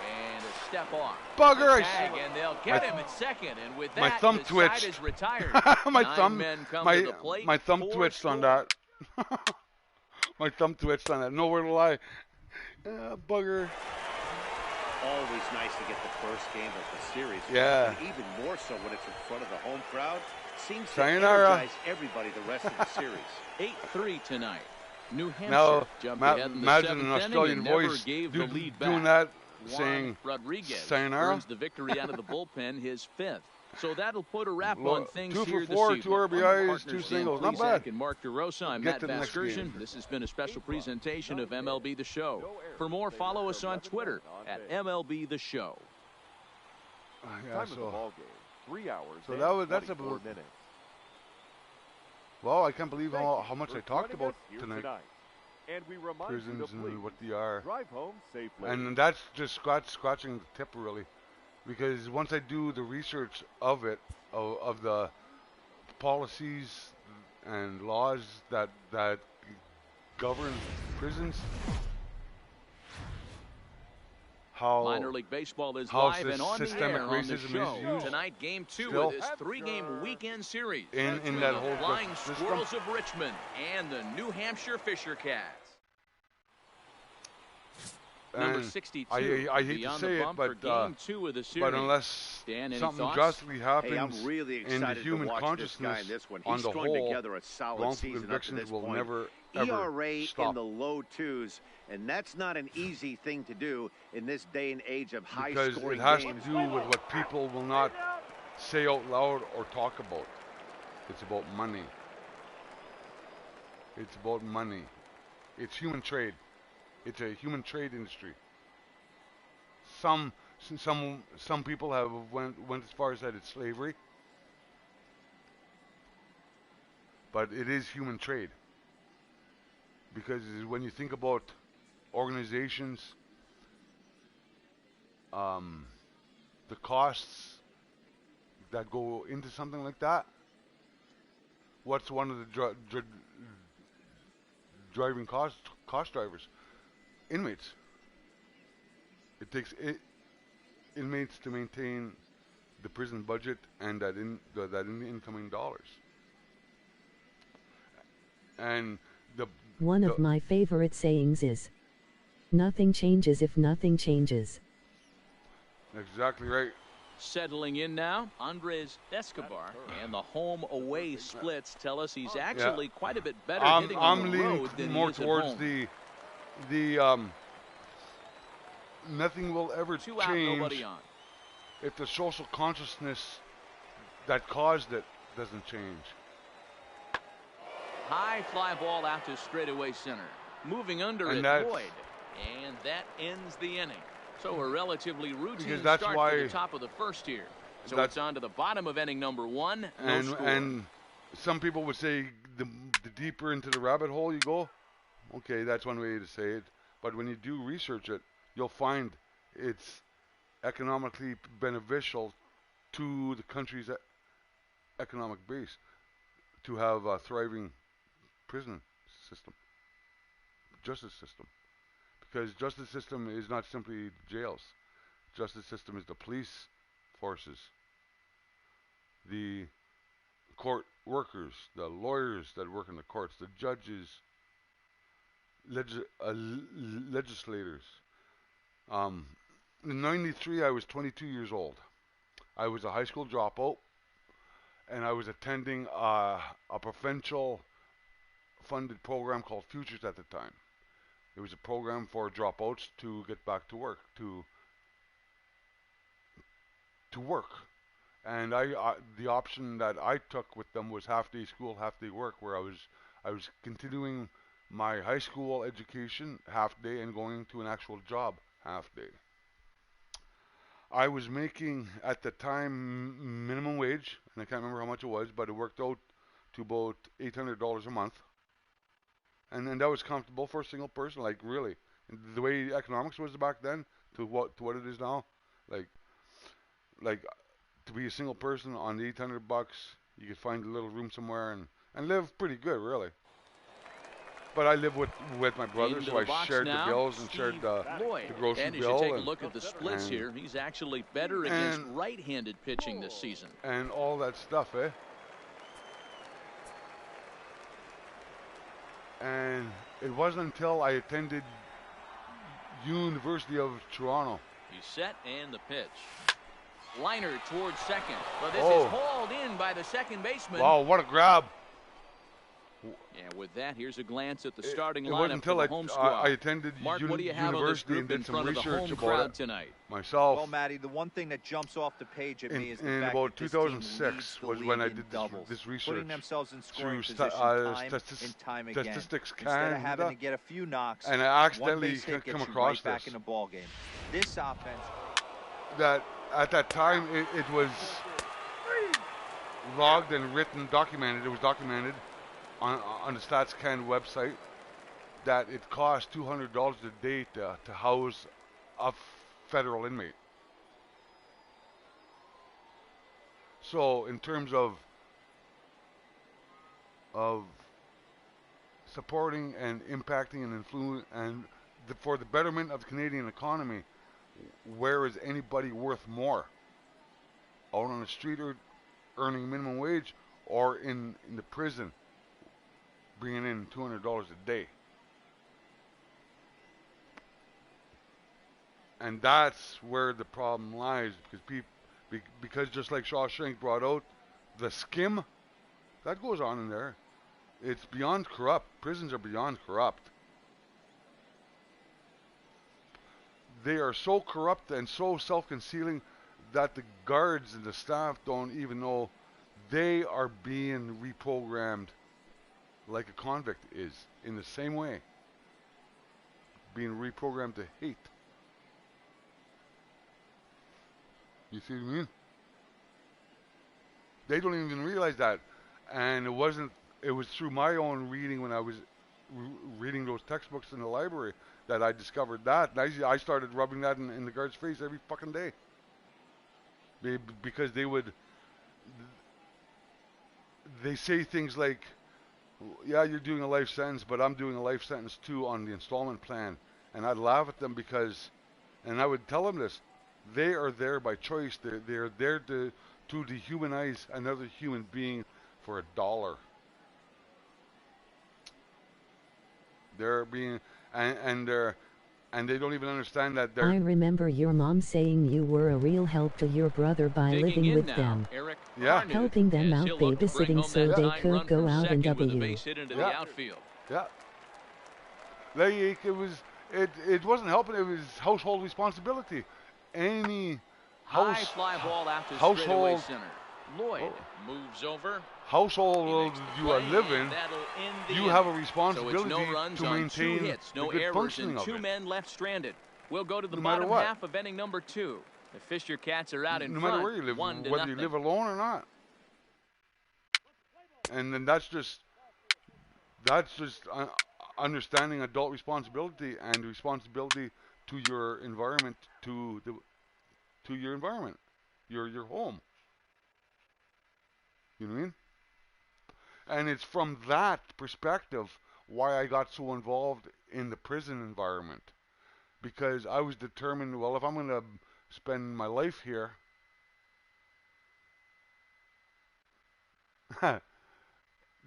And a step off. Bugger! And they'll get him at second. And with that, my thumb twitched. Is retired. my thumb twitched on that. My thumb twitched on that. Nowhere to lie. Bugger. Always nice to get the first game of the series. Yeah. And even more so when it's in front of the home crowd. Seems to Sayonara. energize everybody the rest of the series. 8-3 tonight. New Hampshire now, jumped ahead in the imagine an 7th Australian inning and voice gave the lead back. doing that, Juan saying Rodriguez sayonara. earns the victory out of the bullpen, his 5th. So that'll put a wrap on things 2 here for 4, this 2 evening. RBIs, 2 singles. Not bad. And Mark DeRosa, I'm Matt Vasgersian. This has been a special presentation of MLB The Show. For more, follow us on Twitter at MLB The Show. Yeah, so 3 hours. So that's a well, I can't believe how much I talked about tonight. And we remind prisons and what they are. Drive home safely. And that's just scratching the tip, really. Because once I do the research of it, of the policies and laws that govern prisons, how Minor League Baseball is live and on the air on the show. Used Tonight, Game 2 of this 3-game weekend series. In that whole Flying Squirrels of Richmond and the New Hampshire Fisher Cats. Number 62. I hate to say it, but unless something drastically happens in the human consciousness on the whole, wrongful convictions will never, ever ERA stop. in the low 2s, and that's not an easy thing to do in this day and age of high-scoring games. Because it has to do with what people will not say out loud or talk about. It's about money. It's about money. It's human trade. It's a human trade industry. Some people have went as far as that it's slavery, but it is human trade. Because when you think about organizations, the costs that go into something like that, what's one of the driving cost drivers? Inmates. It takes inmates to maintain the prison budget and that incoming dollars. And one of my favorite sayings is, "Nothing changes if nothing changes." Exactly right. Settling in now, Andres Escobar, and the home-away splits tell us he's actually quite a bit better hitting on the road than more he is towards at home. the nothing will ever change on. if the social consciousness that caused it doesn't change. High fly ball out to straightaway center. Moving under and it, Boyd. And that ends the inning. So a relatively routine that's start why to the top of the first here. So it's on to the bottom of inning number 1. And some people would say the deeper into the rabbit hole you go, okay, that's one way to say it. But when you do research it, you'll find it's economically beneficial to the country's economic base to have a thriving prison system, justice system. Because justice system is not simply jails. Justice system is the police forces, the court workers, the lawyers that work in the courts, the judges, legislators. In '93, I was 22 years old. I was a high school dropout, and I was attending a provincial funded program called Futures at the time. It was a program for dropouts to get back to work, to work. And the option that I took with them was half day school, half day work, where I was continuing my high school education half day and going to an actual job half day. I was making at the time minimum wage, and I can't remember how much it was, but it worked out to about $800 a month. And that was comfortable for a single person, like really. The way economics was back then to what it is now, like to be a single person on the $800, you could find a little room somewhere and live pretty good, really. But I live with my brother, so I shared the bills and shared the grocery and bill. And you take a look at the splits here, he's actually better against right-handed pitching this season. And all that stuff, eh? And it wasn't until I attended University of Toronto. He's set and the pitch. Liner towards second, but this is hauled in by the second baseman. Wow, what a grab. Yeah, with that, here's a glance at the starting lineup. It wasn't until I attended Mark, university and did some research about it tonight? myself. Well, Matty, the one thing that jumps off the page at me is the in fact about that this 2006 team was leads when the I league did in doubles, this research putting themselves in scoring through position time and time again. Statistics Instead of having to get a few knocks, and I accidentally one base hit come gets you across right back in the ball game. This offense. That at that time it was logged and written, documented. It was documented on the StatsCan website that it cost $200 a day to house a federal inmate. So in terms of supporting and impacting and influence and for the betterment of the Canadian economy, where is anybody worth more? Out on the street or earning minimum wage, or in the prison bringing in $200 a day? And that's where the problem lies, because just like Shawshank brought out, the skim that goes on in there, it's beyond corrupt. Prisons are beyond corrupt. They are so corrupt and so self-concealing that the guards and the staff don't even know they are being reprogrammed like a convict is, in the same way, being reprogrammed to hate. You see what I mean? They don't even realize that. And it was through my own reading when I was reading those textbooks in the library that I discovered that. And I started rubbing that in the guard's face every fucking day. Because they say things like, yeah, you're doing a life sentence, but I'm doing a life sentence too on the installment plan. And I'd laugh at them and I would tell them this, they are there by choice. They're there to dehumanize another human being for $1. They're being, and they don't even understand that they're... I remember your mom saying you were a real help to your brother by living with them. Yeah. Helping them out babysitting so they could go out and W. Yeah. Like, it wasn't helping, it was household responsibility. Any high fly ball out to straightaway center. Lloyd moves over. Household you are living, you have a responsibility so no runs to maintain 2 hits, no the good errors, functioning and 2 of men left stranded. We'll go to the no bottom half of inning number 2. The Fisher Cats are out in no front. No matter where you live, whether you live alone or not. And then that's just understanding adult responsibility and responsibility to your environment, to your environment, your home. You know what I mean? And it's from that perspective why I got so involved in the prison environment. Because I was determined, well, if I'm going to spend my life here,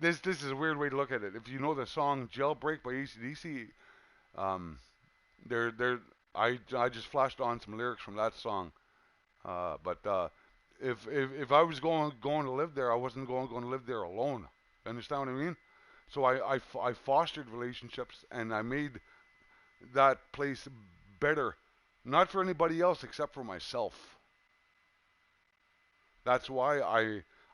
this is a weird way to look at it. If you know the song Jailbreak by AC/DC, I just flashed on some lyrics from that song. But if I was going to live there, I wasn't going to live there alone. You understand what I mean? So I fostered relationships, and I made that place better, not for anybody else except for myself. That's why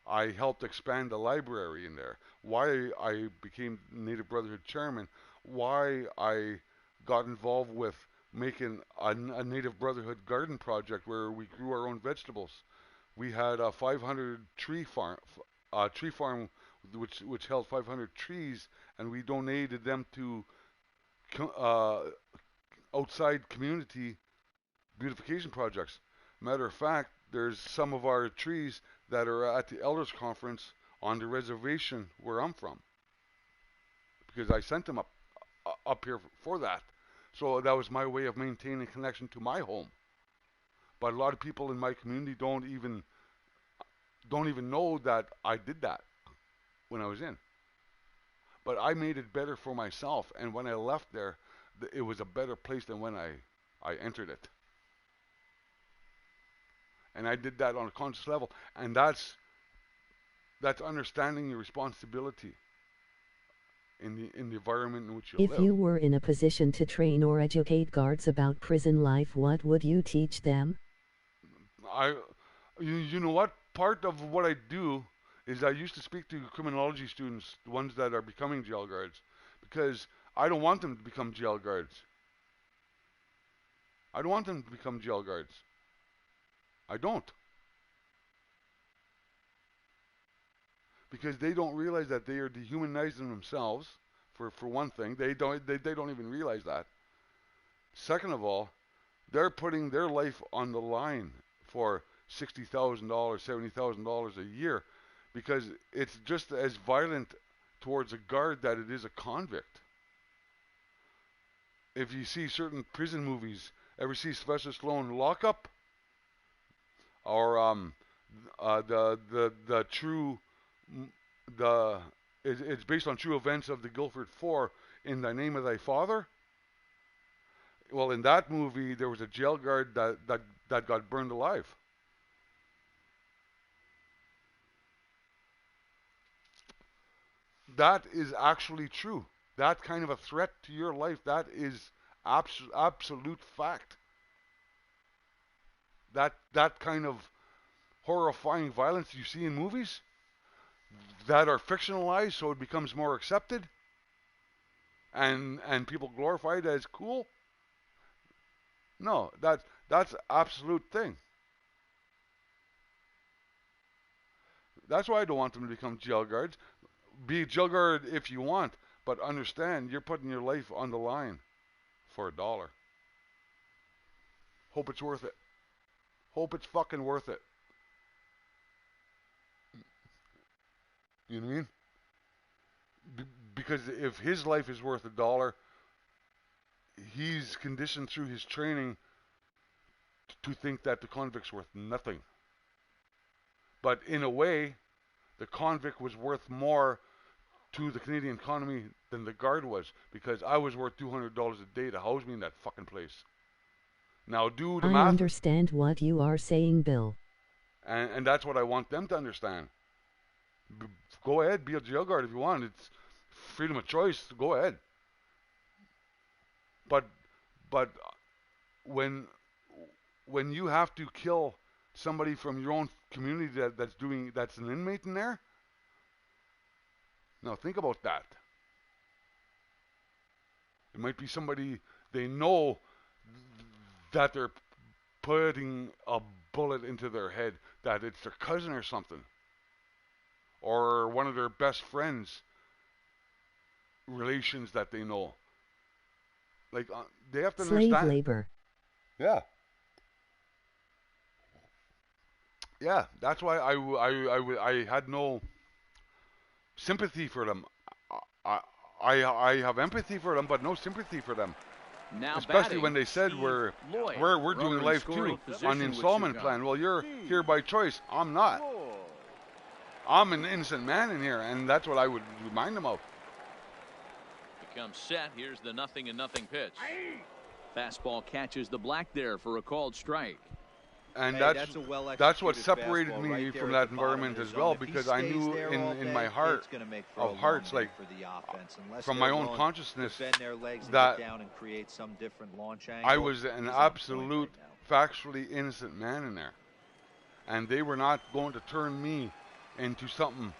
I helped expand the library in there. Why I became Native Brotherhood chairman. Why I got involved with making a Native Brotherhood garden project where we grew our own vegetables. We had a 500 tree farm, which held 500 trees, and we donated them to outside community beautification projects. Matter of fact, there's some of our trees that are at the Elders Conference on the reservation where I'm from, because I sent them up here for that. So that was my way of maintaining connection to my home. But a lot of people in my community don't even know that I did that when I was in. But I made it better for myself, and when I left there, it was a better place than when I entered it. And I did that on a conscious level, and that's understanding your responsibility in the environment in which you live. If you were in a position to train or educate guards about prison life, what would you teach them? You know what? Part of what I do is I used to speak to criminology students, the ones that are becoming jail guards, because I don't want them to become jail guards. I don't want them to become jail guards. I don't. Because they don't realize that they are dehumanizing themselves, for one thing. They don't even realize that. Second of all, they're putting their life on the line for $60,000, $70,000 a year, because it's just as violent towards a guard that it is a convict. If you see certain prison movies, ever see Sylvester Stallone Lock Up? Or it's based on true events of the Guilford Four, In the Name of Thy Father. Well, in that movie, there was a jail guard that got burned alive. That is actually true. That kind of a threat to your life, that is absolute fact. That kind of horrifying violence you see in movies that are fictionalized so it becomes more accepted and people glorify it as cool. No, that's absolute thing. That's why I don't want them to become jail guards. Be a jail guard if you want, but understand you're putting your life on the line for $1. Hope it's worth it. Hope it's fucking worth it. You know what I mean? Because if his life is worth $1, he's conditioned through his training to think that the convict's worth nothing. But in a way, the convict was worth more to the Canadian economy than the guard was, because I was worth $200 a day to house me in that fucking place. Now do the math. I understand what you are saying, Bill. And that's what I want them to understand. Go ahead, be a jail guard if you want. It's freedom of choice. Go ahead. But when you have to kill somebody from your own community that's an inmate in there, now think about that. It might be somebody they know that they're putting a bullet into their head, that it's their cousin or something, or one of their best friends, relations that they know. Like they have to understand. Slave labor. Yeah. Yeah, that's why I had no sympathy for them. I have empathy for them, but no sympathy for them. Now especially when they said we're doing life too on the installment plan. Well, you're here by choice. I'm not. I'm an innocent man in here, and that's what I would remind them of. comes set. Here's the 0-0 pitch. Fastball catches the black there for a called strike. And that's what separated me from that environment as well, because I knew in my heart of hearts, like from my own consciousness, that I was an absolute factually innocent man in there. And they were not going to turn me into something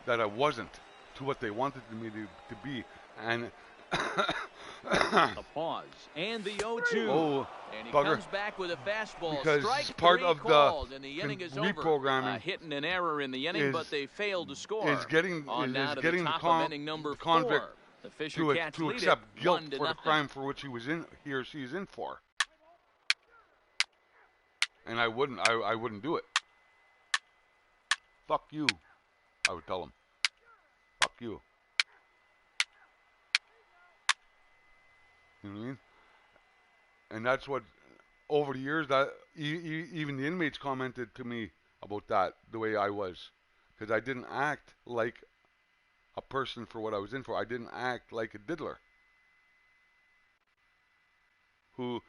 that I wasn't, to what they wanted me to be. And a pause and the 0-2. Oh, and he bugger. Comes back with a fastball. Because Strike part three of called, and the inning is reprogramming over. Hitting an error in the inning, but they failed to score. Is getting the convict to accept guilt for the crime for which he or she is in for. And I wouldn't do it. Fuck you, I would tell him. Fuck you. You know what I mean? And that's what, over the years, that even the inmates commented to me about that, the way I was. Because I didn't act like a person for what I was in for. I didn't act like a diddler who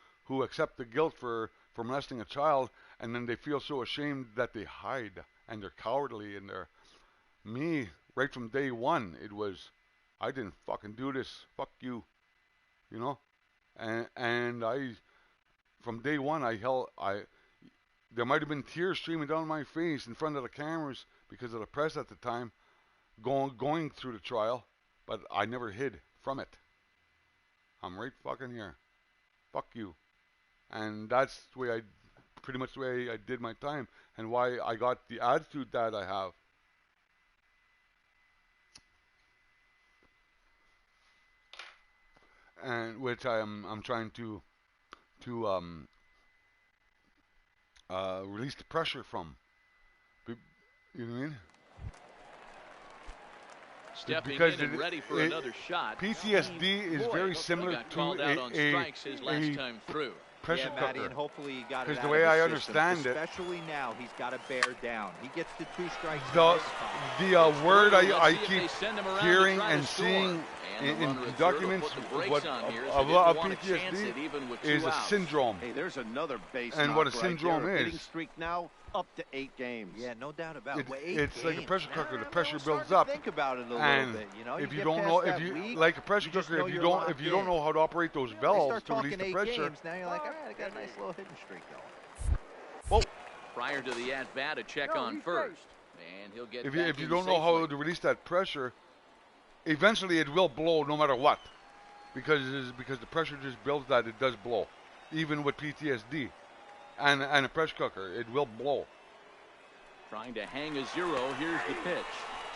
accept the guilt for molesting a child, and then they feel so ashamed that they hide, and they're cowardly, and they're... Me, right from day one, it was, I didn't fucking do this. Fuck you. You know? And I, from day one, there might have been tears streaming down my face in front of the cameras because of the press at the time, going through the trial, but I never hid from it. I'm right fucking here. Fuck you. And that's the way pretty much the way I did my time, and why I got the attitude that I have. And which I'm trying to release the pressure from. You know what I mean? Stepping in and ready for another shot. PTSD is very similar to a pressure Matty, cooker. and hopefully he got it Because out the way of I his understand system. it, Especially now, he's got to bear down. He gets the 2 strikes. The word I keep hearing and seeing in documents of PTSD is a syndrome. Hey, there's another base and what a knock syndrome right there. is. Hitting streak now up to 8 games. Yeah, no doubt about it. It's like a pressure cooker. The pressure builds up. Think about it a and little bit. You know, if you get don't past know, that if you week, like a pressure cooker, if you don't know how to operate those valves to release the pressure. Games, now you're like, all right, I got a nice little hitting streak going. Whoa. Prior to the at-bat, a check on first. And he'll get if you don't know how to release that pressure, eventually it will blow no matter what. Because the pressure just builds that it does blow. Even with PTSD and a pressure cooker, it will blow. Trying to hang a 0. Here's the pitch.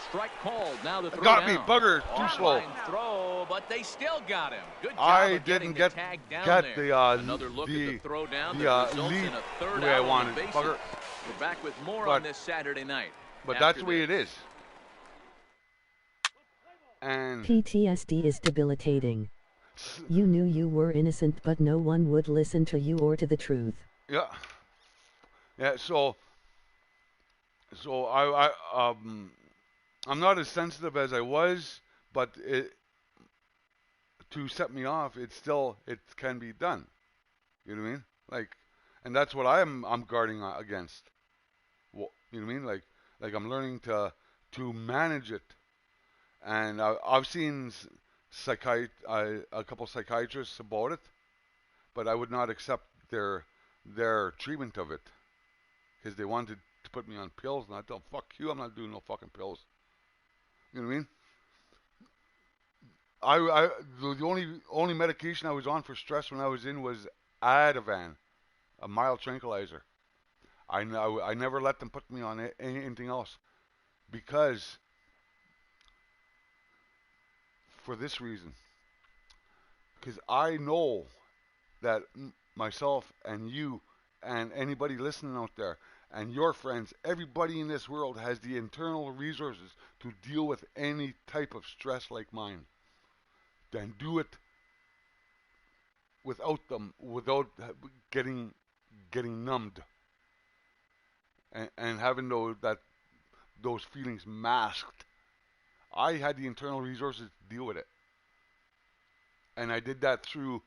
Strike called. Now the throw got down. me, bugger. Too slow. Throw, but they still got him. Good job I of didn't the get tag down the there. Another look at the throw down that results lead in a third the way I out on wanted. the bases. Bugger. We're back with more on this Saturday night. But that's the way it is. And PTSD is debilitating. You knew you were innocent, but no one would listen to you or to the truth. Yeah. Yeah. So I'm not as sensitive as I was, but to set me off, it can be done. You know what I mean? Like, and that's what I'm guarding against. Well, you know what I mean? Like I'm learning to manage it, and I've seen a couple psychiatrists about it, but I would not accept their treatment of it because they wanted to put me on pills, and I tell them, fuck you, I'm not doing no fucking pills. You know what I mean? The only medication I was on for stress when I was in was Ativan, a mild tranquilizer. I never let them put me on anything else because for this reason. Because I know that myself and you and anybody listening out there and your friends, everybody in this world has the internal resources to deal with any type of stress like mine. Then do it without getting numbed and having those feelings masked. I had the internal resources to deal with it. And I did that through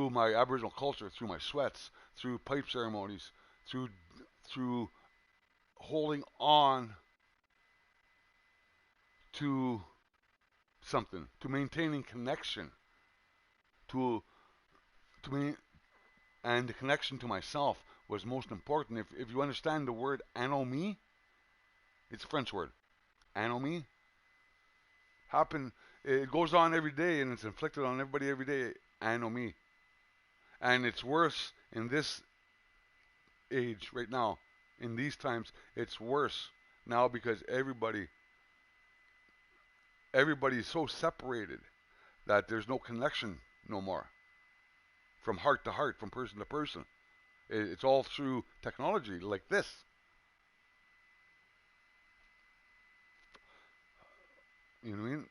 my Aboriginal culture, through my sweats, through pipe ceremonies, through holding on to something, to maintaining connection, to me, and the connection to myself was most important. If you understand the word anomie, it's a French word. Anomie it goes on every day and it's inflicted on everybody every day. Anomie. And it's worse in this age right now. In these times, it's worse now because everybody is so separated that there's no connection no more. From heart to heart, from person to person. It's all through technology like this. You know what I mean?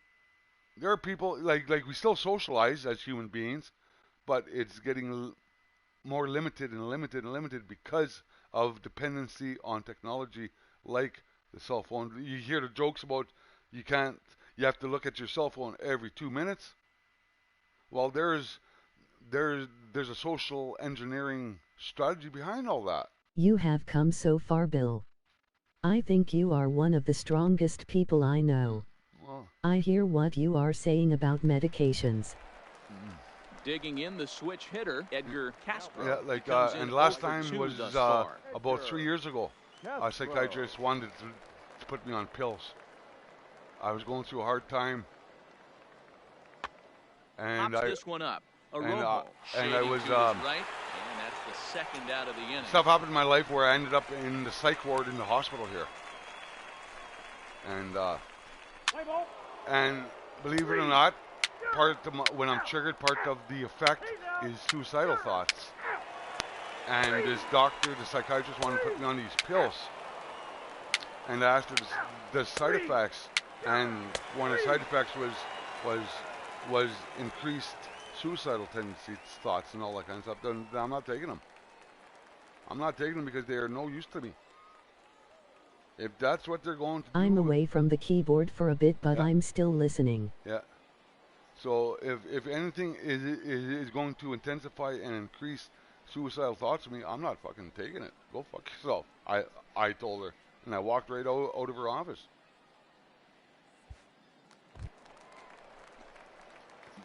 There are people, like we still socialize as human beings, but it's getting more limited and limited and limited because of dependency on technology like the cell phone. You hear the jokes about you have to look at your cell phone every 2 minutes. Well, there's a social engineering strategy behind all that. You have come so far, Bill. I think you are one of the strongest people I know. Well, I hear what you are saying about medications. Digging in the switch hitter, Edgar Castro. Yeah, and last time was about 3 years ago. A psychiatrist wanted to put me on pills. I was going through a hard time. And this one up. And I was right, and that's the second out of the inning. Stuff happened in my life where I ended up in the psych ward in the hospital here. And believe it or not, when I'm triggered, part of the effect is suicidal thoughts. And this doctor, the psychiatrist, wanted to put me on these pills. And I asked her the side effects, and one of the side effects was increased suicidal tendencies, thoughts, and all that kind of stuff. Then I'm not taking them. I'm not taking them because they are no use to me. If that's what they're going to do... I'm away from the keyboard for a bit, but I'm still listening. Yeah. So if anything is going to intensify and increase suicidal thoughts in me, I'm not fucking taking it. Go fuck yourself. I told her. And I walked right out of her office.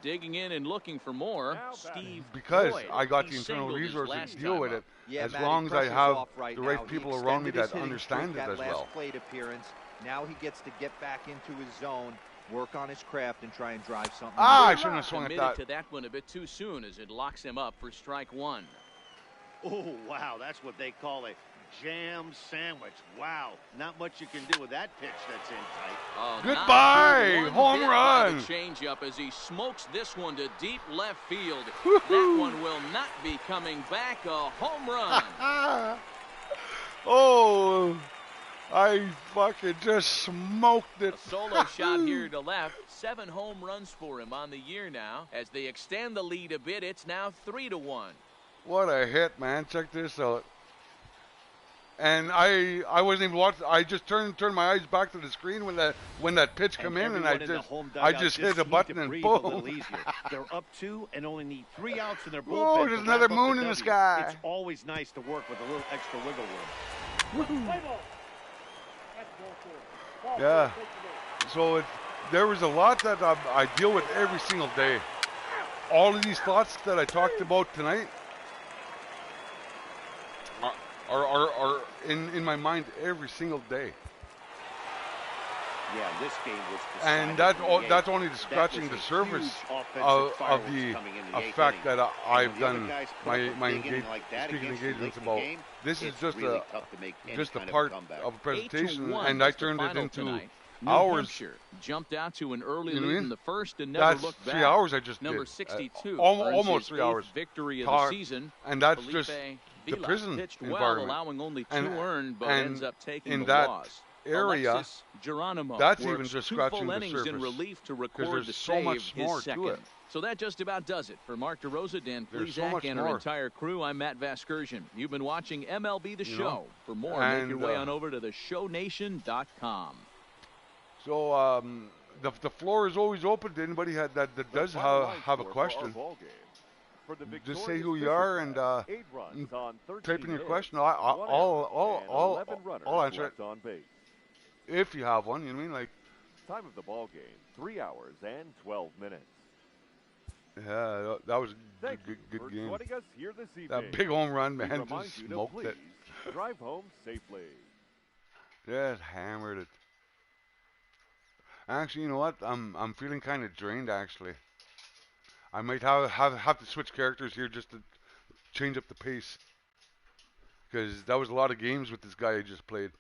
Digging in and looking for more, Steve because Boyd. I got the internal resources to deal with it, as long as I have the right people around me that understand it as well. Plate appearance. Now he gets to get back into his zone, work on his craft, and try and drive something. I shouldn't have swung at that. To that one a bit too soon as it locks him up for strike one. Oh, wow, that's what they call a jam sandwich. Wow, not much you can do with that pitch that's in tight. Oh, goodbye, home run. Change up as he smokes this one to deep left field. That one will not be coming back. A home run. Oh, I fucking just smoked it. A solo shot here to left. 7 home runs for him on the year now. As they extend the lead a bit, it's now 3-1. What a hit, man. Check this out. And I wasn't even watching. I just turned my eyes back to the screen when that pitch come in, and I just hit a button and boom. They're up 2 and only need 3 outs in their bullpen. Oh, there's another moon in the sky. It's always nice to work with a little extra wiggle room. Yeah. So there was a lot that I deal with every single day. All of these thoughts that I talked about tonight are in my mind every single day. Yeah, this game was and that's only scratching the surface of the effect that I've done my speaking engagements about. This is just a part of a presentation, and I turned it into hours. Jumped out to an early lead in the first and never looked back. 3 hours I just Number did. 62, almost 3 hours. Victory of the season. And that's just the prison pitched environment. Well, allowing only 2 earned, but ends up taking in the that loss. area, Geronimo that's even just scratching the innings surface. In relief to record there's the so save, much more to it. So that just about does it. For Mark DeRosa, Dan There's Plesac, so much and more. our entire crew, I'm Matt Vasgersian. You've been watching MLB The Show. For more, and, make your way on over to theshownation.com. So the floor is always open to anybody that does have a question. Just say who you are and type in your question. I'll answer it. If you have one, you know what I mean? Like, time of the ball game, 3 hours and 12 minutes. Yeah, that was a good game. Us here this evening. That big home run, man, just smoked it. Drive home safely. Just hammered it. Actually, you know what? I'm feeling kind of drained. Actually, I might have to switch characters here just to change up the pace, because that was a lot of games with this guy I just played.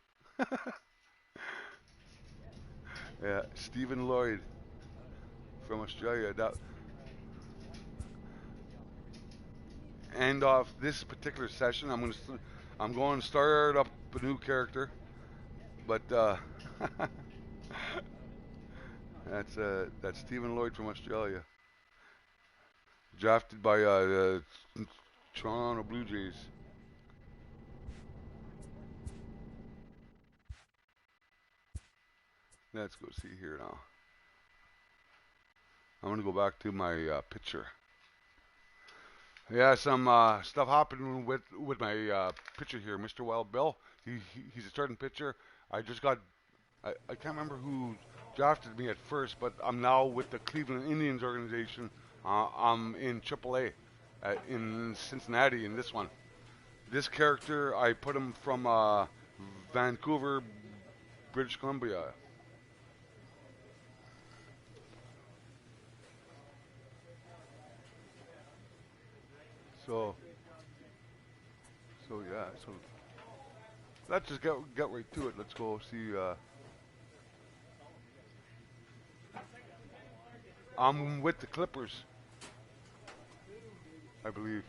Yeah, Stephen Lloyd from Australia. That end off this particular session. I'm going to start up a new character, but that's Stephen Lloyd from Australia, drafted by the Toronto Blue Jays. Let's go see here now. I'm going to go back to my picture. Yeah, some stuff happened with my pitcher here, Mr. Wild Bill. He's a starting pitcher. I just got, I can't remember who drafted me at first, but I'm now with the Cleveland Indians organization. I'm in AAA in Cincinnati in this one. This character, I put him from Vancouver, British Columbia. So yeah, so let's just get right to it. Let's go see. I'm with the Clippers, I believe.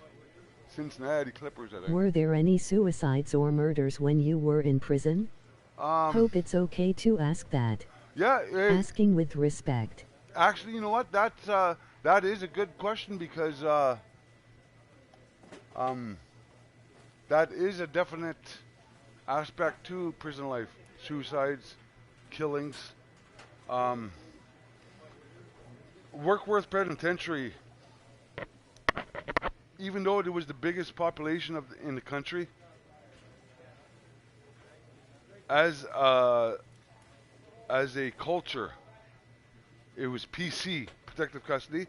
Cincinnati Clippers, I think. Were there any suicides or murders when you were in prison? Hope it's okay to ask that. Yeah. Asking with respect. Actually, you know what? That is a good question, because that is a definite aspect to prison life. Suicides, killings. Workworth Penitentiary, even though it was the biggest population in the country, as a culture, it was PC, protective custody.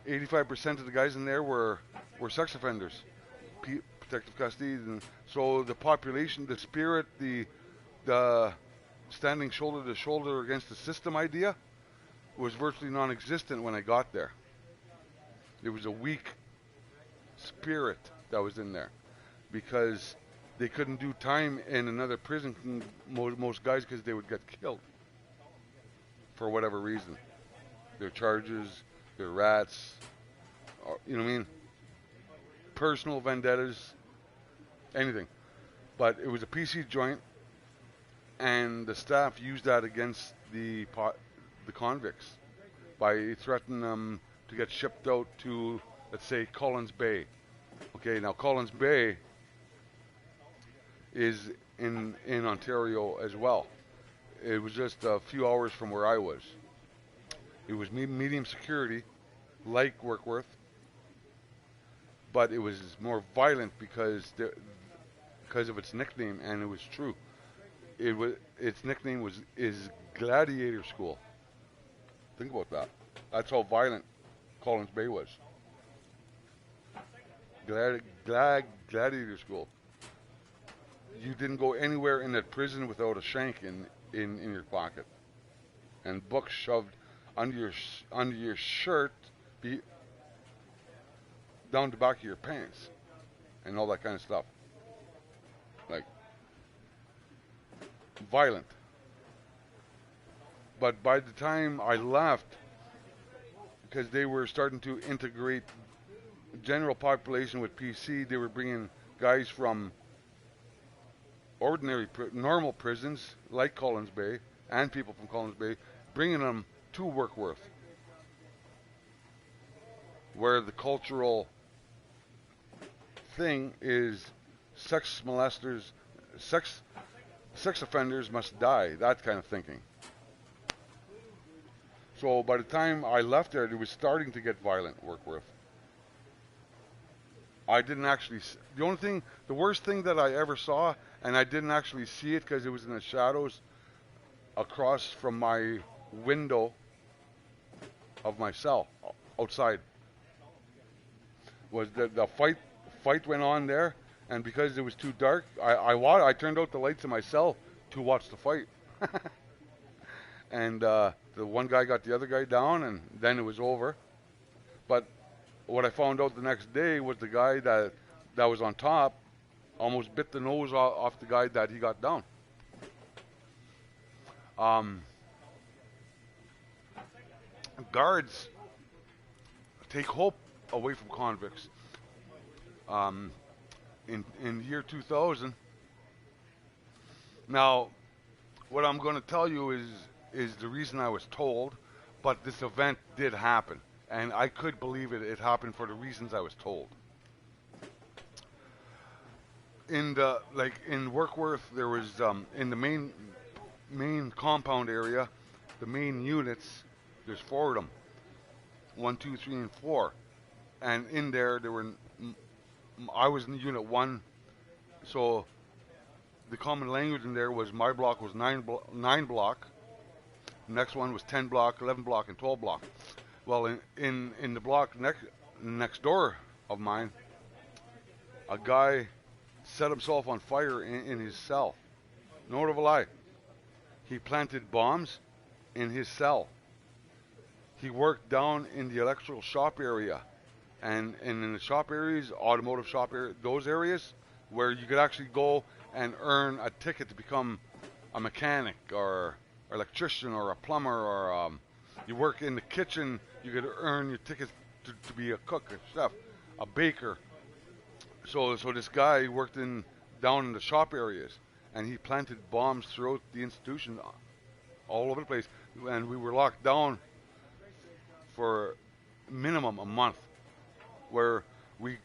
85% of the guys in there were sex offenders, protective custody, and so the population, the spirit, the standing shoulder to shoulder against the system idea was virtually non-existent when I got there. There was a weak spirit that was in there, because they couldn't do time in another prison, most guys, because they would get killed for whatever reason. Their charges, their rats, you know what I mean? Personal vendettas, anything. But it was a PC joint, and the staff used that against the convicts by threatening them to get shipped out to, let's say, Collins Bay. Okay, now Collins Bay is in Ontario as well. It was just a few hours from where I was. It was medium security, like Workworth, but it was more violent because of its nickname, and it was true. Its nickname is Gladiator School. Think about that. That's how violent Collins Bay was. Gladiator School. You didn't go anywhere in that prison without a shank in your pocket, and books shoved under your shirt, down the back of your pants, and all that kind of stuff. Like, violent. But by the time I left, because they were starting to integrate general population with PC, they were bringing guys from normal prisons like Collins Bay, and people from Collins Bay, bringing them to Workworth, where the cultural thing is sex molesters, sex offenders must die, that kind of thinking. So by the time I left there, it was starting to get violent, Workworth. I didn't actually, the worst thing that I ever saw, and I didn't actually see it because it was in the shadows across from my window of my cell outside, was the fight went on there, and because it was too dark, I turned out the lights in my cell to watch the fight. And the one guy got the other guy down, and then it was over. But what I found out the next day was the guy that was on top almost bit the nose off the guy that he got down. Guards take hope away from convicts. In the year 2000. Now, what I'm going to tell you is the reason I was told, but this event did happen, and I could believe it. It happened for the reasons I was told. In Workworth, there was in the main compound area, the main units. There's 4 of them, 1, 2, 3, and 4, and in there were. I was in Unit 1, so the common language in there was my block was 9 block. The next one was 10 block, 11 block, and 12 block. Well, in the block next door of mine, a guy set himself on fire in his cell. No word of a lie. He planted bombs in his cell. He worked down in the electrical shop area. And in the shop areas, automotive shop area, those areas where you could actually go and earn a ticket to become a mechanic or electrician or a plumber, or you work in the kitchen, you could earn your tickets to be a cook, a chef, a baker. So this guy worked down in the shop areas, and he planted bombs throughout the institution, all over the place, and we were locked down for minimum a month, where we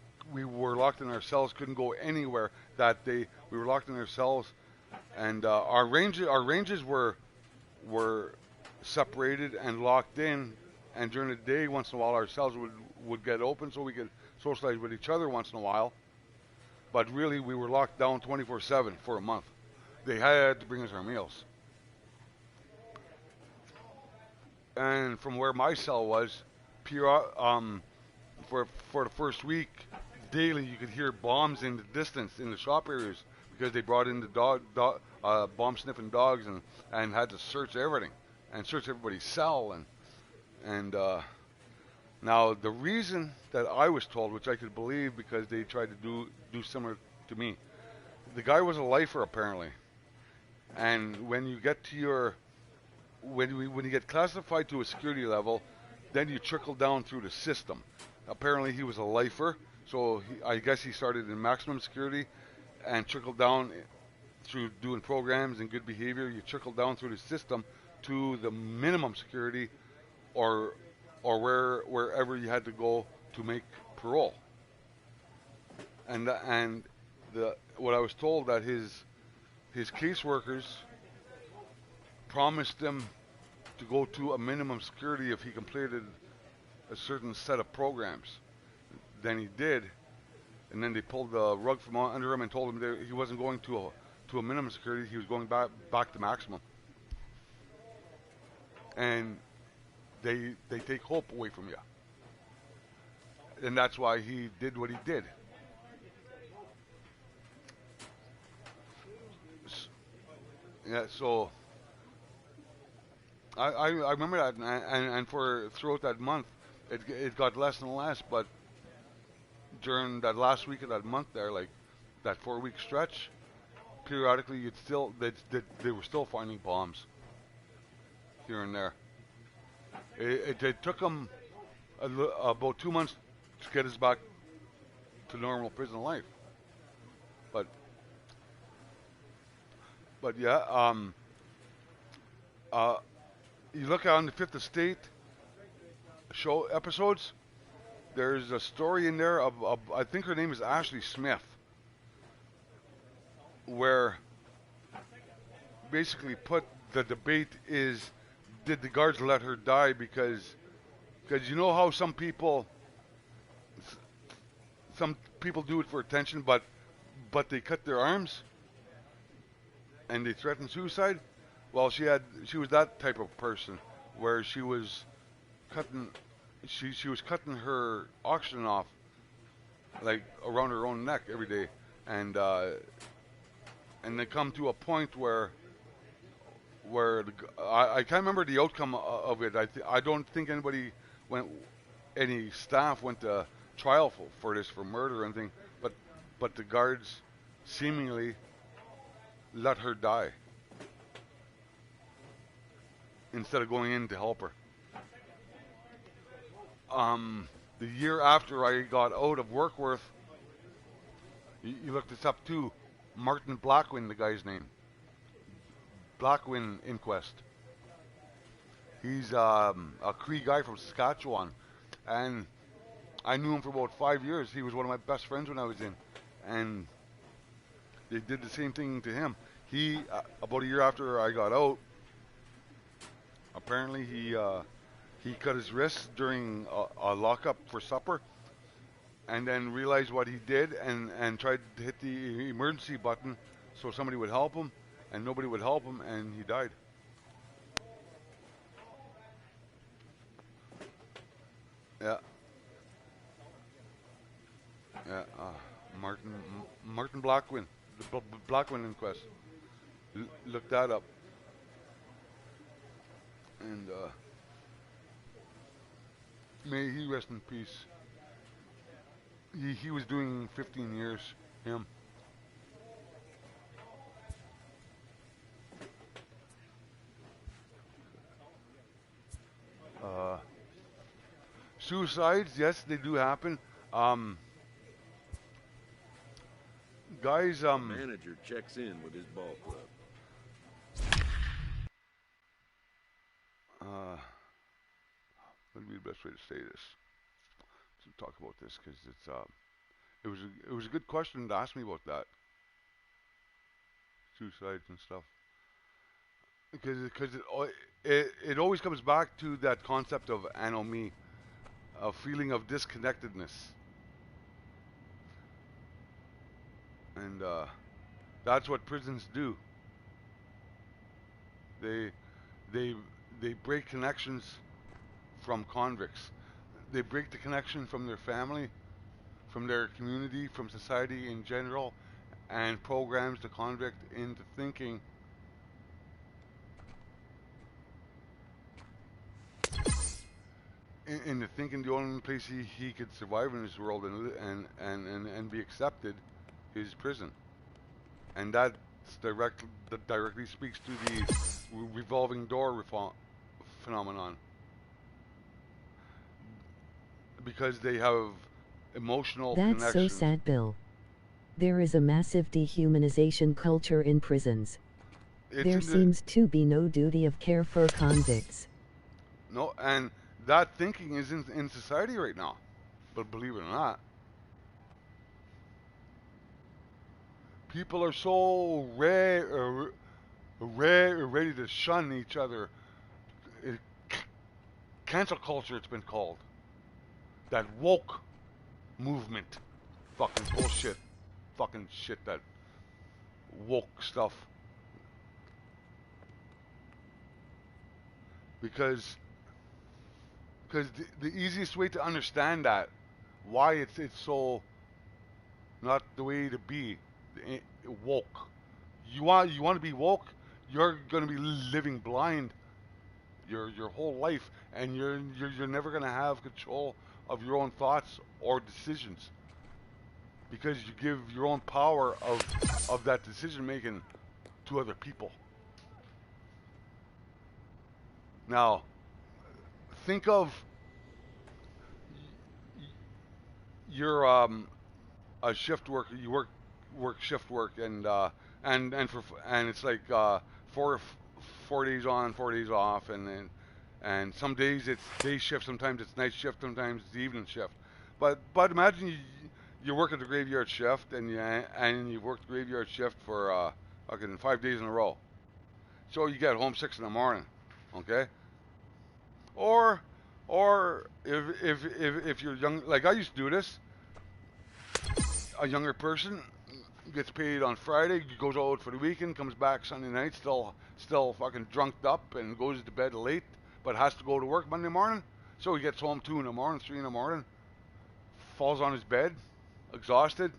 were locked in our cells, couldn't go anywhere that day. We were locked in our cells, and our ranges were separated and locked in. And during the day, once in a while, our cells would get open so we could socialize with each other once in a while. But really, we were locked down 24/7 for a month. They had to bring us our meals. And from where my cell was, for the first week, daily you could hear bombs in the distance in the shop areas, because they brought in the bomb sniffing dogs and had to search everything and search everybody's cell. And now the reason that I was told, which I could believe because they tried to do similar to me, the guy was a lifer apparently, and when you get to when you get classified to a security level, then you trickle down through the system. Apparently he was a lifer, so I guess he started in maximum security and trickled down through doing programs and good behavior. You trickle down through the system to the minimum security, or wherever you had to go to make parole. And what I was told, that his caseworkers promised him to go to a minimum security if he completed a certain set of programs. Then he did, and then they pulled the rug from under him and told him that he wasn't going to a minimum security, he was going back to maximum. And they take hope away from you, and that's why he did what he did. Yeah, so I remember that, and for throughout that month, it got less and less. But during that last week of that month, there, like that 4-week stretch, periodically they were still finding bombs here and there. It took them about 2 months to get us back to normal prison life. But yeah, you look on the Fifth Estate show episodes, there's a story in there of I think her name is Ashley Smith, where basically put the debate is, did the guards let her die because you know how some people do it for attention, but they cut their arms and they threaten suicide. Well, she was that type of person where she was cutting her oxygen off like around her own neck every day, and they come to a point where I can't remember the outcome of it. I don't think any staff went to trial for this, for murder or anything, but the guards seemingly let her die instead of going in to help her. The year after I got out of Workworth, you look this up too, Martin Blackwin, the guy's name. Blackwin Inquest. He's a Cree guy from Saskatchewan, and I knew him for about 5 years. He was one of my best friends when I was in, and they did the same thing to him. He, about a year after I got out, apparently he cut his wrist during a lockup for supper, and then realized what he did and tried to hit the emergency button so somebody would help him, and nobody would help him, and he died. Yeah. Yeah. Martin Blackwin, the Blackwin Inquest. Look that up. And may he rest in peace. He was doing 15 years, him. Suicides, yes, they do happen. Guys, manager checks in with his ball club. What would be the best way to say this? To talk about this, because it was a good question to ask me about that. Suicides and stuff. Because it always comes back to that concept of anomie, a feeling of disconnectedness, and that's what prisons do. They break connections from convicts. They break the connection from their family, from their community, from society in general, and programs the convict into thinking the only place he could survive in this world and be accepted is prison. And that directly speaks to the revolving door phenomenon. Because they have emotional connections. That's so sad, Bill. There is a massive dehumanization culture in prisons. There seems to be no duty of care for convicts. No, and that thinking is in society right now. But believe it or not, people are so ready to shun each other. Cancel culture, it's been called. That woke movement. Fucking bullshit. Fucking shit, that woke stuff. Because the easiest way to understand that, why it's so not the way to be woke. You want to be woke, you're going to be living blind your whole life, and you're never going to have control of your own thoughts or decisions, because you give your own power of that decision making to other people. Now, think of you're a shift worker. You work shift work, and it's like 4 days on, 4 days off, and some days it's day shift, sometimes it's night shift, sometimes it's evening shift. But imagine you work at the graveyard shift, and you've worked the graveyard shift for 5 days in a row. So you get home 6 in the morning, okay? Or if you're young, like I used to do this, a younger person gets paid on Friday, goes out for the weekend, comes back Sunday night, still fucking drunked up and goes to bed late, but has to go to work Monday morning. So he gets home 2 in the morning, 3 in the morning, falls on his bed, exhausted.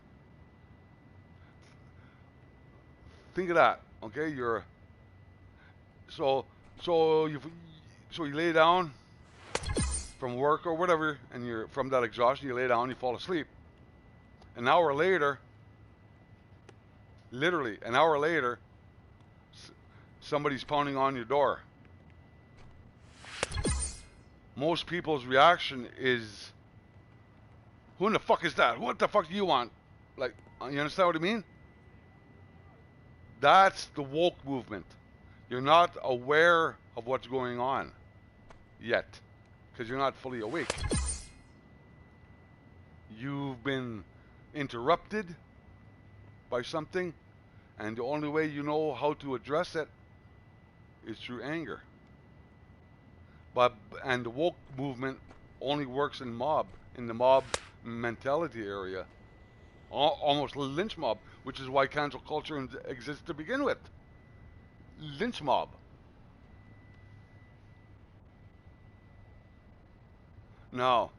Think of that, okay? So you lay down from work or whatever, and you're from that exhaustion, you lay down, you fall asleep. An hour later, literally an hour later, somebody's pounding on your door. Most people's reaction is, who in the fuck is that? What the fuck do you want? Like, you understand what I mean? That's the woke movement. You're not aware of what's going on yet, because you're not fully awake. You've been interrupted by something, and the only way you know how to address it is through anger. And the woke movement only works in the mob mentality area, almost lynch mob, which is why cancel culture exists to begin with. Lynch mob. Now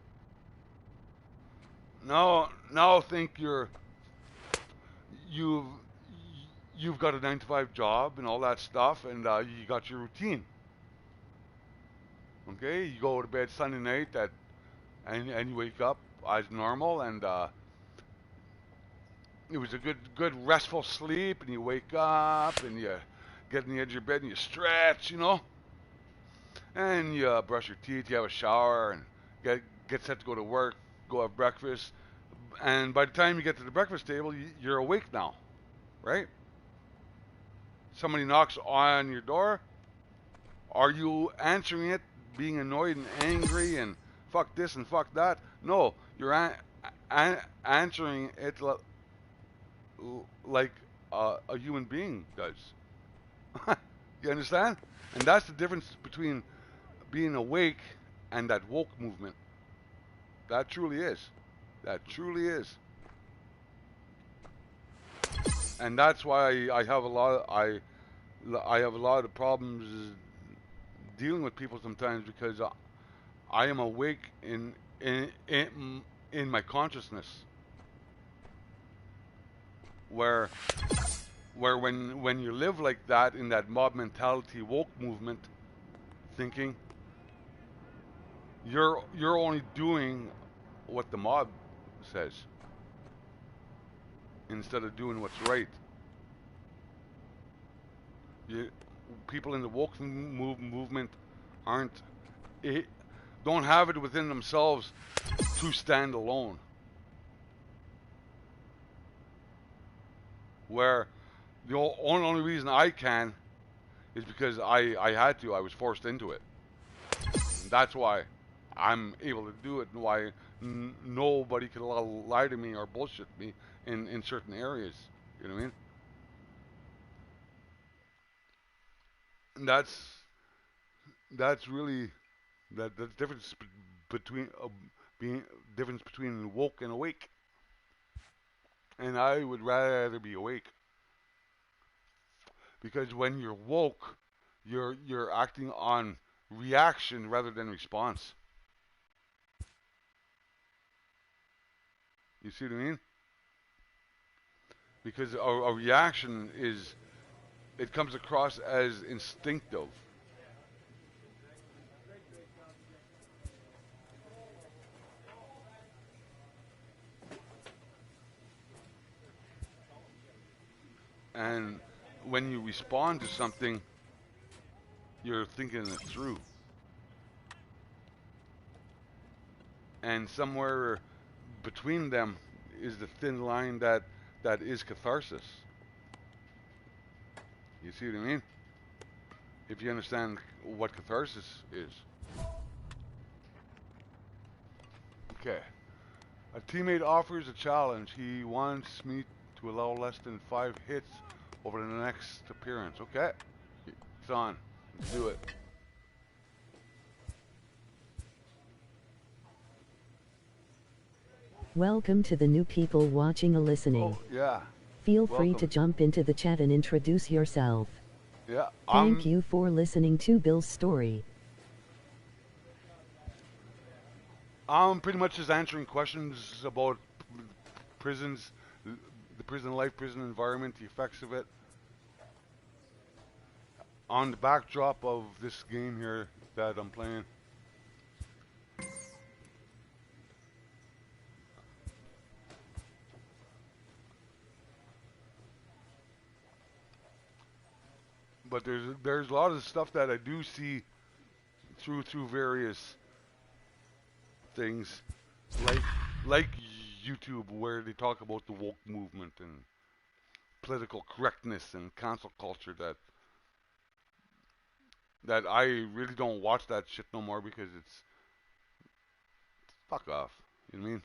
think you've got a 9-to-5 job and all that stuff, and you got your routine. Okay, you go to bed Sunday night and you wake up as normal, and it was a good restful sleep, and you wake up and you get on the edge of your bed and you stretch, you know, and you brush your teeth, you have a shower, and get set to go to work, go have breakfast, and by the time you get to the breakfast table, you're awake now, right? Somebody knocks on your door. Are you answering it, being annoyed and angry and fuck this and fuck that? No, you're answering it like a human being does. You understand? And that's the difference between being awake and that woke movement. That truly is. That truly is. And that's why I have a lot of problems dealing with people sometimes, because I am awake in my consciousness, where when you live like that in that mob mentality, woke movement thinking, you're only doing what the mob says instead of doing what's right. People in the woke movement don't have it within themselves to stand alone. Where the only reason I can is because I had to. I was forced into it. And that's why I'm able to do it, and why nobody can lie to me or bullshit me in certain areas. You know what I mean? And that's really the difference between between woke and awake. And I would rather be awake, because when you're woke, you're acting on reaction rather than response. You see what I mean? Because a reaction it comes across as instinctive. And when you respond to something, you're thinking it through. And somewhere between them is the thin line that is catharsis. You see what I mean? If you understand what catharsis is. Okay. A teammate offers a challenge. He wants me to allow less than 5 hits over the next appearance. Okay. It's on. Let's do it. Welcome to the new people watching and listening. Oh, yeah. Feel free to jump into the chat and introduce yourself. Yeah. Thank you for listening to Bill's story. I'm pretty much just answering questions about prisons, the prison life, prison environment, the effects of it, on the backdrop of this game here that I'm playing. But there's a lot of stuff that I do see through various things, like YouTube, where they talk about the woke movement and political correctness and cancel culture. That I really don't watch that shit no more because it's fuck off. You know what I mean?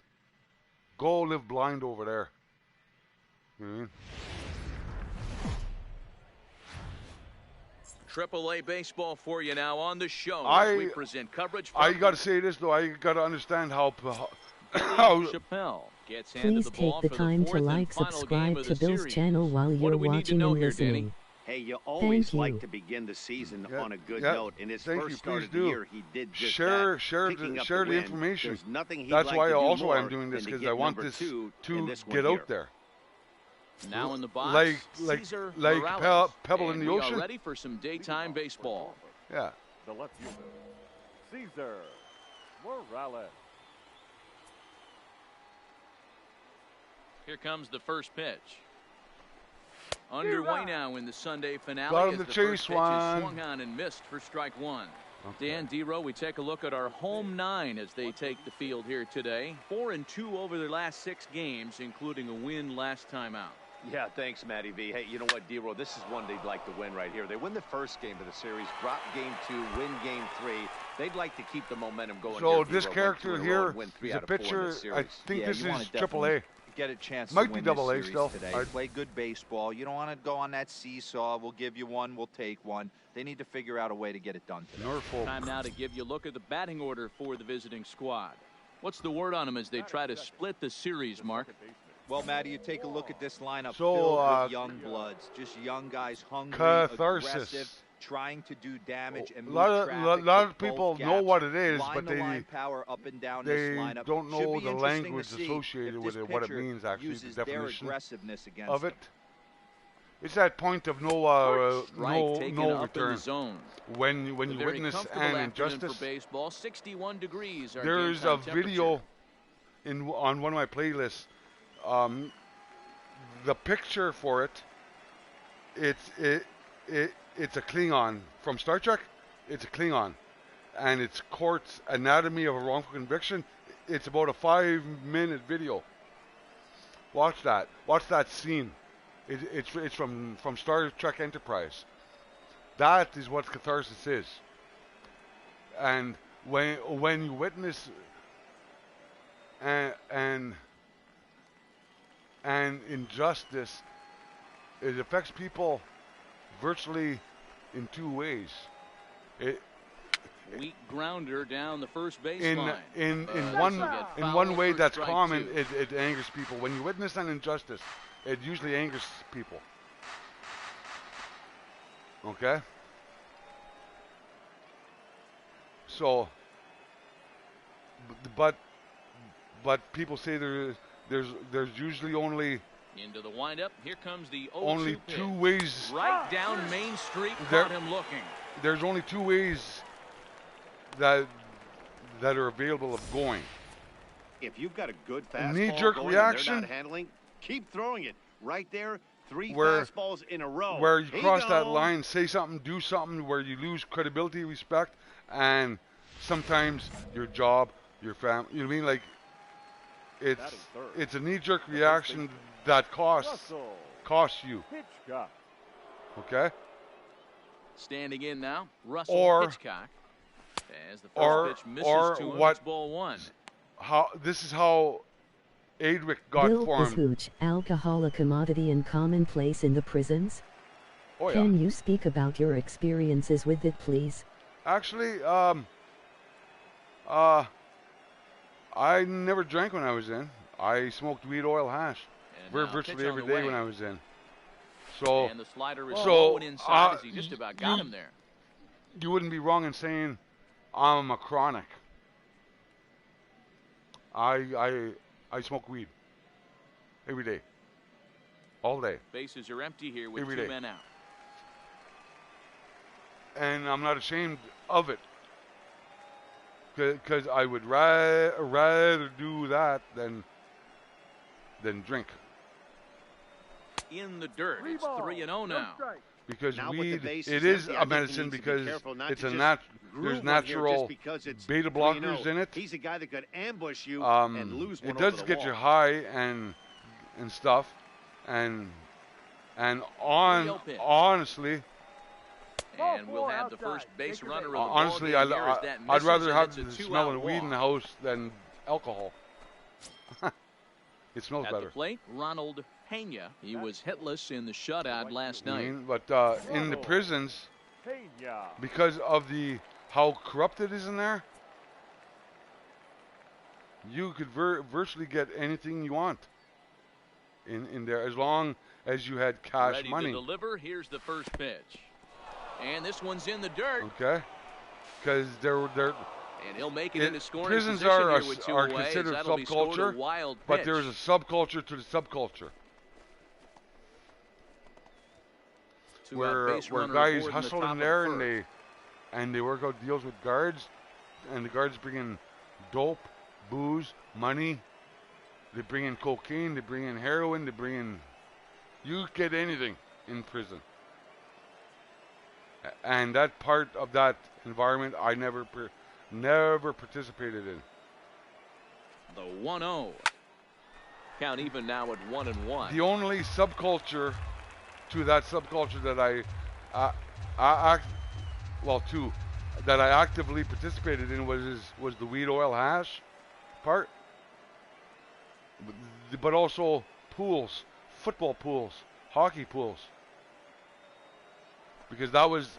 Go live blind over there. You know what I mean? AAA baseball for you now on the show. As we present coverage. I got to say this though. I got to understand how Chappelle gets Please the take the time to like, subscribe to Bill's channel while you're watching and listening. Hey, you always like to begin the season on a good note. In his first start of the year, he did just share the information. That's why also I'm doing this, because I want this to get out there. Now in the box, like Pebble in the ocean. We are ready for some daytime baseball. Yeah. The left fielder, Cesar Morales. Here comes the first pitch. Underway now in the Sunday finale. Got him as the chase first one. Swung on and missed for strike one. Okay. Dan Dero, we take a look at our home nine as they take the field here today. 4-2 over their last 6 games, including a win last time out. Yeah, thanks, Matty V. Hey, you know what, Dero? This is one they'd like to win right here. They win the first game of the series, drop game 2, win game 3. They'd like to keep the momentum going. So this character here is a pitcher. I think this is AAA. Get a chance Might to win be AA this still. Today. Play good baseball. You don't want to go on that seesaw. We'll give you one. We'll take one. They need to figure out a way to get it done today. Time now to give you a look at the batting order for the visiting squad. What's the word on them as they try to split the series, Mark? Well, Matty, you take a look at this lineup so, filled with young bloods, just young guys, hungry, aggressive, trying to do damage and move traffic. A lot of people know what it is, but they power up and down they this lineup. don't know the language associated with it, what it means actually, the definition of it. It's that point of no return. When you witness an injustice. For baseball, 61 degrees. There's a video on one of my playlists. The picture for it, it's a Klingon from Star Trek. It's a Klingon, and it's Court's Anatomy of a Wrongful Conviction. It's about a 5-minute video. Watch that. Watch that scene. It's from Star Trek Enterprise. That is what catharsis is. And when you witness and injustice, it affects people virtually in 2 ways. Weak grounder down the first baseline. In one way that's common, it angers people. When you witness an injustice, it usually angers people. Okay? So, but people say there's usually only into the windup. Here comes the 0-2 only pitch. 2 ways. Right down Main Street. Caught him looking. There's only 2 ways that are available of going. If you've got a good fastball knee-jerk going reaction, and they're not handling, keep throwing it right there. 3 fastballs in a row. Where you cross that line, say something, do something, where you lose credibility, respect, and sometimes your job, your family. You know what I mean? Like it's a knee-jerk reaction that costs you. Okay. Standing in now, Russell Hitchcock. As the first pitch misses to him, it's ball 1. This is how Adric got Bill, formed. Is hooch alcohol a commodity and commonplace in the prisons? Oh, yeah. Can you speak about your experiences with it, please? Actually, I never drank when I was in. I smoked weed, oil, hash virtually every day when I was in. So, and the slider is low and inside as he just about got him there. You wouldn't be wrong in saying I'm a chronic. I smoke weed every day, all day. Bases are empty here with every 2 day. men out. And I'm not ashamed of it, because I would rather do that than drink. In the dirt, it's 3-0 now. Because weed, it is a medicine because it's a there's natural beta blockers in it. He's a guy that could ambush you and lose one. It does get you high and stuff, and honestly. And we'll have the first base runner of the honestly, I'd rather have the smell of weed in the house than alcohol. It smells better. At the plate, Ronald Pena. He was hitless in the shutout last night. But in the prisons, because of how corrupt it is in there, you could virtually get anything you want in there as long as you had cash Ready money. To deliver. Here's the first pitch. And this one's in the dirt. Okay. Because they're and he'll make it into scoring prisons position are here with 2 are away, considered subculture, but there's a subculture to the subculture. Where guys hustle in there and they work out deals with guards, and the guards bring in dope, booze, money. They bring in cocaine, they bring in heroin, they bring in. You get anything in prison. And that part of that environment I never participated in. The 1-0. Count even now at 1-1. The only subculture to that subculture that that I actively participated in was the weed, oil, hash part. But also pools, football pools, hockey pools. Because that was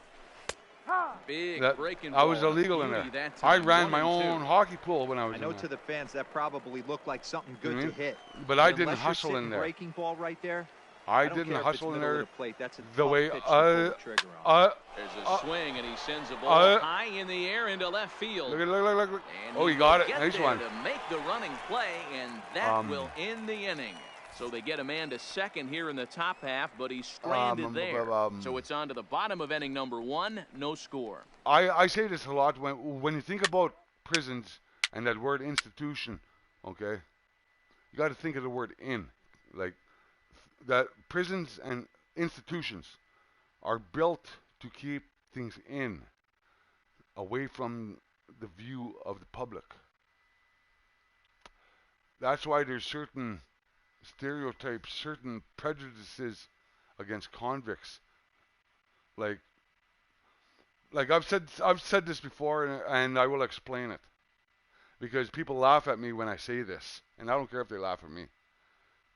I was illegal in there. I ran my own hockey pool when I was in there. I know to the fans that probably looked like something good to hit. But I didn't hustle in there. Breaking ball right there. I didn't hustle in there the way There's a swing and he sends a ball high in the air into left field. Look. Oh, he got it. Nice one. To make the running play, and that will end the inning. So they get a man to second here in the top half, but he's stranded there. So it's on to the bottom of inning number 1, no score. I say this a lot when you think about prisons and that word institution, okay? You got to think of the word in. Like, that prisons and institutions are built to keep things in, away from the view of the public. That's why there's certain stereotypes, certain prejudices against convicts. Like I've said this before, and I will explain it, because people laugh at me when I say this, and I don't care if they laugh at me.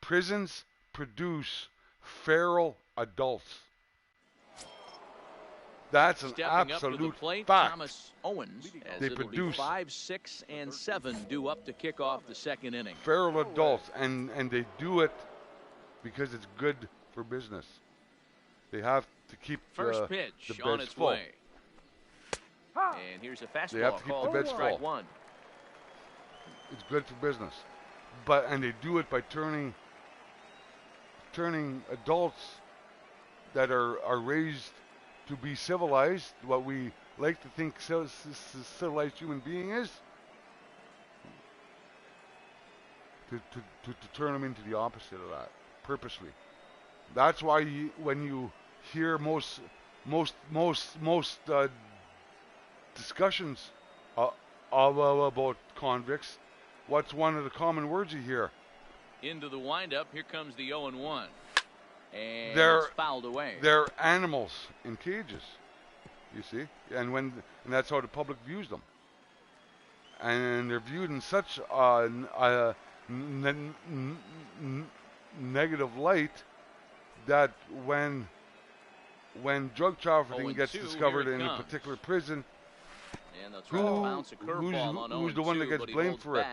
Prisons produce feral adults. That's an absolute fact. Thomas Owens, as they it'll produce be 5, 6, and 7 due up to kick off the second inning. Feral adults, and they do it because it's good for business. They have to keep first pitch the on beds its full. way. And here's a fastball. They have to keep the beds full. 1. It's good for business, and they do it by turning adults that are raised to be civilized, what we like to think civilized human being is, to turn them into the opposite of that, purposely. That's why when you hear most discussions about convicts, what's one of the common words you hear? Into the windup, here comes the 0-1. And they're it's fouled away. They're animals in cages, you see, and that's how the public views them, and they're viewed in such a negative light that when drug trafficking gets discovered in a particular prison, who's the one that gets blamed for it?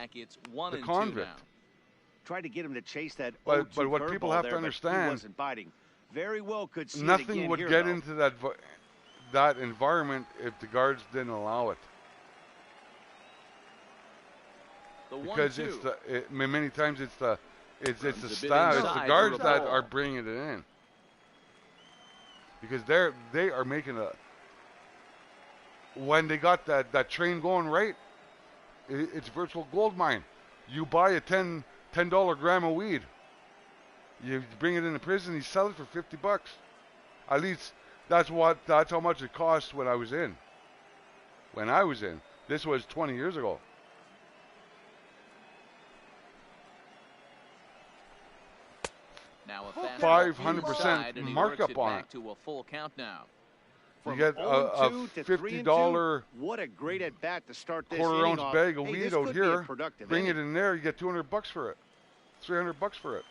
The convict. Tried to get him to chase that. But what people have to understand, he wasn't biting. Very well could see nothing would get into that environment if the guards didn't allow it. Because many times it's the staff, it's the guards that are bringing it in. Because they are making when they got that train going right, it's a virtual gold mine. You buy a $10 gram of weed, you bring it into prison, you sell it for $50. At least that's how much it cost when I was in. This was 20 years ago. Now 500% markup on it. To a full count now. You get a $50 what a great at bat to start this quarter-ounce bag of weed weed out here. Bring it in there, you get $200 for it, $300 for it.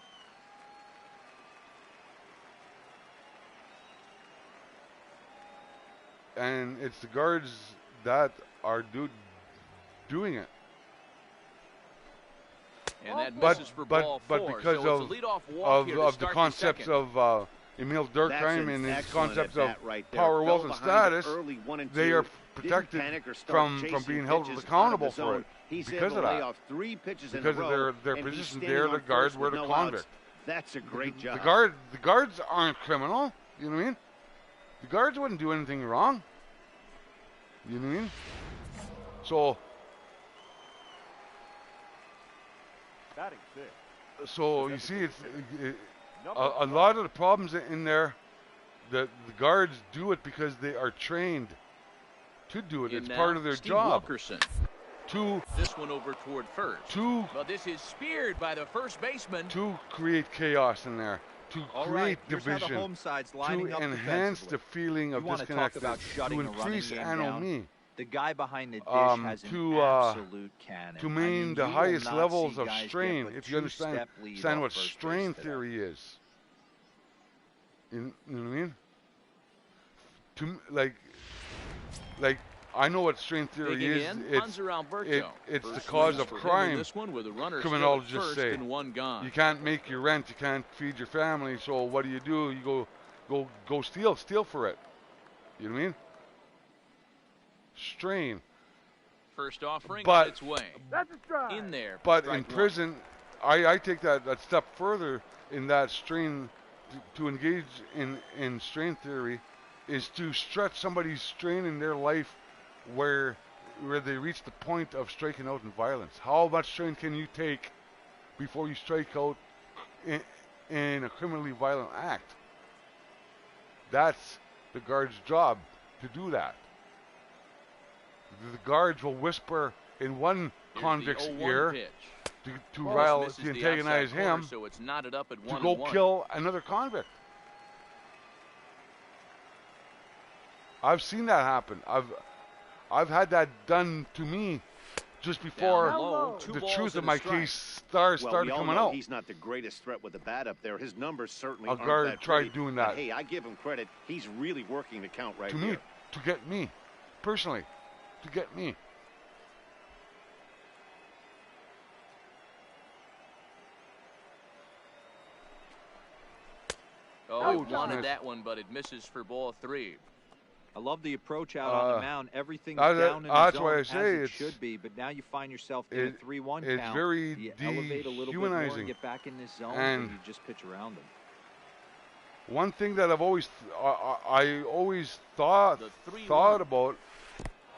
And it's the guards that are doing it. And that misses for ball four. But because so of the concepts of Emil Durkheim and his concepts of power, wealth, and status, they are protected from being held accountable for it because of that. Because of their position, they're the guards, we're the convict. That's a great job. The guards aren't criminal. You know what I mean? The guards wouldn't do anything wrong. You know what I mean? So you see, it's a lot of the problems in there. The guards do it because they are trained to do it. It's part of their job. Wilkerson. To this one over toward first. But this is speared by the first baseman. To create chaos in there. To create division. To enhance the feeling of disconnect. To increase anomie. The guy behind the dish has an absolute cannon. To mean the highest levels of strain, if you understand what strain theory is. You know what I mean? Like I know what strain theory is. It's the cause of crime. Criminologists say you can't make your rent, you can't feed your family. So what do? You go steal for it. You know what I mean? Strain. First offering on its way. That's a strike. In there. But in prison, I take that step further in that strain. To engage in strain theory is to stretch somebody's strain in their life where they reach the point of striking out in violence. How much strain can you take before you strike out in a criminally violent act? That's the guard's job to do that. The guards will whisper in one convict's ear to antagonize him, so it's knotted up at to go kill another convict. I've seen that happen. I've had that done to me just before the truth of my case started coming out. He's not the greatest threat with the bat up there. His numbers certainly aren't that great. A guard tried doing that. But hey, I give him credit. He's really working the count right here. To get me, personally, to get me. Oh, he wanted that one, but it misses for ball 3. I love the approach out on the mound. Everything's down in the zone as it should be, but now you find yourself in a 3-1 count. It's very you elevate a little bit more and get back in this zone, and you just pitch around them. One thing that I've always thought about,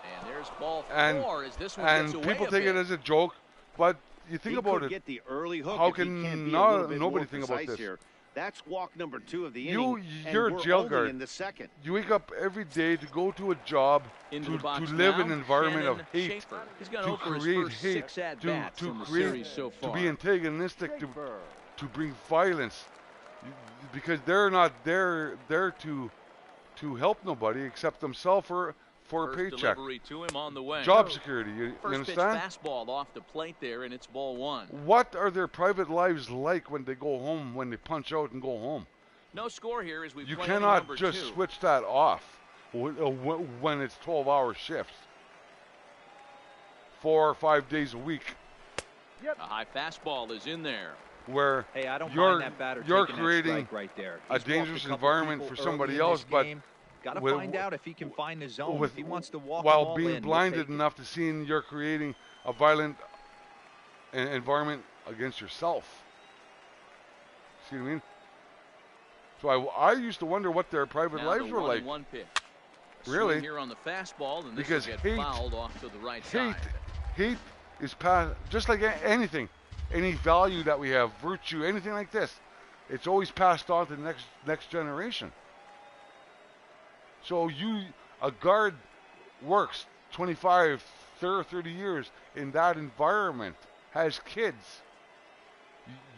and there's ball 4 as this one gets away people take it as a joke, but you think about it. Get the early hook. How can nobody think about this? Here. That's walk number 2 of the inning. You're a jail guard. In the second. You wake up every day to go to a job, to live in an environment of hate, to create hate, to be antagonistic, to bring violence, because they're not there to help nobody except themselves for a paycheck. To him on the way. Job security, you understand? First pitch fastball off the plate there, and it's ball 1. What are their private lives like when they go home, when they punch out and go home? No score here as we You cannot just switch that off when it's 12-hour shifts. 4 or 5 days a week. A high fastball is in there. Where hey, I don't you're, mind that batter you're taking creating that right there. a dangerous environment for somebody else, but got to find out if he can find his zone. If he wants to walk while being blinded enough to seeing you're creating a violent environment against yourself. See what I mean? So I used to wonder what their private lives were like. One pitch. Really? Here on the fastball, and this because will get fouled off to the right side. Hate is passed, just like anything, any value that we have, virtue, anything like this, it's always passed on to the next generation. So a guard works 25, 30 years in that environment, has kids.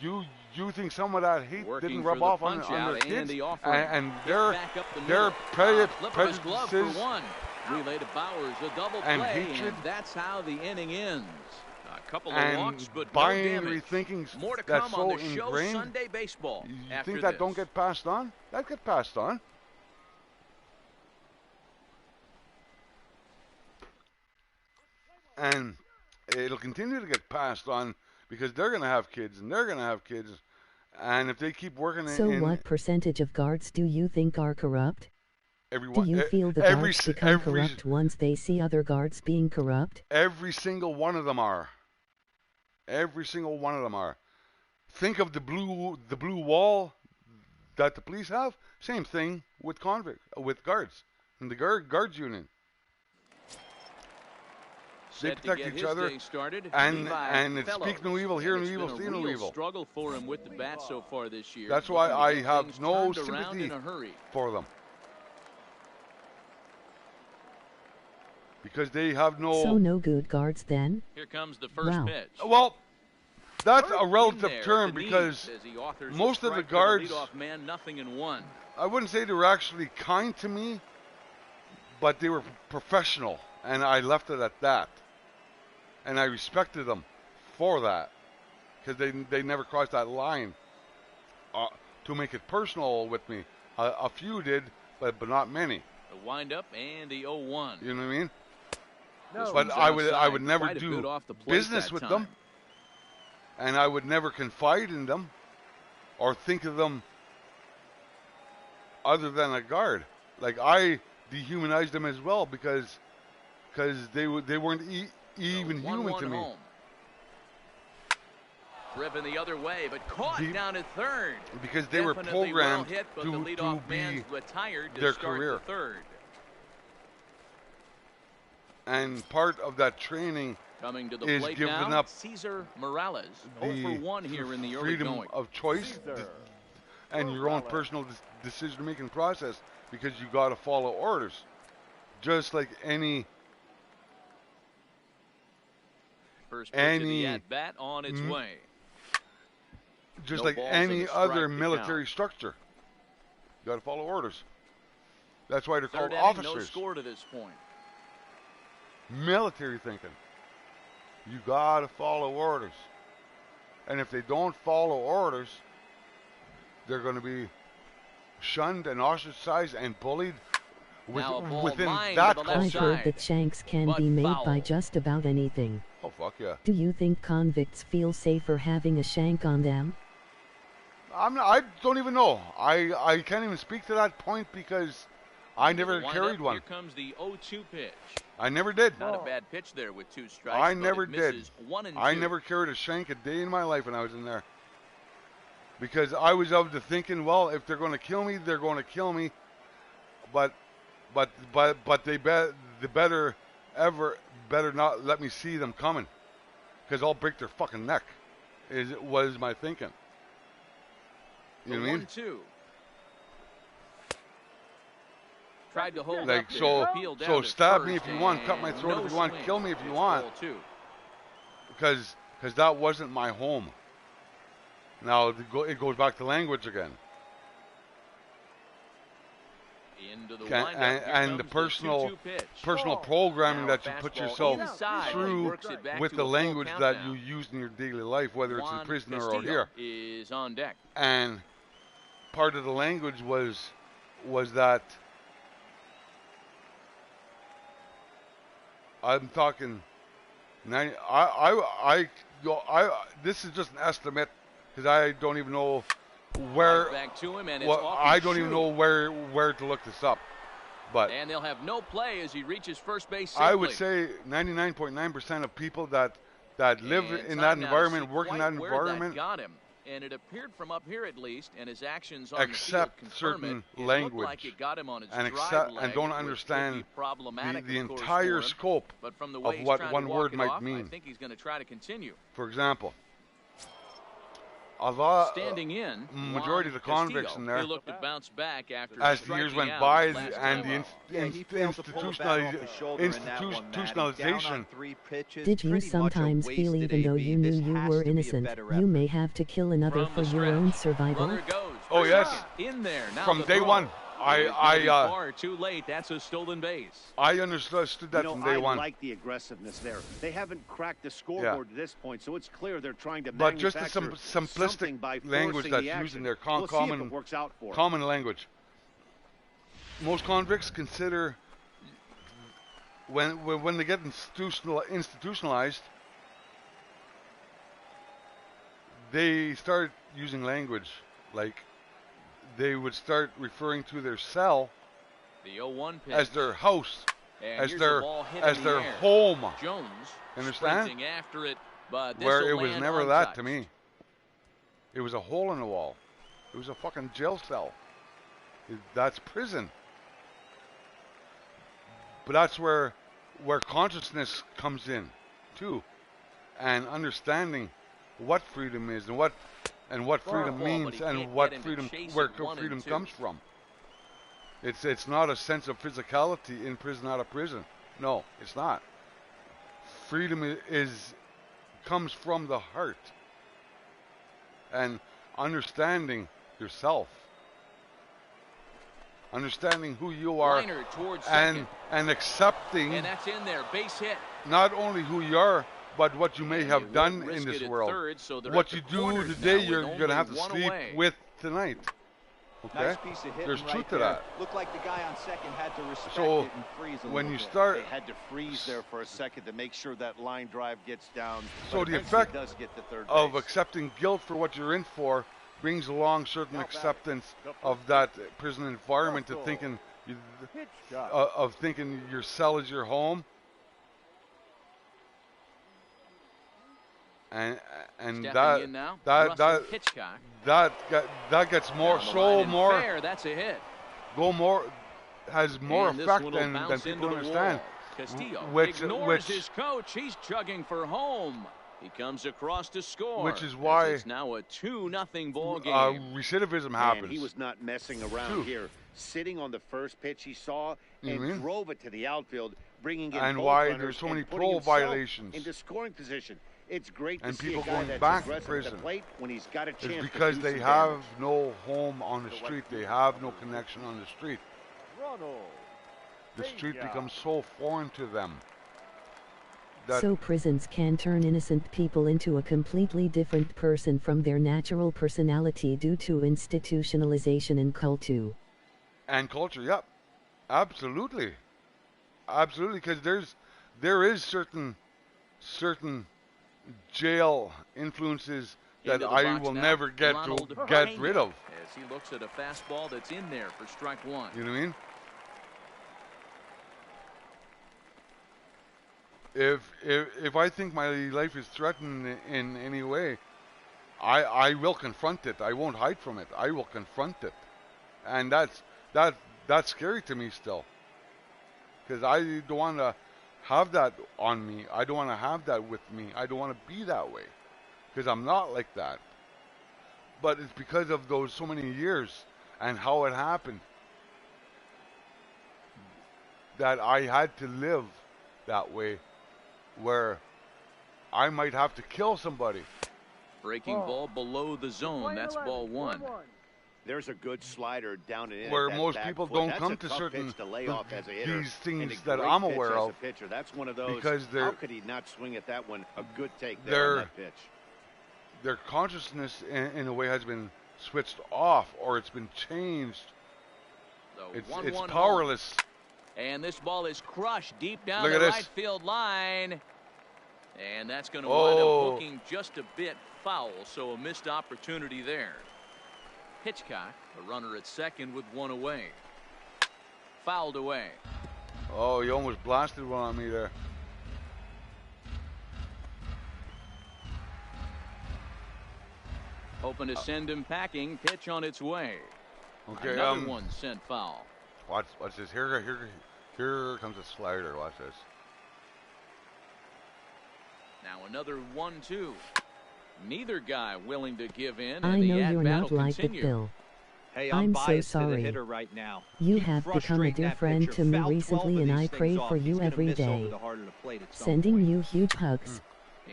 You think some of that hate didn't rub off on their kids, and their prejudices relay to Bowers, a double and play, hatred, and that's how the inning ends. A couple of and walks, but binary no thinking more to that's come on so the show ingrained. Sunday baseball. You think that don't get passed on? That get passed on. And it'll continue to get passed on because they're going to have kids and they're going to have kids. And if they keep working what percentage of guards do you think are corrupt? Everyone, do you feel the guards become corrupt once they see other guards being corrupt? Every single one of them are. Every single one of them are. Think of the blue wall that the police have. Same thing with guards in the guards union. They protect each other, and it speak no evil, hear no evil, see no evil. Struggle for him with the bat so far this year. That's why I have no sympathy for them. Because they have no... So no good guards then? Here comes the first pitch. Well, that's a relative term because most of the guards... nothing in one. I wouldn't say they were actually kind to me, but they were professional, and I left it at that. And I respected them for that, because they never crossed that line to make it personal with me. A few did, but not many. The windup and the 0-1. You know what I mean? No. But I would never do business with them, and I would never confide in them or think of them other than a guard. Like, I dehumanized them as well because they weren't even human to me. Home. Driven the other way, but caught down at third. Because they were programmed to be their career. Third. And part of that training coming to the is plate giving now, up Cesar Morales, 0 for 1 here in the early freedom going. of choice and your own personal decision-making process, because you got to follow orders, just like any first pitch of the at-bat on its way. Just like any other military structure, you got to follow orders. That's why they're called officers. No score to this point. Military thinking. You got to follow orders. And if they don't follow orders, they're going to be shunned and ostracized and bullied within that culture. I've heard that shanks can be made by just about anything. Oh, fuck yeah. Do you think convicts feel safer having a shank on them? I don't even know. I can't even speak to that point because I never carried one. Here comes the 0-2 pitch. I never did. Not a bad pitch there with 2 strikes. I never did. 1 and 2. I never carried a shank a day in my life when I was in there. Because I was of the thinking, well, if they're going to kill me, they're going to kill me. But they better not let me see them coming, because I'll break their fucking neck. Was my thinking. You know what I mean? 1-2. Tried to hold like up so stab me if you want, cut my throat if you want, kill me if you want. Because that wasn't my home. Now it goes back to language again. And the personal programming that you put yourself through with the language that you use in your daily life, whether it's in prison or here. Is on deck. And part of the language was that I'm talking. I This is just an estimate because I don't even know where. Back to him, and I don't even know where to look this up. And they'll have no play as he reaches first base safely. I would say 99.9% of people that live in that environment, work in that environment, got him. And it appeared from up here at least, and his actions on accept the field certain it language like it got him on his and don't understand the entire scope but from the of way what one word might off, mean. I think he's going to try to continue. For example, standing in, majority of the convicts in there, he looked to bounce back after as the years went by, and the institutionalization. Did you sometimes feel, even though you knew you were innocent, you may have to kill another for your own survival? Oh yes, in there. Now from day one. Far too late. That's a stolen base. I understood that from day one. I like the aggressiveness there. They haven't cracked the scoreboard to this point, so it's clear they're trying to but just the simplistic language that's used in there, common language. Most convicts consider when they get institutionalized, they start using language like. They would start referring to their cell as their house, as their home. Jones understand? After it, but where it was never that to me. It was a hole in the wall. It was a fucking jail cell. That's prison. But that's where consciousness comes in, too, and what freedom is and what freedom means and where freedom comes from. It's not a sense of physicality in prison, out of prison. No, it's not. Freedom comes from the heart and understanding yourself, understanding who you are, and accepting. And that's in there, base hit. Not only who you are, but what you may have done in this world. What you do today, you're going to have to sleep with tonight. Okay? Nice piece of There's right truth there. to that. Looked like the guy on second had to respect so it and freeze a when you bit. start, they had to freeze there for a second to make sure that line drive gets down. So the effect of accepting guilt for what you're in for brings along certain acceptance of that prison environment to thinking your cell is your home. And that gets more fair, that's a hit. Has more effect than people understand. Castillo ignores his coach. He's chugging for home. He comes across to score. Which is why it's now a 2-0 ball game. Recidivism happens. He was not messing around here. Sitting on the first pitch he saw and drove it to the outfield, bringing in and both why runners there's so many and parole violations into scoring position. It's great to and see people a guy going that's back to aggressive prison. at the plate when he's got a chance. It's because to do they some have damage. no home on the street. They have no connection on the street. The street becomes so foreign to them. So prisons can turn innocent people into a completely different person from their natural personality due to institutionalization and culture. And culture, yep. Absolutely. Absolutely, because there is certain jail influences that I will never get rid of. As he looks at a fastball that's in there for strike one. You know what I mean? If I think my life is threatened in any way, I will confront it. I won't hide from it. I will confront it, and that's scary to me still, because I don't want to have that on me. I don't want to have that with me. I don't want to be that way, because I'm not like that. But it's because of those so many years and how it happened that I had to live that way, where I might have to kill somebody. Breaking ball below the zone. That's ball one. There's a good slider down and in. Where most people don't come to certain these things that I'm aware of. That's one of those. Because how could he not swing at that one? A good take there on that pitch. Their consciousness, in a way, has been switched off, or it's been changed. It's powerless. And this ball is crushed deep down the right field line. And that's going to wind up looking just a bit foul, so a missed opportunity there. Hitchcock, a runner at second with one away. Fouled away. Oh, he almost blasted one on me there. Hoping to send him packing. Pitch on its way. Okay, another one sent foul. Watch this. Here comes a slider. Watch this. Now another 1-2. Neither guy willing to give in. I know you're not like it, Bill. Hey, I'm so biased sorry. to the hitter right now. You have become a dear friend to me recently, and I pray for you every day. Sending you huge hugs.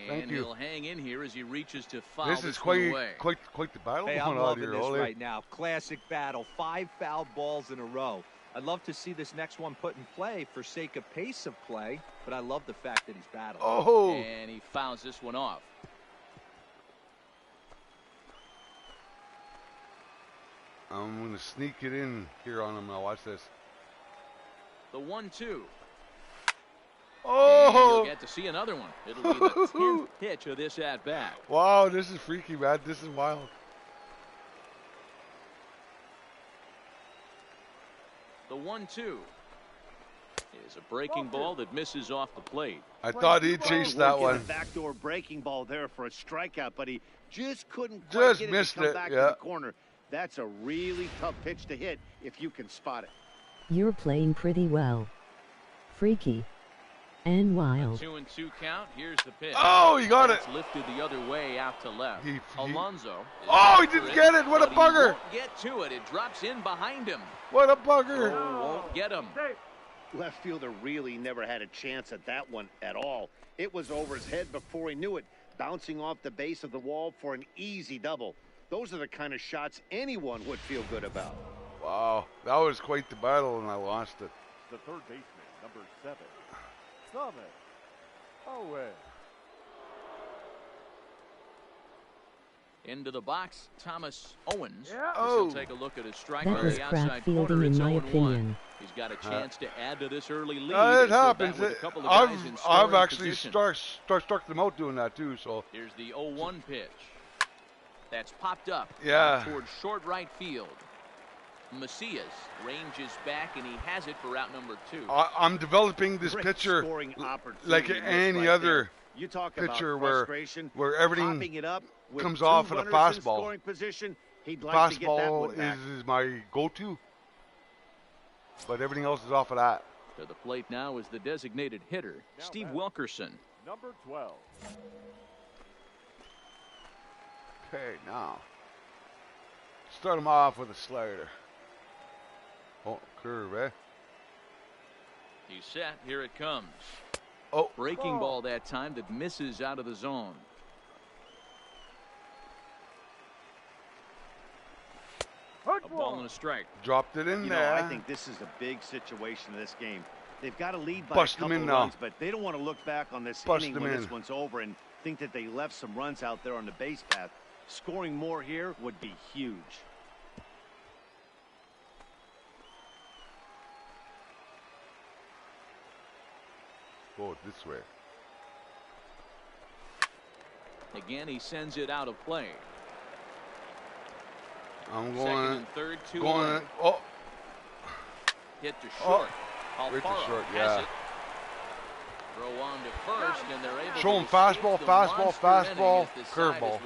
And he'll hang in here as he reaches to foul. This is quite the battle hey, going I'm on here. loving this right now. Classic battle. 5 foul balls in a row. I'd love to see this next one put in play for sake of pace of play, but I love the fact that he's battling. Oh! And he fouls this one off. I'm going to sneak it in here on him now. Watch this. The 1-2. Oh! And you'll get to see another one. It'll be the 10th pitch of this at-bat. Wow, this is freaky, man. This is wild. The 1-2 is a breaking ball that misses off the plate. I thought he'd chase that one. A backdoor breaking ball there for a strikeout, but he just couldn't quite get missed it to come back it. to the corner. That's a really tough pitch to hit if you can spot it. You're playing pretty well. Freaky. And wild. 2-2 count. Here's the pitch. Oh, he got it. It's lifted the other way out to left. Alonso. Oh, he didn't get it. What a bugger. He won't get to it. It drops in behind him. What a bugger. Won't get him. Left fielder really never had a chance at that one at all. It was over his head before he knew it, bouncing off the base of the wall for an easy double. Those are the kind of shots anyone would feel good about. Wow, that was quite the battle, and I lost it. The third baseman, number 7, Thomas Owen. Into the box, Thomas Owens. Yeah. He'll take a look at his strike That on was the crap outside fielding, corner. It's in my 0-1. opinion. He's got a chance to add to this early lead. It happens. I've actually struck them out doing that too. So here's the 0-1 pitch. That's popped up. Yeah. Towards short right field. Macias ranges back, and he has it for out number 2. I'm developing this pitcher like any other pitcher where everything comes off at a fastball. Fastball is my go-to, but everything else is off of that. To the plate now is the designated hitter, Steve Wilkerson. Number 12. Okay, now start him off with a slider. Oh, curve, eh? He's set. Here it comes. Oh, breaking ball that time that misses out of the zone. A ball and a strike. Dropped it in there. I think this is a big situation in this game. They've got to lead by a couple of runs, but they don't want to look back on this inning when this one's over and think that they left some runs out there on the base path. Scoring more here would be huge. Go this way. Again, he sends it out of play. I'm going. Second and third, 2 going. Oh. Hit to short. Right to short, yeah. Throw on to first, and they're able show him to fastball, curveball.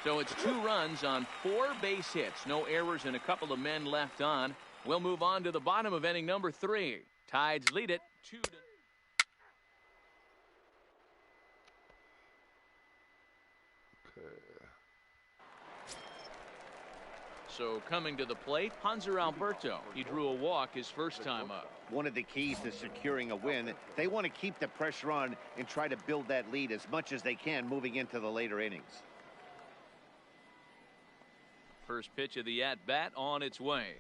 So it's 2 runs on 4 base hits. No errors and a couple of men left on. We'll move on to the bottom of inning number 3. Tides lead it 2-0. So coming to the plate, Hanser Alberto. He drew a walk his first time up. One of the keys to securing a win, they want to keep the pressure on and try to build that lead as much as they can moving into the later innings. First pitch of the at-bat on its way.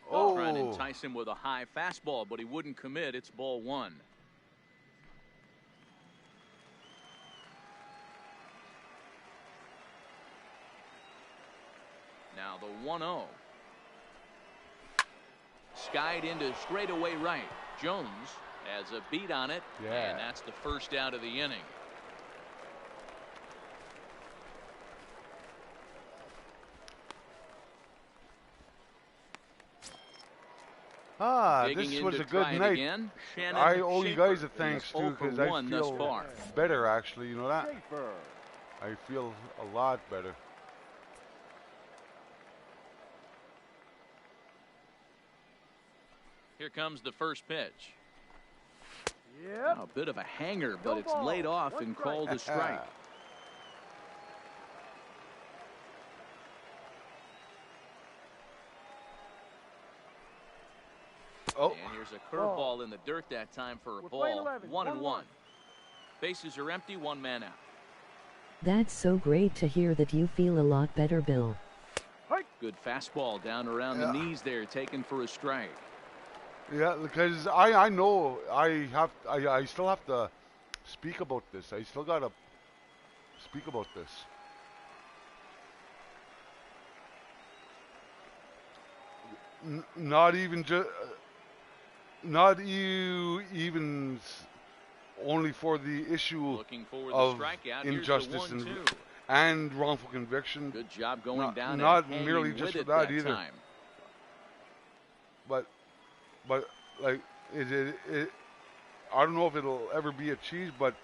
Oh. Trying to entice him with a high fastball, but he wouldn't commit. It's ball 1. Now the 1-0. Skied into straightaway right. Jones Has a beat on it. Yeah. And that's the first out of the inning. This was a good night. I owe you guys a thanks too, because I feel better actually, you know that? I feel a lot better. Here comes the first pitch. Yep. A bit of a hanger, but it's laid off and called a strike. Oh. And here's a curveball in the dirt that time for a ball. 1-1. Bases are empty, one man out. That's so great to hear that you feel a lot better, Bill. Good fastball down around the knees there, taken for a strike. Yeah, because I know I still have to speak about this. I still gotta speak about this. Not even only for the issue of injustice and wrongful conviction. Good job going down. Not merely just for that either. Time. But like it I don't know if it'll ever be achieved, but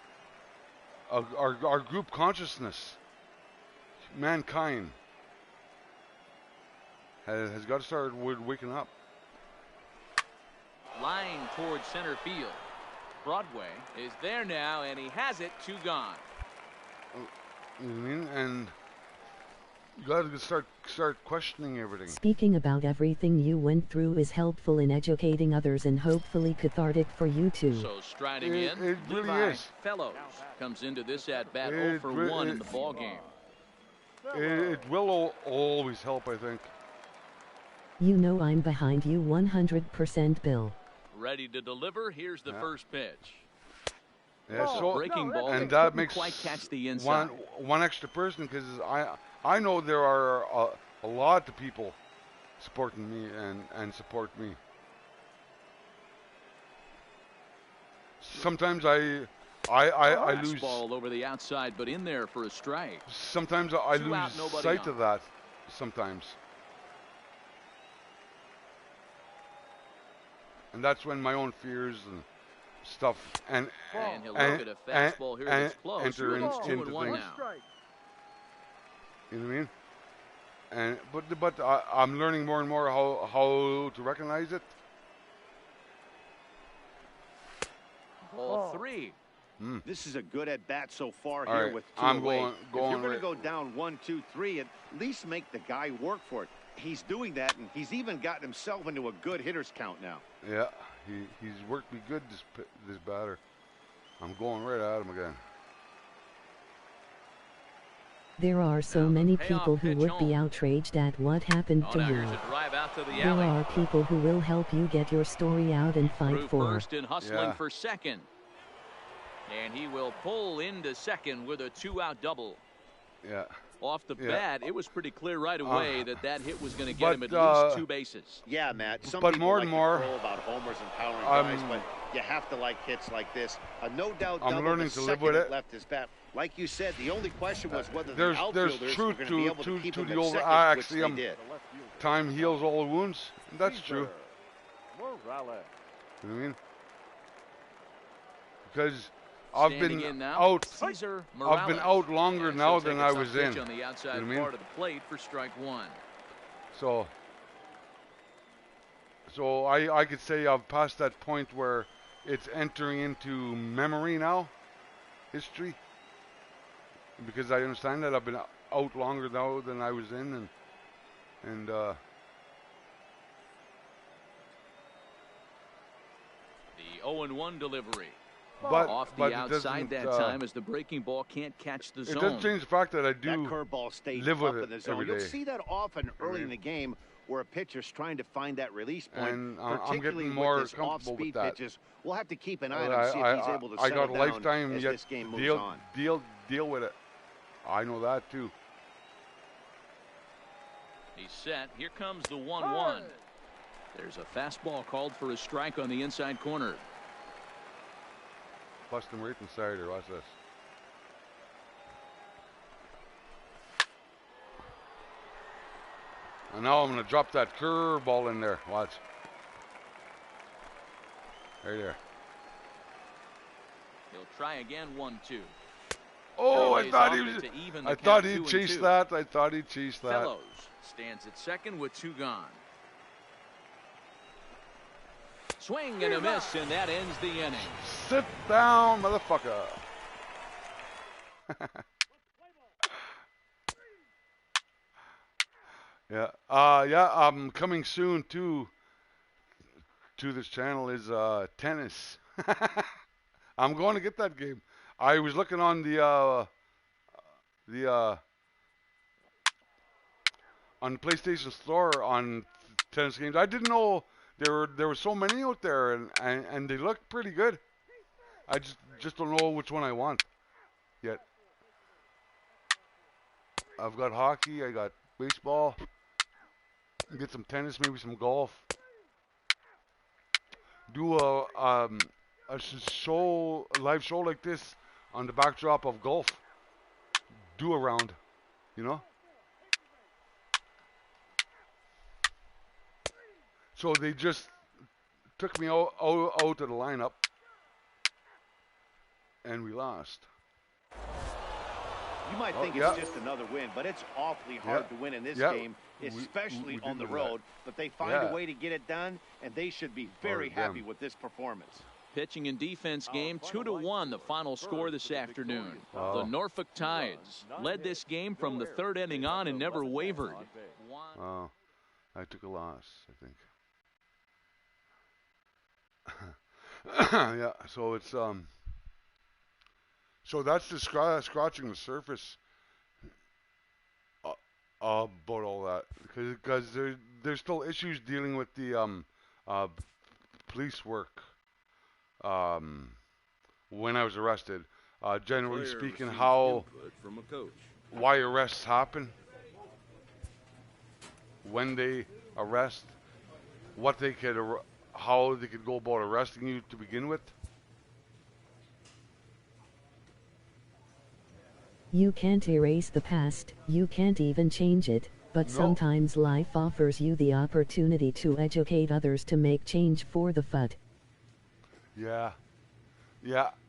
our group consciousness, mankind, has got to start waking up. Line towards center field. Broadway is there now, and he has it. 2 gone. You know what I mean? And you got to start questioning everything. Speaking about everything you went through is helpful in educating others and hopefully cathartic for you too. So striding in, it really is. Fellows comes into this at bat 0 for 1 in the ball game. It will always help, I think. You know I'm behind you 100%, Bill. Ready to deliver. Here's the first pitch. Yeah, so breaking ball, and that makes quite catch the inside. one extra person, because I know there are a lot of people supporting me and support me. Sometimes I lose ball over the outside, but in there for a strike. Sometimes I lose sight of that. Sometimes. And that's when my own fears and stuff and he'll look at a fastball here that's close. Enter into things. Now. You know what I mean? And but I'm learning more and more how to recognize it. Ball 3. This is a good at bat so far All here right, with 2 I'm away. going if you're going to go down 1, 2, 3, at least make the guy work for it. He's doing that, and he's even gotten himself into a good hitter's count now. Yeah, he's worked me good, this batter. I'm going right at him again. There are so many people who would be outraged at what happened to you. There are people who will help you get your story out and fight for. First and hustling for second. And he will pull into second with a 2-out double. Yeah. Off the bat, it was pretty clear right away that hit was going to get him at least 2 bases. Yeah, Matt. Some but people more like and more to about homers and powering guys, but you have to like hits like this. A no-doubt double. I'm learning to live with it. Left his bat. Like you said, the only question was whether there's the outfielders truth were going to be able to keep him the at old second, axiom. which they did. Time heals all wounds. That's true. Morales. You know what I mean? Because I've been out longer now than I was in. On the outside you know what I mean? part of the plate for strike 1. So I could say I've passed that point where it's entering into memory now, history, because I understand that I've been out longer now than I was in, and the 0-1 delivery. But off the outside that time as the breaking ball can't catch the zone. It doesn't change the fact that I do that curveball stays live with up it in the zone. every day. You'll see that often early in the game where a pitcher's trying to find that release point. And particularly I'm getting more with comfortable with that. Pitches. We'll have to keep an eye on him, see if he's able to settle I got a down lifetime as yet this game moves on. deal with it. I know that too. He's set. Here comes the 1-1. There's a fastball called for a strike on the inside corner. bust him right inside her. Watch this. And now I'm going to drop that curveball in there. Watch. Right there. He'll try again, 1-2. Oh, I thought he was. I thought he'd chase that. I thought he'd chase that. Fellows stands at second with 2 gone. Swing and a miss, and that ends the inning. Sit down, motherfucker. Yeah. Coming soon to this channel is tennis. I'm going to get that game. I was looking on the on PlayStation Store on tennis games. I didn't know there were so many out there, and they look pretty good. I just don't know which one I want yet. I've got hockey, I got baseball, get some tennis, maybe some golf. Do a live show like this on the backdrop of golf. Do a round, you know. So they just took me out of the lineup, and we lost. You might think it's just another win, but it's awfully hard to win in this game, especially on the road. But they find a way to get it done, and they should be very happy with this performance. Pitching and defense game, 2-1, the final score this afternoon. The Norfolk Tides led this game from the 3rd inning on and never wavered. Oh, I took a loss, I think. Yeah, so it's so that's just scratching the surface about all that, because there's still issues dealing with the police work. When I was arrested, generally speaking, why arrests happen, when they arrest, how they could go about arresting you to begin with. You can't erase the past, you can't even change it, but sometimes life offers you the opportunity to educate others to make change for the FITH. Yeah,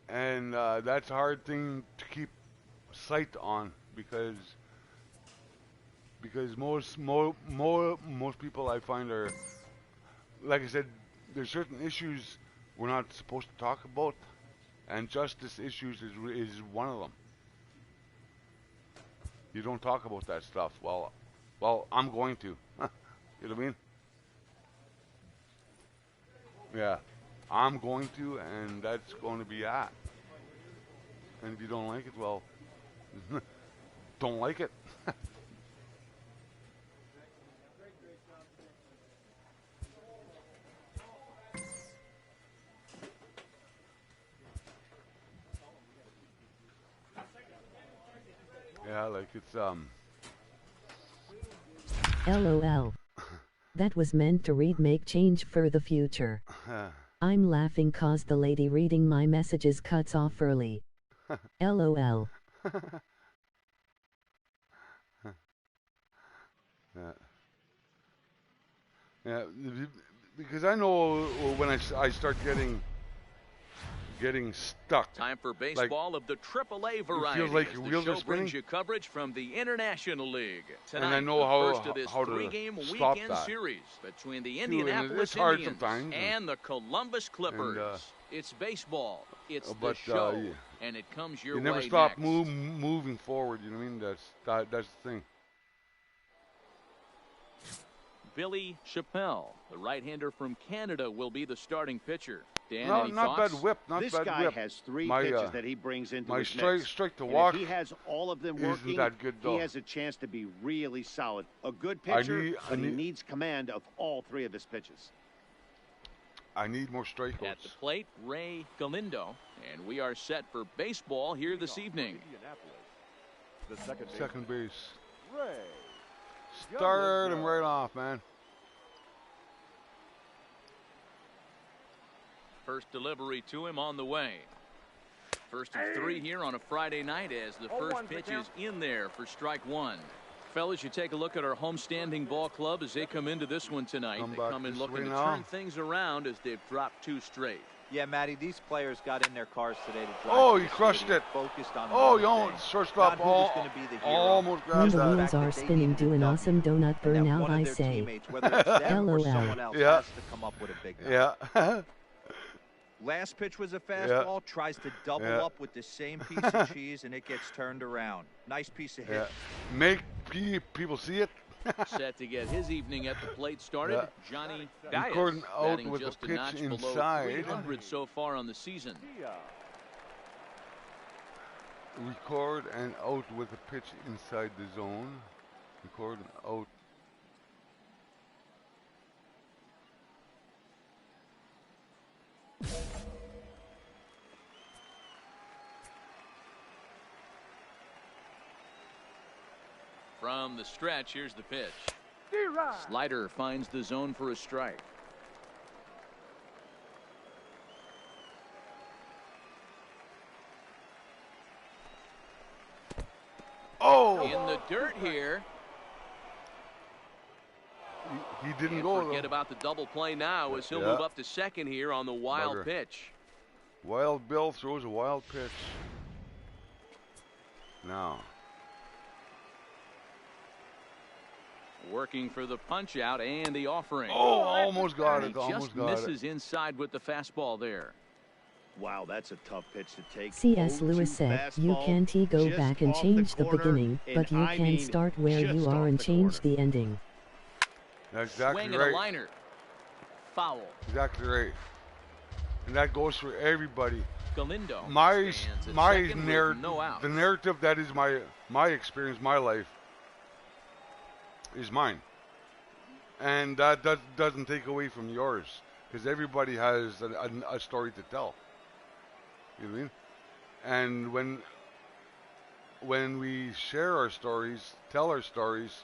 and that's a hard thing to keep sight on, because most people I find are, like I said, there's certain issues we're not supposed to talk about, and justice issues is one of them. You don't talk about that stuff. Well, I'm going to. You know what I mean? Yeah, I'm going to, and that's going to be that. And if you don't like it, well, don't like it. Yeah, like it's LOL. That was meant to read make change for the future. I'm laughing cause the lady reading my messages cuts off early. LOL. Yeah, because I know when I start getting stuck. Time for baseball, like, of the AAA variety. It feels like your wheels are spinning. Brings you coverage from the International League. Tonight, and I know how to this to three-game stop weekend that. Series between the Indianapolis Indians and the Columbus Clippers. It's baseball. It's the show, and it comes your way. You never stop moving forward. You know what I mean? That's the thing. Billy Chappelle, the right-hander from Canada, will be the starting pitcher. Dan, not bad whip. This guy has 3 pitches that he brings into his mix. Strike to walk. If he has all of them working, isn't that good, though? He has a chance to be really solid. A good pitcher, but he needs command of all 3 of his pitches. I need more strikeouts. At the plate, Ray Galindo, and we are set for baseball here this evening. The second base. Ray. Start him right off, man. First delivery to him on the way. First of 3 here on a Friday night as the first pitch is in there for strike 1. Fellas, you take a look at our homestanding ball club as they come into this one tonight. They come in looking to turn things around as they've dropped 2 straight. Yeah, Matty, these players got in their cars today to drive. Oh, he crushed it. Focused on you almost shortstop almost grabbed the that. wheels are spinning, do an awesome donut burnout, I say. LOL. Yeah. To come up with a big yeah. Last pitch was a fastball. Tries to double up with the same piece of cheese, and it gets turned around. Nice piece of hit. Make people see it. Set to get his evening at the plate started. Johnny Dias Recording out batting with just a a pitch notch inside. below 300 so far on the season. Record and out with a pitch inside the zone. Record and out. From the stretch, here's the pitch. Slider finds the zone for a strike. Oh! In the dirt here. He didn't go. Forget about the double play now as he'll move up to second here on the wild pitch. Wild Bill throws a wild pitch. Now. Working for the punch out and the offering. Oh, almost got it. Just misses inside with the fastball there. Wow, that's a tough pitch to take. C.S. Lewis said, you can't go back and change the beginning, but you can start where you are and change the ending. That's exactly Swing right. And a liner. Foul. Exactly right. And that goes for everybody. Galindo the narrative that is my experience, my life, is mine. And that doesn't take away from yours, because everybody has a story to tell. You know what I mean? And when we share our stories, tell our stories,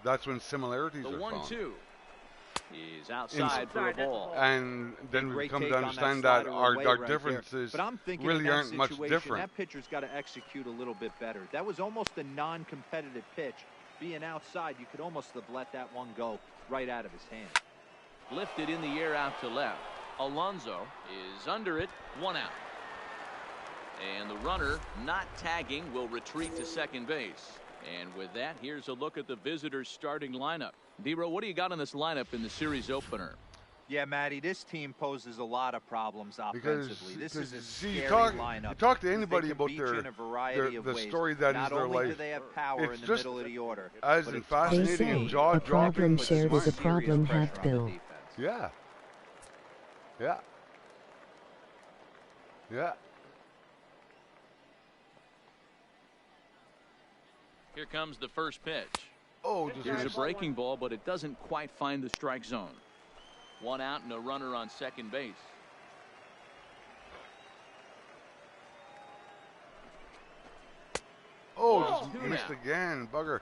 that's when similarities are found. The 1-2 is outside for a ball. And then we come to understand that our differences really aren't much different. That pitcher's got to execute a little bit better. That was almost a non-competitive pitch. Being outside, you could almost have let that one go right out of his hand. Lifted in the air out to left. Alonso is under it, 1 out. And the runner, not tagging, will retreat to second base. And with that, here's a look at the visitors' starting lineup. D-Row, what do you got on this lineup in the series opener? Yeah, Matty, this team poses a lot of problems offensively. This is a scary lineup. You talk to anybody about the story that is their life. Not only do they have power in the middle of the order, as in fascinating and jaw-dropping. A problem shared is a problem halved, Bill. Yeah. Yeah. Yeah. Here comes the first pitch. Oh, here's a breaking ball, but it doesn't quite find the strike zone. 1 out and a runner on second base. Oh, just missed again. Bugger.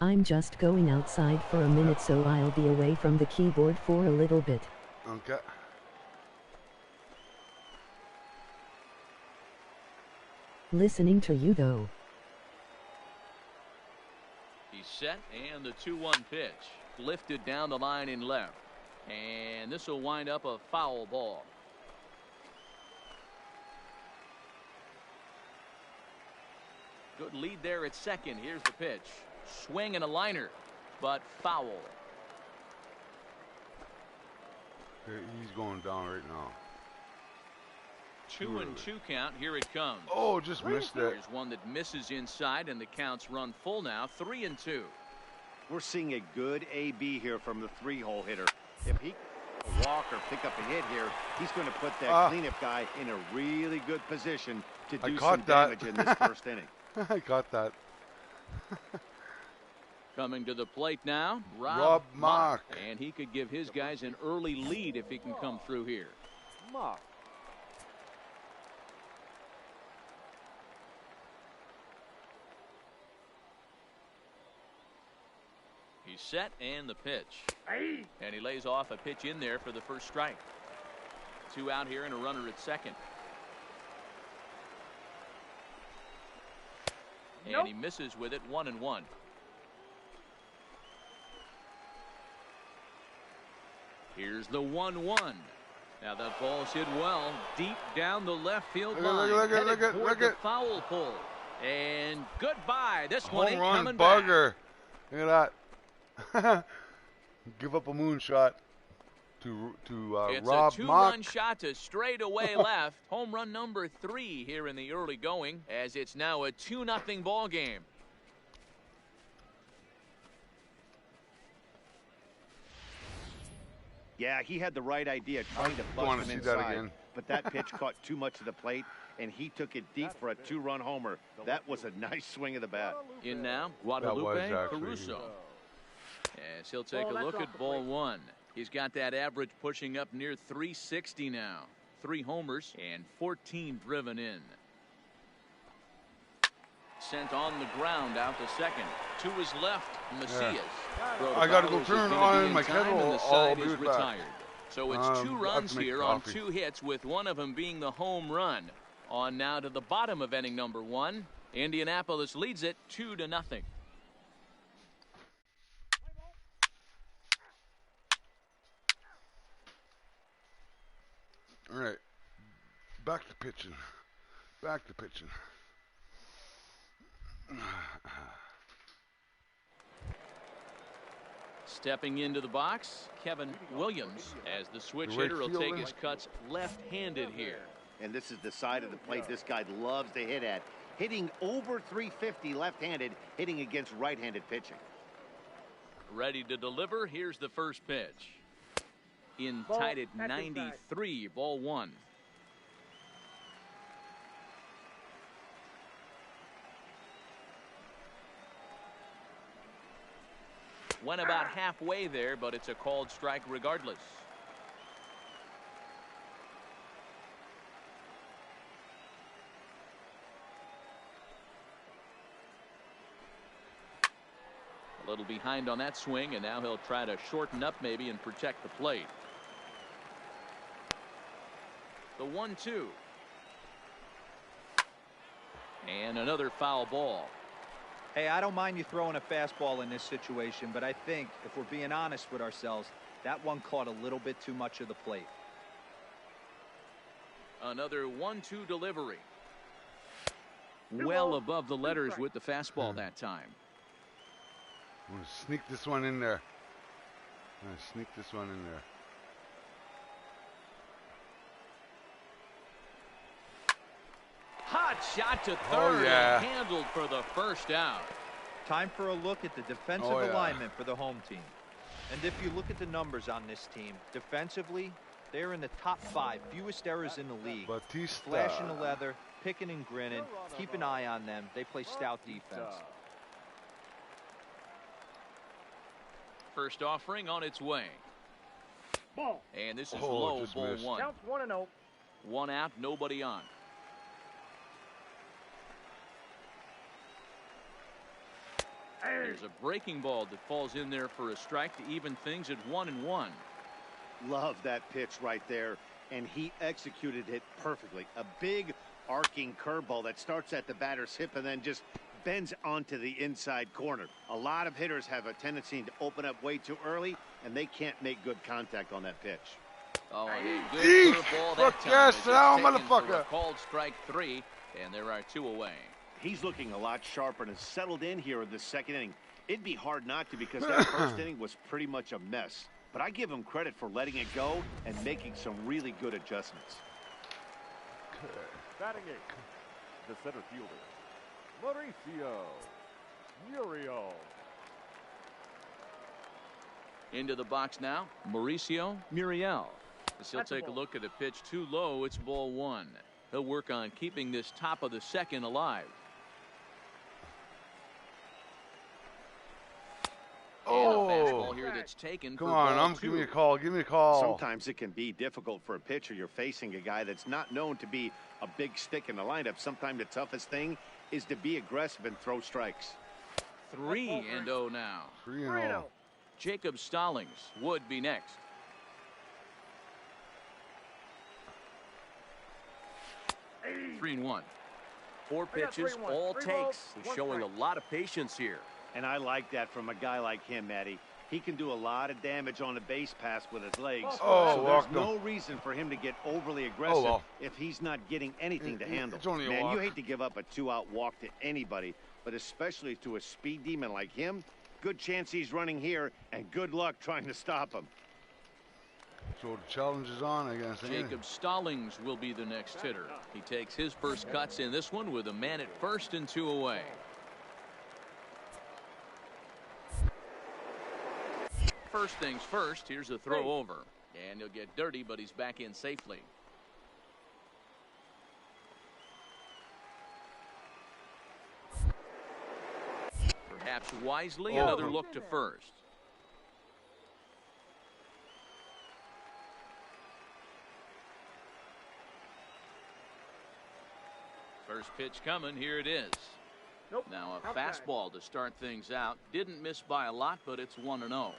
I'm just going outside for a minute, so I'll be away from the keyboard for a little bit. Okay. Listening to you though. He's set, and the 2-1 pitch. Lifted down the line in left. And this will wind up a foul ball. Good lead there at second. Here's the pitch. Swing and a liner, but foul. He's going down right now. 2-2 count. Here it comes. Oh, just missed it. There's one that misses inside, and the counts run full now. 3-2. We're seeing a good AB here from the 3-hole hitter. If he can walk or pick up a hit here, he's going to put that cleanup guy in a really good position to do some damage in this first inning. I got that. Coming to the plate now, Rob Mock. And he could give his guys an early lead if he can come through here. Mock. He's set and the pitch. And he lays off a pitch in there for the first strike. 2 out here and a runner at second. And he misses with it, 1-1. Here's the 1-1. Now that ball's hit well deep down the left field line. Look at the foul pole. And goodbye. This one ain't coming bugger. Back. Look at that. Give up a moonshot to it's Rob a 2-run shot to straightaway left. Home run number 3 here in the early going, as it's now a 2-0 ball game. Yeah, he had the right idea trying to bust him inside, but that pitch caught too much of the plate, and he took it deep for a 2-run homer. That was a nice swing of the bat. In now, Guadalupe Caruso. As he'll take a look at ball 1. He's got that average pushing up near 360 now. 3 homers and 14 driven in. Sent on the ground out to second. To his left, Macias. Yeah. I got to go turn on my kettle. The side is retired. So it's 2 runs here on 2 hits, with one of them being the home run. On now to the bottom of inning number 1. Indianapolis leads it 2-0. All right, back to pitching. Stepping into the box, Kevin Williams, as the switch hitter will take his cuts left-handed here. And this is the side of the plate this guy loves to hit at. Hitting over 350 left-handed, hitting against right-handed pitching. Ready to deliver. Here's the first pitch. In tied at 93, ball 1. Went about halfway there, but it's a called strike regardless. A little behind on that swing, and now he'll try to shorten up maybe and protect the plate. The 1-2. And another foul ball. Hey, I don't mind you throwing a fastball in this situation, but I think if we're being honest with ourselves, that one caught a little bit too much of the plate. Another 1-2 delivery. Well above the letters with the fastball that time. I'm going to sneak this one in there. Hot shot to third and handled for the first out. Time for a look at the defensive alignment for the home team. And if you look at the numbers on this team, defensively, they're in the top 5 fewest errors in the league. Batista. Flashing the leather, picking and grinning. Keep an eye on them. They play stout defense. First offering on its way. Ball. And this is low, ball 1. Counts 1-0. 1 out, nobody on. There's a breaking ball that falls in there for a strike to even things at 1-1. Love that pitch right there, and he executed it perfectly. A big arcing curveball that starts at the batter's hip and then just bends onto the inside corner. A lot of hitters have a tendency to open up way too early, and they can't make good contact on that pitch. Oh, and a good curveball that time. Yes, now, motherfucker. Called strike 3, and there are 2 away. He's looking a lot sharper and has settled in here in the second inning. It'd be hard not to, because that first inning was pretty much a mess. But I give him credit for letting it go and making some really good adjustments. Batting 8, the center fielder, Mauricio Muriel. Into the box now, Mauricio Muriel. As he'll take a look at a pitch too low, it's ball 1. He'll work on keeping this top of the second alive. Oh, and a fastball here that's taken. Come on, give me a call. Give me a call. Sometimes it can be difficult for a pitcher. You're facing a guy that's not known to be a big stick in the lineup. Sometimes the toughest thing is to be aggressive and throw strikes. 3-0 now. 3-0. Jacob Stallings would be next. Hey. 3-1. 4 pitches, all takes. He's showing a lot of patience here. And I like that from a guy like him, Eddie. He can do a lot of damage on a base pass with his legs. So there's no reason for him to get overly aggressive if he's not getting anything to handle. Man, you hate to give up a 2-out walk to anybody, but especially to a speed demon like him. Good chance he's running here, and good luck trying to stop him. So the challenge is on, I guess. Jacob Stallings will be the next hitter. He takes his first cuts in this one with a man at first and 2 away. First things first, here's a throw over. And he'll get dirty, but he's back in safely. Perhaps wisely, another look to first. First pitch coming, here it is. Now a fastball to start things out. Didn't miss by a lot, but it's 1-0.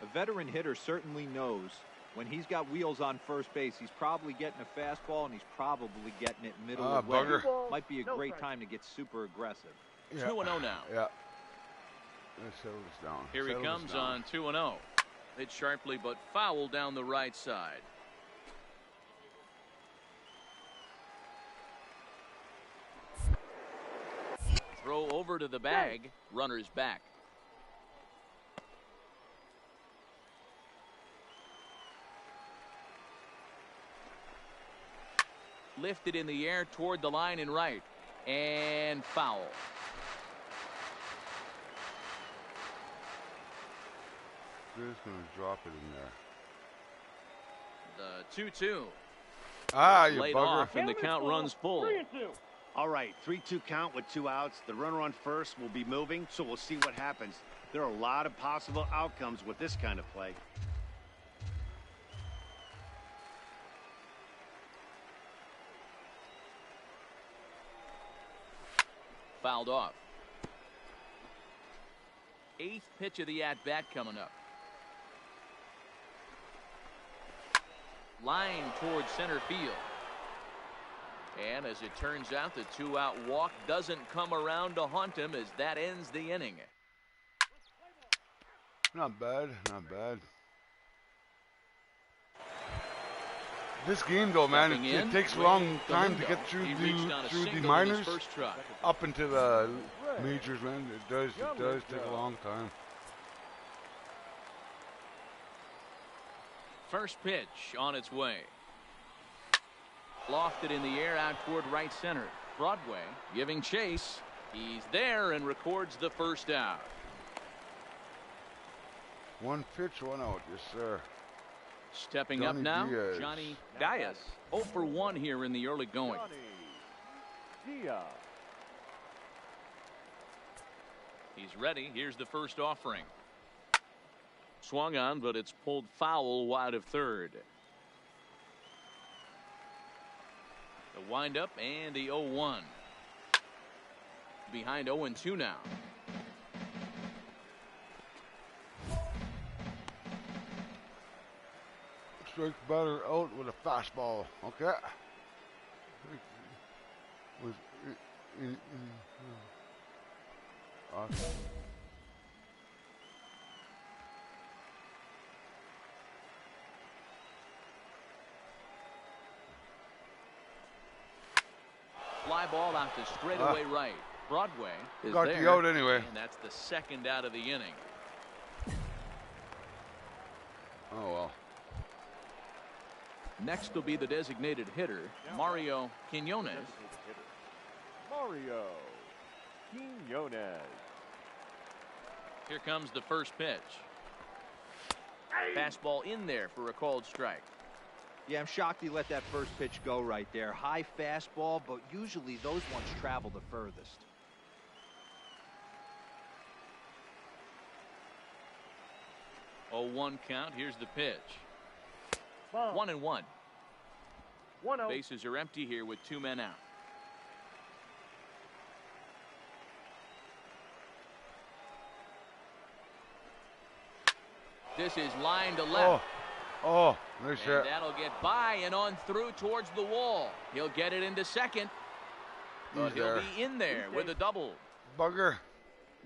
A veteran hitter certainly knows when he's got wheels on first base, he's probably getting a fastball and he's probably getting it middle of the way. Might be a great time to get super aggressive. 2-0 now. Yeah. Let's settle this down. Here he comes on 2-0. Hit sharply but foul down the right side. Throw over to the bag. Runner's back. Lifted in the air toward the line and right. And foul. Just going to drop it in there. The 2-2. You laid bugger. Off and the count runs full. 3-2. All right, 3-2 count with 2 outs. The runner on first will be moving, so we'll see what happens. There are a lot of possible outcomes with this kind of play. Fouled off. 8th pitch of the at-bat coming up. Line towards center field. And as it turns out, the 2-out walk doesn't come around to haunt him as that ends the inning. Not bad, not bad. This game, though, man, it takes a long time to get through the minors up into the majors, man. It does take a long time. First pitch on its way. Lofted in the air out toward right center. Broadway giving chase. He's there and records the first out. 1 pitch, 1 out. Yes, sir. Stepping up now, Johnny Diaz. 0 for 1 here in the early going. He's ready. Here's the first offering. Swung on, but it's pulled foul wide of third. The windup and the 0-1. Behind 0-2 now. Strike batter out with a fastball. Okay. Awesome. Fly ball out to straightaway right. Broadway is got there. The out anyway. And that's the second out of the inning. Oh, well. Next will be the designated hitter, Mario Quinones. Mario Quinones. Here comes the first pitch. Fastball in there for a called strike. Yeah, I'm shocked he let that first pitch go right there. High fastball, but usually those ones travel the furthest. Oh, 1 count. Here's the pitch. 1-1. 1-0. Bases are empty here with 2 men out. This is line to left. Oh, nice hit. And that'll get by and on through towards the wall. He'll get it into second. But he'll be in there with a double. Bugger.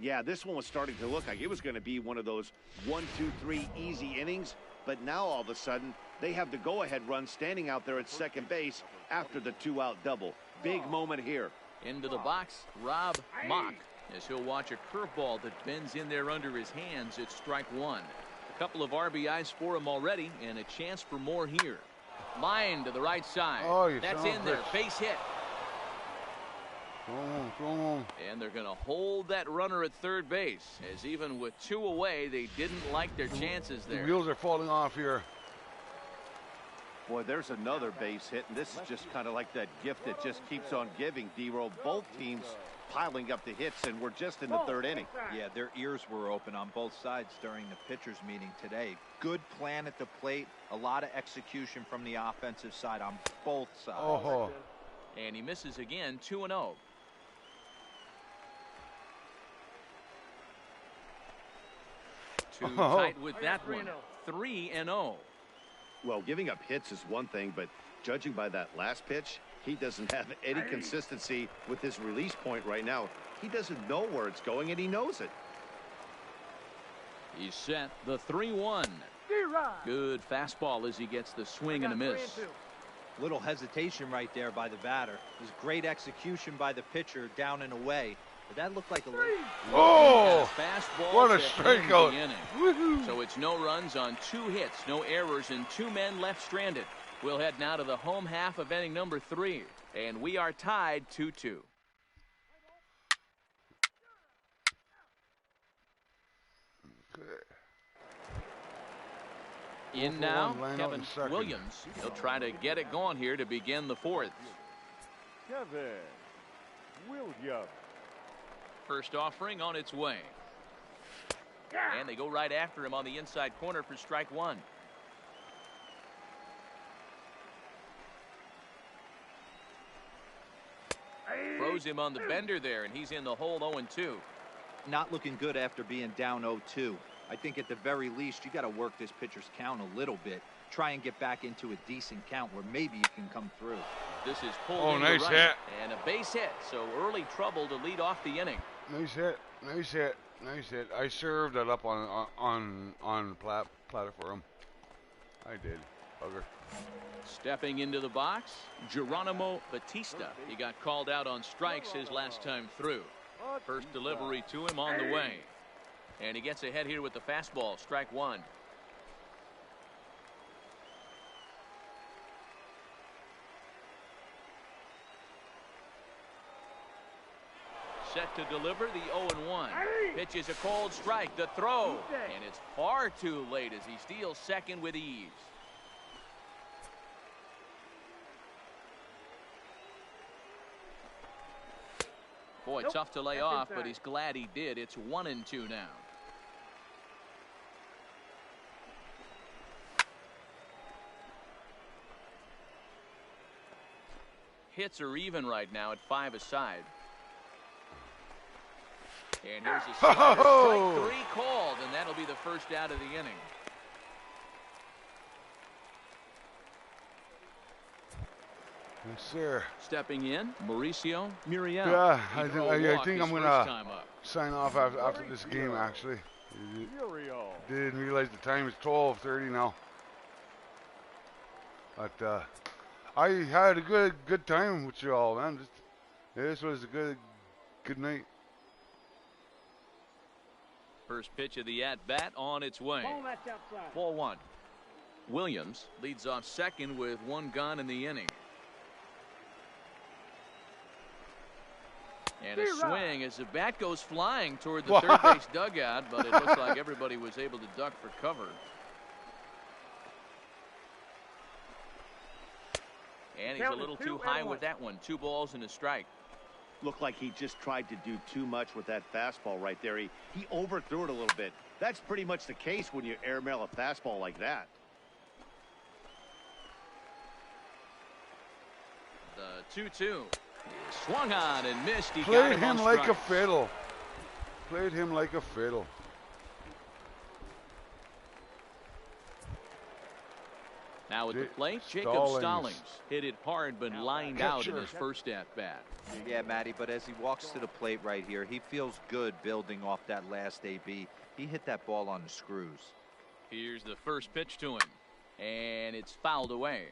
Yeah, this one was starting to look like it was going to be one of those 1, 2, 3 easy innings. But now all of a sudden, they have the go-ahead run standing out there at second base after the 2-out double. Big moment here. Into the box, Rob Mock, as he'll watch a curveball that bends in there under his hands. It's strike one. A couple of RBIs for him already, and a chance for more here. Line to the right side. Oh, that's in there. Base hit. Go on. And they're going to hold that runner at third base, as even with 2 away, they didn't like their chances there. The wheels are falling off here. Boy, there's another base hit, and this is just kind of like that gift that just keeps on giving, D-Roll. Both teams piling up the hits, and we're just in the third inning. Yeah, their ears were open on both sides during the pitchers' meeting today. Good plan at the plate, a lot of execution from the offensive side on both sides. Oh. And he misses again, 2-0. Too tight with that one. 3-0. Well, giving up hits is one thing, but judging by that last pitch, he doesn't have any consistency with his release point right now. He doesn't know where it's going, and he knows it. He's set the 3-1. Good fastball as he gets the swing and a miss. Little hesitation right there by the batter. It was great execution by the pitcher down and away. But that looked like a little... Oh! Fastball. What a strikeout. Woohoo. So it's no runs on 2 hits, no errors, and 2 men left stranded. We'll head now to the home half of inning number 3. And we are tied 2-2. In now, Kevin Williams. He'll try to get it going here to begin the 4th. Kevin Williams. First offering on its way. And they go right after him on the inside corner for strike one. Throws him on the bender there, and he's in the hole 0-2. Not looking good after being down 0-2. I think at the very least, you got to work this pitcher's count a little bit. Try and get back into a decent count where maybe you can come through. This is pulled in nice right, hit. And a base hit, so early trouble to lead off the inning. Nice hit. I served that up on platter for him. I did. Bugger. Stepping into the box, Geronimo Batista. He got called out on strikes his last time through. First delivery to him on the way. And he gets ahead here with the fastball, strike one. Set to deliver the 0-1. Pitch is a cold strike, the throw. And it's far too late as he steals second with ease. Boy, tough to lay off, but he's glad he did. It's 1-2 now. Hits are even right now at 5 aside. And here's a strike 3 called, and that'll be the first out of the inning. Yes, sir. Stepping in, Mauricio Muriel. Yeah, I think I'm going to sign off after this game, actually. Didn't realize the time is 12:30 now. But I had a good time with you all, man. This was a good night. First pitch of the at-bat on its way. Ball one. Williams leads off second with 1 gone in the inning. And a swing as the bat goes flying toward the third base dugout, but it looks like everybody was able to duck for cover. And he's a little too high with that one. 2 balls and a strike. Looked like he just tried to do too much with that fastball right there. He overthrew it a little bit. That's pretty much the case when you airmail a fastball like that. The 2-2. Swung on and missed. He Played got him like a fiddle. Played him like a fiddle. Now at the plate, Jacob Stallings hit it hard but lined out in his first at-bat. Yeah, Matty, but as he walks to the plate right here, he feels good building off that last AB. He hit that ball on the screws. Here's the first pitch to him, and it's fouled away.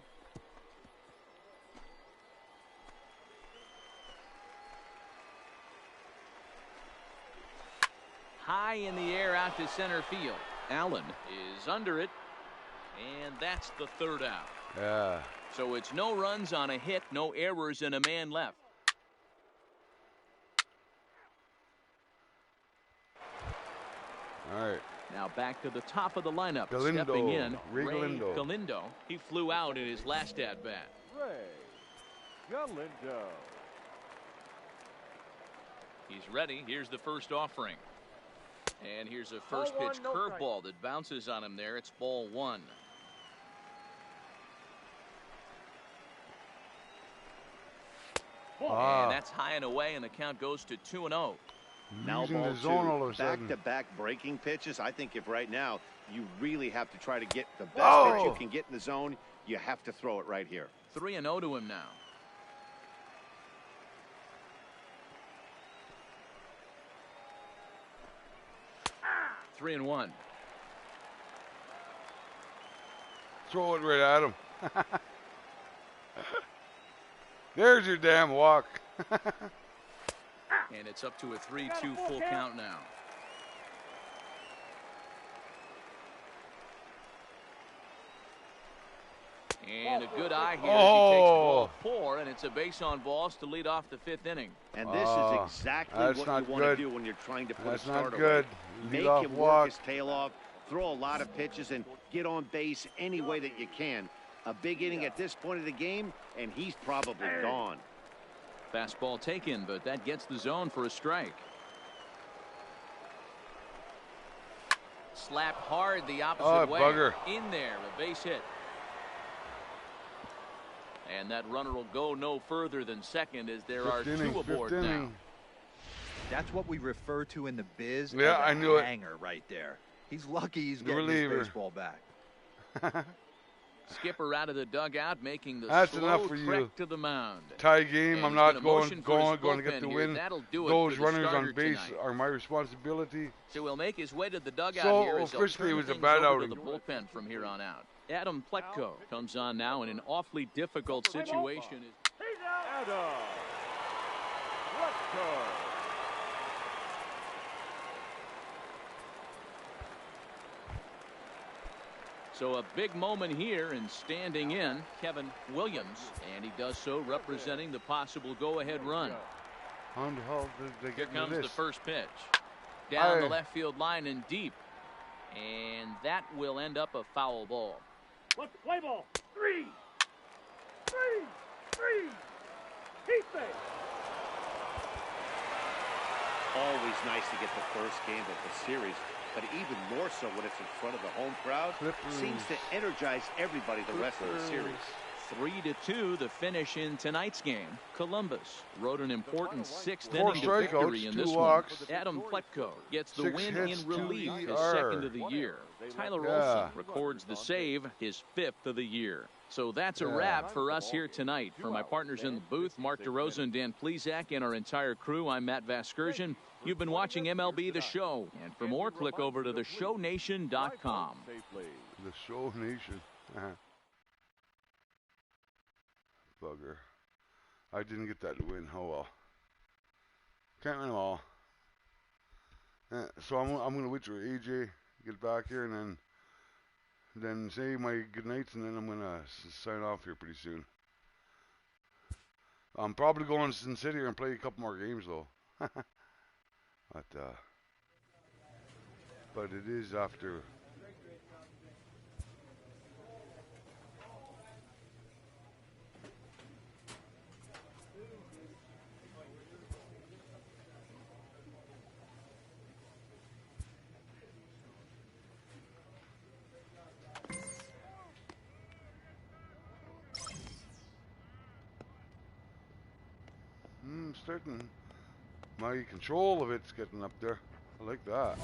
High in the air out to center field. Allen is under it, and that's the third out. Yeah. So it's no runs on a hit, no errors, and a man left. All right. Now back to the top of the lineup. Galindo. Stepping in, Ray Galindo. Galindo. He flew out in his last at-bat. Ray Galindo. He's ready. Here's the first offering. And here's a first pitch curveball that bounces on him there. It's ball one. And that's high and away, and the count goes to 2-0. Now ball two. Back-to-back breaking pitches. I think if right now you really have to try to get the best pitch you can get in the zone, you have to throw it right here. 3-0 to him now. Three and one. Throw it right at him. There's your damn walk. And it's up to a 3-2 full count now. And a good eye here as he takes ball 4, and it's a base on balls to lead off the 5th inning. And this is exactly what you want to do when you're trying to put a starter away. Make him work his tail off, throw a lot of pitches, and get on base any way that you can. A big inning at this point of the game, and he's probably gone. Fastball taken, but that gets the zone for a strike. Slap hard the opposite way. Bugger. In there, a base hit. And that runner will go no further than second as there are two aboard now. That's what we refer to in the biz as I knew it. Hanger right there. He's lucky he's getting his baseball back. Skipper out of the dugout, making the That's slow enough for trek you. to the mound. Tie game. And I'm not going to bullpen get the here. win. That'll do Those it for runners the on base tonight. are my responsibility. So he'll make his way to the dugout so here. officially, it was a bad bad over outing. To the bullpen from here on out. Adam Pletko comes on now in an awfully difficult situation. Adam Pletko. So a big moment here, and standing in, Kevin Williams, and he does so representing the possible go-ahead run. How the hell did they Here get comes this? the first pitch. Down the left field line and deep. And that will end up a foul ball. Let's play ball. 3. Keep it. Always nice to get the first game of the series, but even more so when it's in front of the home crowd. Seems to energize everybody the rest of the series. 3-2 the finish in tonight's game. Columbus wrote an important 6th inning victory in this one. Adam Pletko gets the win in relief, his second of the year. Tyler Olson records the save, his 5th of the year. So that's a wrap for us here tonight. For my partners in the booth, Mark DeRosa and Dan Plesac, and our entire crew, I'm Matt Vasgersian. You've been watching MLB The Show. And for more, click over to theshownation.com. The Show Nation. Bugger. I didn't get that win. Oh well. Can't win them all. So I'm going to wait for AJ get back here and then say my good nights, and then I'm going to sign off here pretty soon. I'm probably going to Sin City and play a couple more games though. But it is after. Starting. My control of it's getting up there. I like that.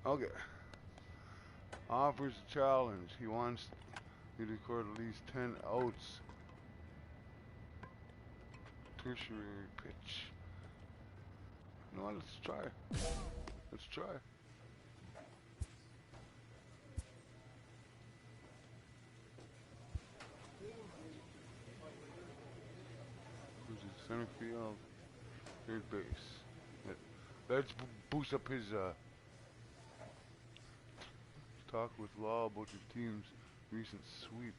Okay. Offers a challenge. He wants He recorded at least 10 outs. Tertiary pitch. No, let's try. Let's try. Who's in center field? Third base. Let's boost up his talk with Law about your team's recent sweep.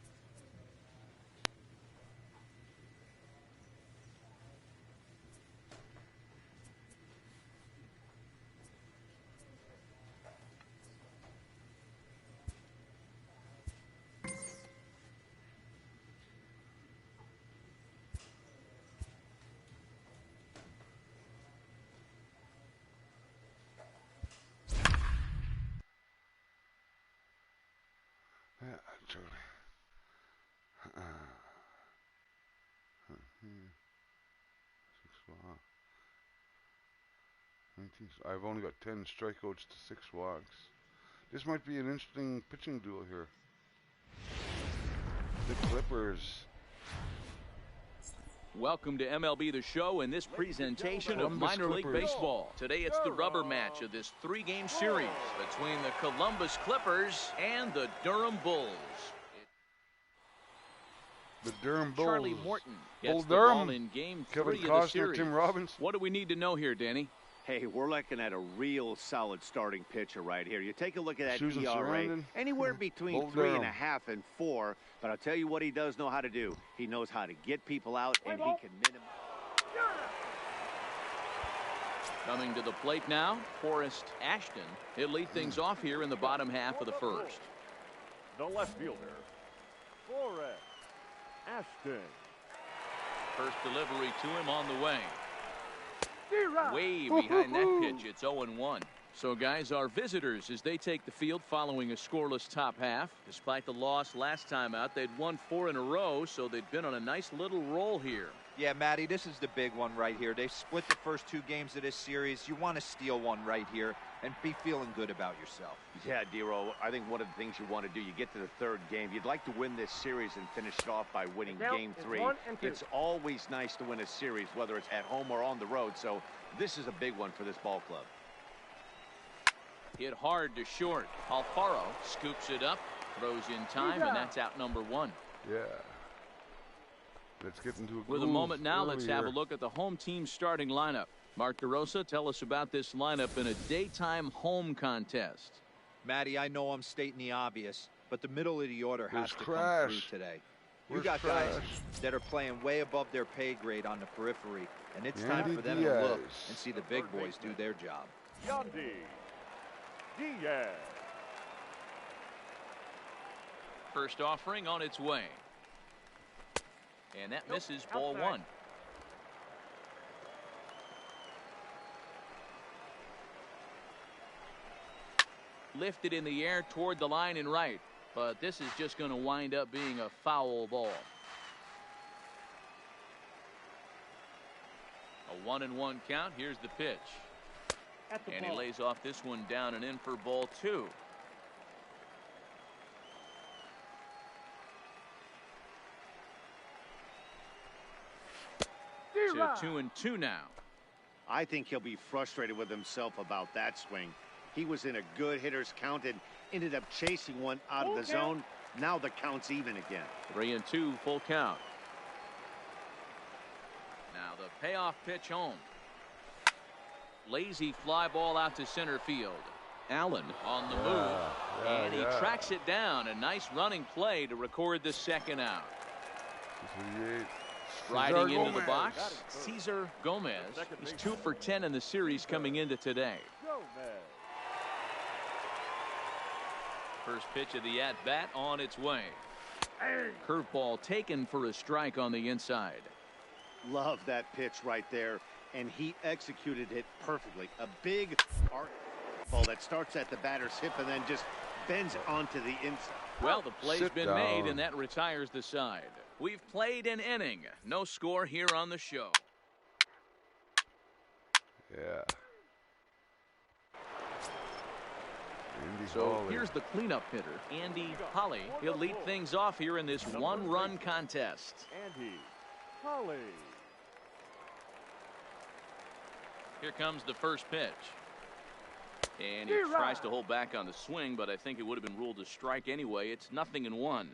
Yeah, Charlie. I've only got 10 strikeouts to 6 walks. This might be an interesting pitching duel here. The Clippers. Welcome to MLB The Show and this presentation of minor league baseball. Today it's the rubber match of this 3-game series between the Columbus Clippers and the Durham Bulls. The Durham Bulls. Charlie Morton gets Bull the Durham. ball in game 3 Kevin of the Costner, series. Tim Robbins. What do we need to know here, Danny? Hey, we're looking at a real solid starting pitcher right here. You take a look at that Susan ERA, Sarandon. anywhere between Bull 3.5 and 4. But I'll tell you what he does know how to do. He knows how to get people out, and he can minimize. Coming to the plate now, Forrest Ashton. He'll lead things off here in the bottom half of the first. The left fielder, Forrest Ashton. First delivery to him on the way. Way behind that pitch, it's 0-1. So, guys, our visitors, as they take the field following a scoreless top half. Despite the loss last time out, they'd won 4 in a row, so they've been on a nice little roll here. Yeah, Matty, this is the big one right here. They've split the first 2 games of this series. You want to steal one right here and be feeling good about yourself. Yeah, Dero, I think one of the things you want to do, you get to the 3rd game, you'd like to win this series and finish it off by winning game 3. It's always nice to win a series, whether it's at home or on the road, so this is a big one for this ball club. Hit hard to short. Alfaro scoops it up, throws in time, and that's out number 1. Yeah. Let's get into a With a moment now, let's have a look at the home team starting lineup. Mark DeRosa, tell us about this lineup in a daytime home contest. Matty, I know I'm stating the obvious, but the middle of the order has to come through today. You got guys that are playing way above their pay grade on the periphery, and it's time for them to look and see the big boys do their job. Yandy Diaz. First offering on its way. And that misses, ball 1. Lifted in the air toward the line and right, but this is just going to wind up being a foul ball. A 1-1 count. Here's the pitch. And he lays off this one down and in for ball 2. To 2-2 now. I think he'll be frustrated with himself about that swing. He was in a good hitter's count and ended up chasing one out of the zone. Now the count's even again. 3-2, full count. Now the payoff pitch home. Lazy fly ball out to center field. Allen on the move, and he tracks it down. A nice running play to record the 2nd out. Riding into the box, Cesar Gomez. He's 2 for 10 in the series coming into today. First pitch of the at-bat on its way. Curveball taken for a strike on the inside. Love that pitch right there, and he executed it perfectly. A big arc ball that starts at the batter's hip and then just bends onto the inside. Well, the play's been made, and that retires the side. We've played an inning. No score here on the show. Yeah. So here's the cleanup hitter, Andy Holly. He'll lead things off here in this one-run contest. Andy Holly. Here comes the first pitch. And he tries to hold back on the swing, but I think it would have been ruled a strike anyway. It's 0-1.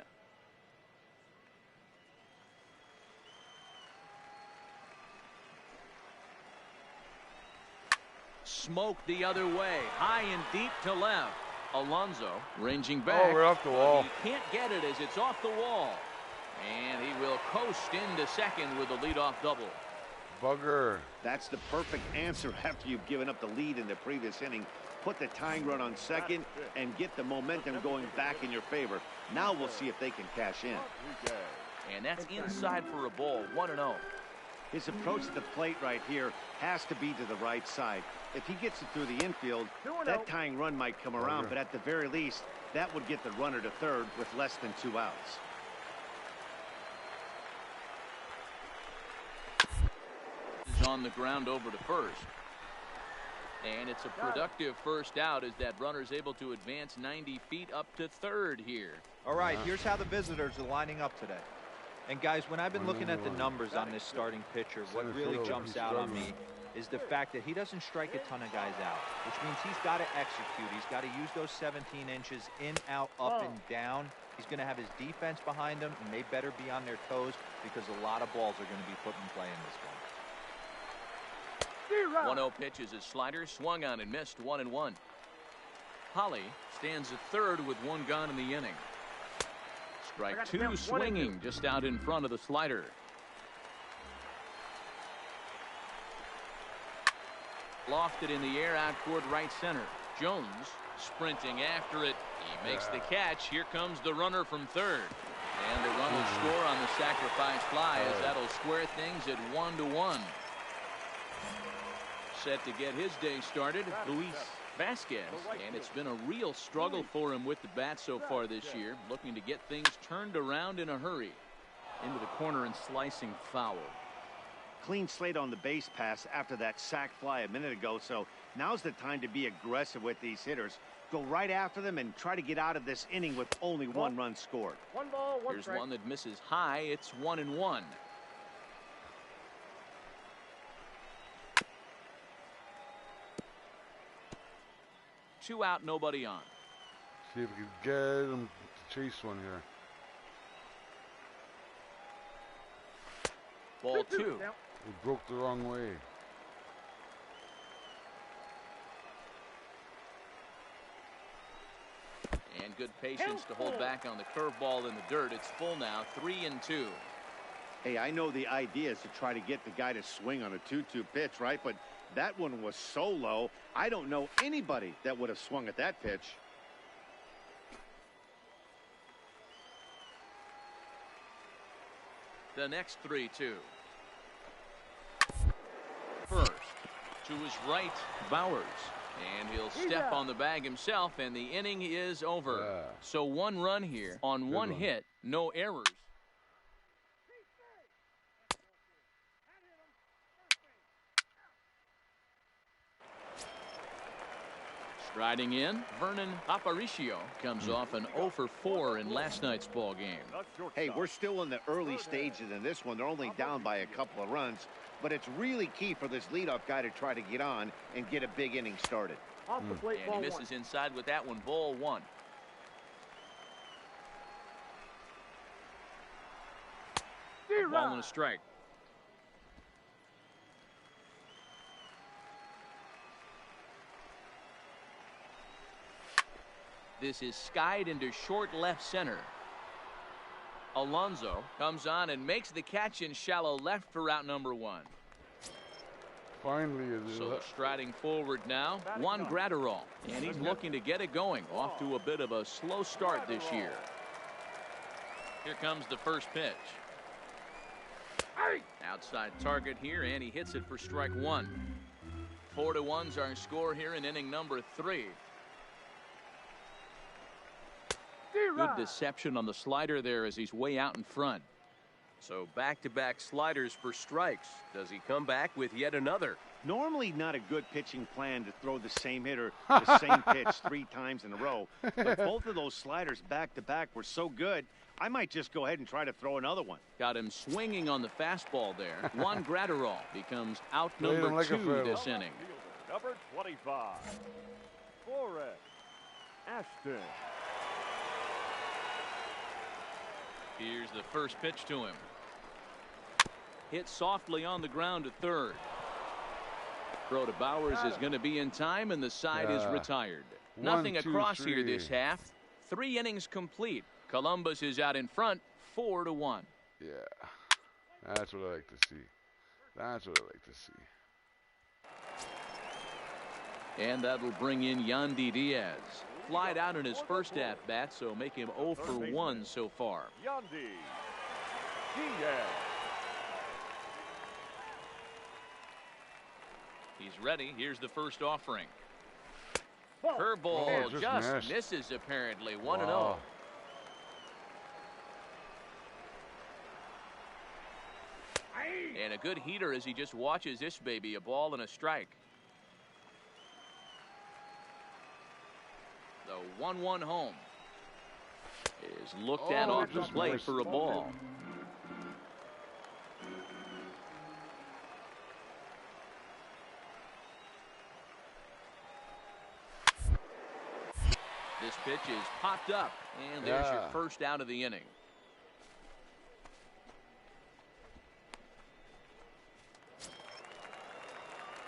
Smoke the other way, high and deep to left. Alonso ranging back. Oh, we're off the wall. He can't get it as it's off the wall. And he will coast into second with a leadoff double. Bugger. That's the perfect answer after you've given up the lead in the previous inning. Put the tying run on second and get the momentum going back in your favor. Now we'll see if they can cash in. And that's inside for a ball, 1-0. His approach to the plate right here has to be to the right side. If he gets it through the infield, that tying run might come around, but at the very least, that would get the runner to third with less than 2 outs. Is on the ground over to first. And it's a productive first out as that runner is able to advance 90 feet up to third here. All right, here's how the visitors are lining up today. And guys, when I've been looking at the numbers on this starting pitcher, what really jumps out on me is the fact that he doesn't strike a ton of guys out, which means he's got to execute. He's got to use those 17 inches in, out, up, and down. He's going to have his defense behind him, and they better be on their toes because a lot of balls are going to be put in play in this one. 1-0 pitch is a slider, swung on and missed, 1-1. Holly stands at third with 1 gone in the inning. Strike 2 swinging just out in front of the slider. Lofted in the air out toward right center. Jones sprinting after it. He makes the catch. Here comes the runner from third. And the run will score on the sacrifice fly as that'll square things at 1-1. Set to get his day started, Luis Vasquez, and it's been a real struggle for him with the bat so far this year, looking to get things turned around in a hurry. Into the corner and slicing foul. Clean slate on the base pass after that sac fly a minute ago, so now's the time to be aggressive with these hitters. Go right after them and try to get out of this inning with only 1 run scored. 1 ball, 1 Here's strike. one that misses high. It's 1-1. Two out, nobody on. See if we can get him to chase one here. Ball 2. We broke the wrong way. And good patience to hold back on the curveball in the dirt. It's full now, 3-2. Hey, I know the idea is to try to get the guy to swing on a 2-2 pitch, right? But that one was so low, I don't know anybody that would have swung at that pitch. The next 3-2. First, to his right, Bowers. And he'll step on the bag himself, and the inning is over. So 1 run here on 1 hit, no errors. Striding in, Vernon Aparicio comes off an 0-for-4 in last night's ball game. Hey, we're still in the early stages in this one. They're only down by a couple of runs, but it's really key for this leadoff guy to try to get on and get a big inning started. Off the plate, And he misses inside with that one, ball 1. Ball and a strike. This is skied into short left center. Alonso comes on and makes the catch in shallow left for out number 1. Finally, so striding forward now, Juan Gratterall, and he's looking to get it going. Off to a bit of a slow start this year. Here comes the first pitch. Outside target here, and he hits it for strike 1. 4-1's our score here in inning number 3. Good deception on the slider there as he's way out in front. So back-to-back sliders for strikes. Does he come back with yet another? Normally not a good pitching plan to throw the same hitter the same pitch 3 times in a row. But both of those sliders back-to-back were so good, I might just go ahead and try to throw another one. Got him swinging on the fastball there. Juan Gratterall becomes out number 2 this inning. Number 25, Forrest Ashton. Here's the first pitch to him. Hit softly on the ground to third. Throw to Bowers is going to be in time, and the side is retired. Nothing across here this half. 3 innings complete. Columbus is out in front, 4-1. Yeah, that's what I like to see. That's what I like to see. And that'll bring in Yandy Diaz. Flied out in his first at-bat, so make him 0 for 1 so far. Yandy Diaz. He's ready. Here's the first offering. Curveball just misses apparently. 1-0. And a good heater as he just watches this baby. A ball and a strike. The 1-1 home is looked at off the plate for a ball. This pitch is popped up, and there's your first out of the inning.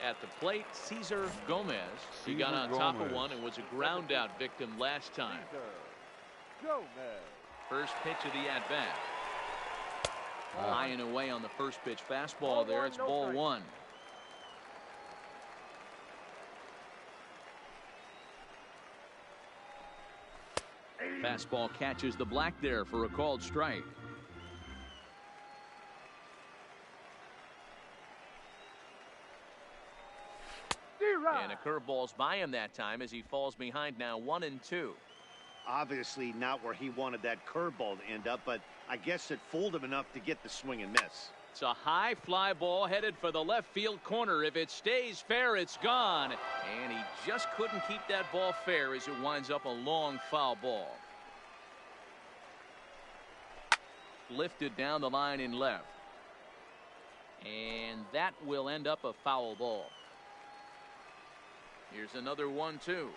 At the plate, Cesar Gomez. He got on top of one and was a ground out victim last time. First pitch of the at-bat. High and away on the first pitch fastball there. It's ball 1. Fastball catches the black there for a called strike. And a curveball's by him that time as he falls behind now 1-2. Obviously not where he wanted that curveball to end up, but I guess it fooled him enough to get the swing and miss. It's a high fly ball headed for the left field corner. If it stays fair, it's gone. And he just couldn't keep that ball fair as it winds up a long foul ball. Lifted down the line in left. And that will end up a foul ball. Here's another 1-2.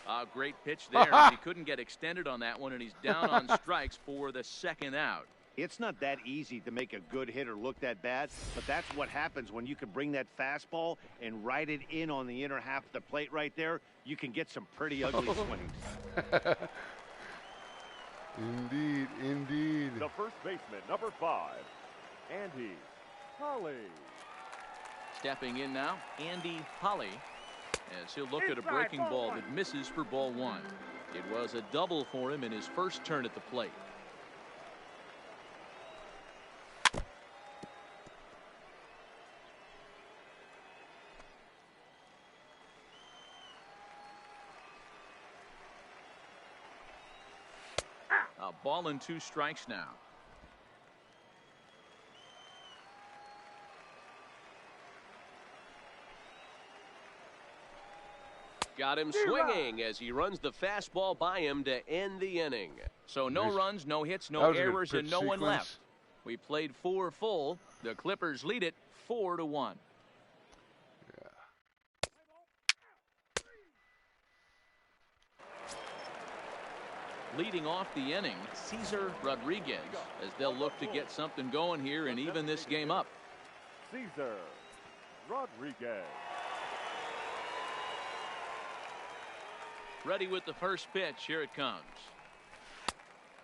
A great pitch there. He couldn't get extended on that one, and he's down on strikes for the second out. It's not that easy to make a good hitter look that bad, but that's what happens when you can bring that fastball and ride it in on the inner half of the plate right there. You can get some pretty ugly swings. Indeed, indeed. The first baseman, number 5, Andy Holly. Stepping in now, Andy Holly, as he'll look at a breaking ball that misses for ball 1. It was a double for him in his first turn at the plate. A ball and 2 strikes now. Got him swinging as he runs the fastball by him to end the inning. So no runs, no hits, no errors, and no one left. We played 4 full. The Clippers lead it 4-1. Yeah. Leading off the inning, Cesar Rodriguez, as they'll look to get something going here and even this game up. Cesar Rodriguez. Ready with the first pitch. Here it comes.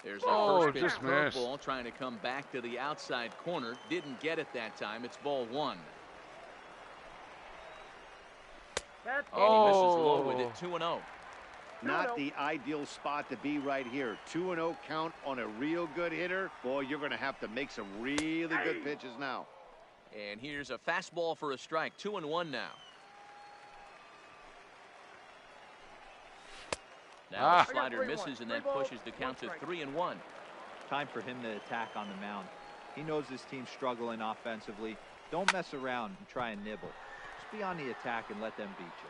There's the first pitch curveball trying to come back to the outside corner. Didn't get it that time. It's ball 1. And he misses low with it. 2-0. Not the ideal spot to be right here. 2-0 count on a real good hitter. Boy, you're going to have to make some really good pitches now. And here's a fastball for a strike. 2-1 now. Now a slider misses, and that pushes the count to 3-1. Time for him to attack on the mound. He knows his team's struggling offensively. Don't mess around and try and nibble. Just be on the attack and let them beat you.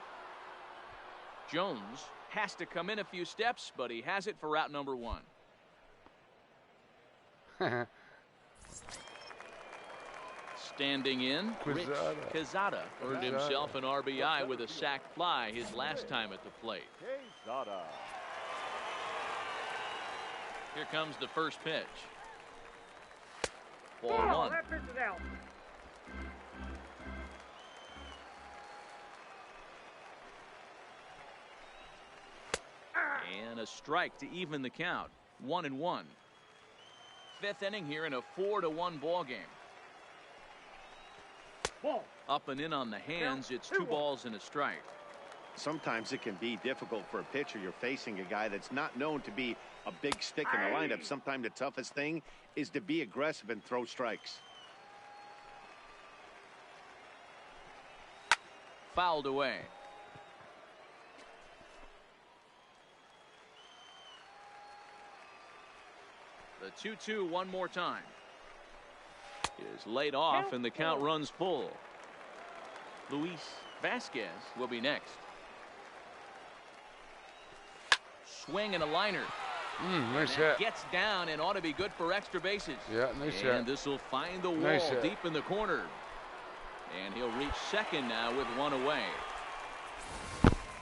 Jones has to come in a few steps, but he has it for out number 1. Standing in, Rich Quezada earned himself an RBI with a sac fly his last time at the plate. Here comes the first pitch. Ball 1. That pitch is out. And a strike to even the count. 1-1. 5th inning here in a 4-1 ball game. Ball. Up and in on the hands. It's 2 balls and a strike. Sometimes it can be difficult for a pitcher. You're facing a guy that's not known to be a big stick in the lineup. Sometimes the toughest thing is to be aggressive and throw strikes. Fouled away. The 2-2 one more time. Is laid off and the count runs full. Luis Vasquez will be next. Swing and a liner. Nice hit. Gets down and ought to be good for extra bases. Yeah, nice hit. And this will find the wall deep in the corner. And he'll reach second now with 1 away.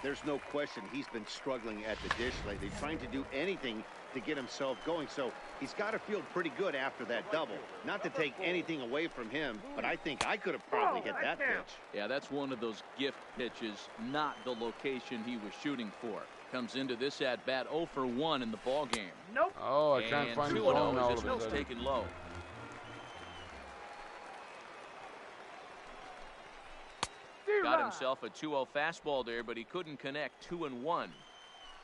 There's no question he's been struggling at the dish lately, trying to do anything to get himself going. So he's got to feel pretty good after that double. Not to take anything away from him, but I think I could have probably hit that pitch. Yeah, that's one of those gift pitches, not the location he was shooting for. Comes into this at bat 0 for 1 in the ball game. Nope. Oh, I can't find the ball now. This one's taken low. Got himself a 2-0 fastball there, but he couldn't connect. 2-1.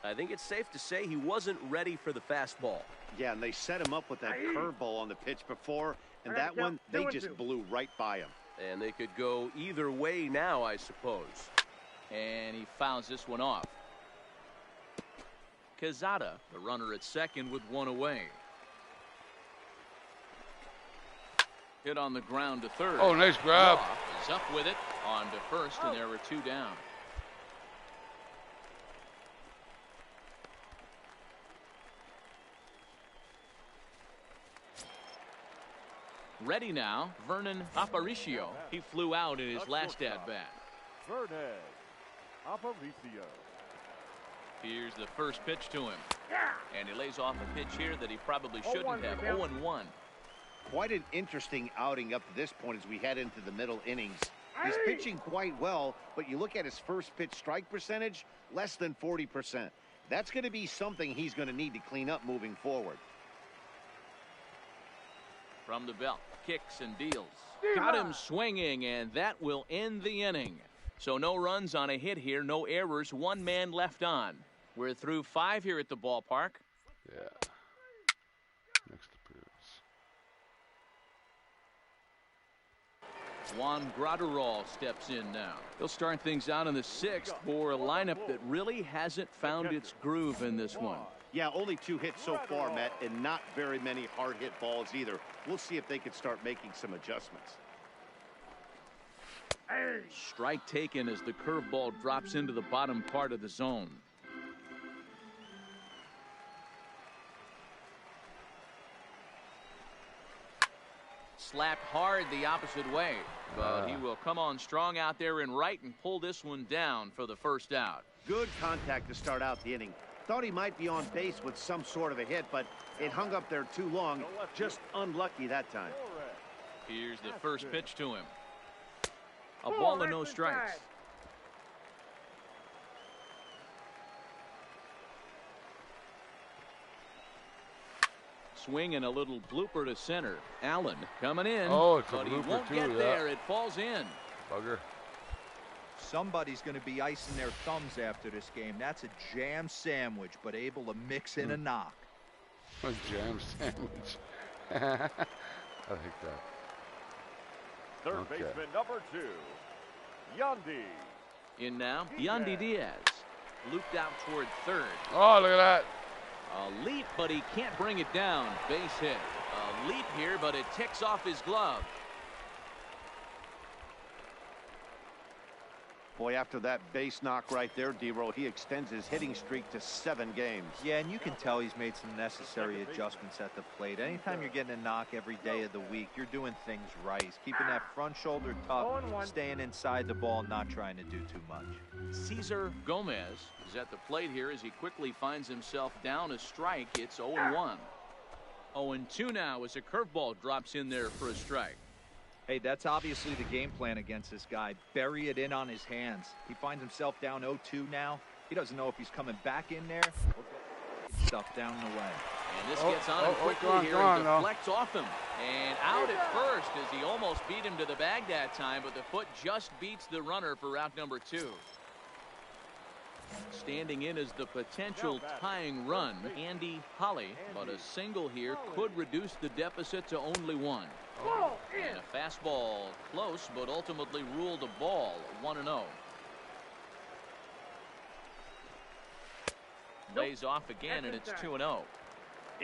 I think it's safe to say he wasn't ready for the fastball. Yeah, and they set him up with that curveball on the pitch before, and that one, they just blew right by him. And they could go either way now, I suppose. And he fouls this one off. Quezada, the runner at second with 1 away. Hit on the ground to third. Oh, nice grab. Is up with it on to first, and there were 2 down. Ready now, Vernon Aparicio. He flew out in his last at-bat. Vernon Aparicio. Here's the first pitch to him. And he lays off a pitch here that he probably shouldn't have. 0-1. Quite an interesting outing up to this point as we head into the middle innings. He's pitching quite well, but you look at his first pitch strike percentage, less than 40%. That's going to be something he's going to need to clean up moving forward. From the belt, kicks and deals. Got him swinging, and that will end the inning. So no runs on a hit here, no errors, 1 man left on. We're through 5 here at the ballpark. Yeah. Next appearance. Juan Graterol steps in now. He'll start things out in the 6th for a lineup that really hasn't found its groove in this one. Yeah, only 2 hits so far, Matt, and not very many hard hit balls either. We'll see if they can start making some adjustments. Strike taken as the curveball drops into the bottom part of the zone. Slapped hard the opposite way, but he will come on strong out there in right and pull this one down for the first out. Good contact to start out the inning. Thought he might be on base with some sort of a hit, but it hung up there too long. Just unlucky that time. Here's the first pitch to him. A ball and no strikes. Swing and a little blooper to center. Allen coming in. Oh, it's a but blooper he won't too, get yeah. there. It falls in. Bugger. Somebody's going to be icing their thumbs after this game. That's a jam sandwich, but able to mix in a knock. A jam sandwich. I like that. Third baseman number 2, Yandy. In now, Yandy Diaz. Looped out toward third. Oh, look at that. A leap, but he can't bring it down. Base hit. A leap here, but it ticks off his glove. Boy, after that base knock right there, D-Roll, he extends his hitting streak to 7 games. Yeah, and you can tell he's made some necessary adjustments at the plate. Anytime you're getting a knock every day of the week, you're doing things right. He's keeping that front shoulder tucked, staying inside the ball, not trying to do too much. Cesar Gomez is at the plate here as he quickly finds himself down a strike. It's 0-1. 0-2 now as a curveball drops in there for a strike. Hey, that's obviously the game plan against this guy. Bury it in on his hands. He finds himself down 0-2 now. He doesn't know if he's coming back in there or stuff down the way. And this gets on him quickly here and deflects off him. And out at first as he almost beat him to the bag that time, but the foot just beats the runner for out number 2. Standing in as the potential tying run, Andy Holly, but a single here could reduce the deficit to only 1. And a fastball close, but ultimately ruled a ball. 1-0. Lays off again, and it's 2-0.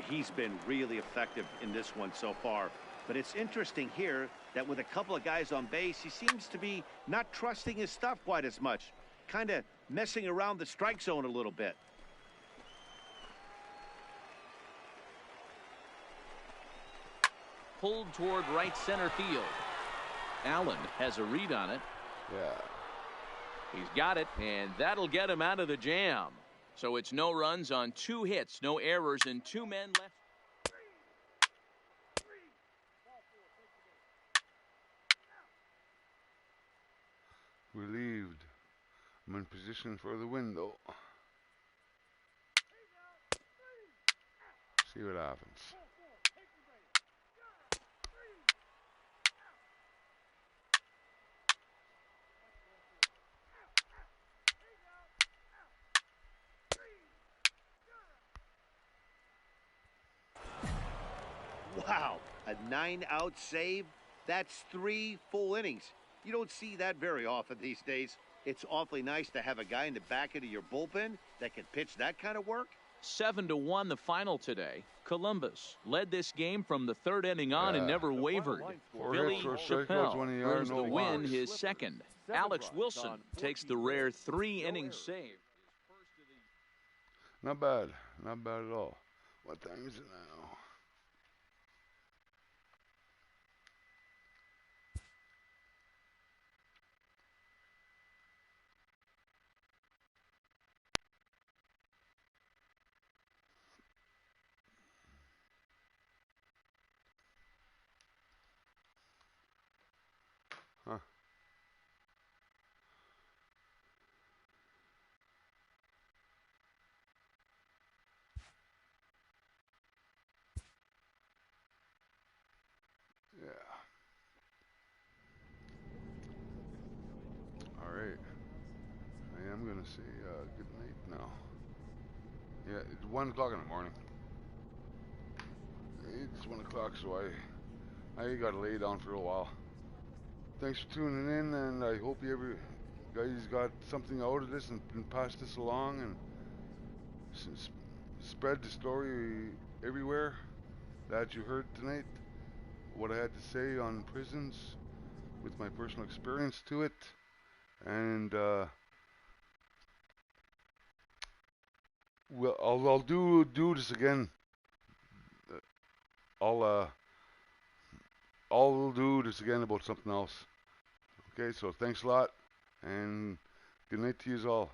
He's been really effective in this one so far. But it's interesting here that with a couple of guys on base, he seems to be not trusting his stuff quite as much. Kind of messing around the strike zone a little bit. Pulled toward right center field. Allen has a read on it. Yeah. He's got it, and that'll get him out of the jam. So it's no runs on 2 hits, no errors, and 2 men left. Relieved. I'm in position for the window. See what happens. Wow, a 9-out save? That's 3 full innings. You don't see that very often these days. It's awfully nice to have a guy in the back end of your bullpen that can pitch that kind of work. 7-1 the final today. Columbus led this game from the 3rd inning on and never wavered. Billy Chappelle earns the win, his 2nd. Alex Wilson takes the rare 3-inning save. Not bad. Not bad at all. What time is it now? Huh. Yeah. All right. I am going to say good night now. Yeah, it's 1 o'clock in the morning. It's 1 o'clock, so I got to lay down for a while. Thanks for tuning in, and I hope you guys got something out of this and pass this along and spread the story everywhere that you heard tonight. What I had to say on prisons with my personal experience to it, and well, I'll do this again. I'll do this again about something else. Okay, so thanks a lot, and good night to you all.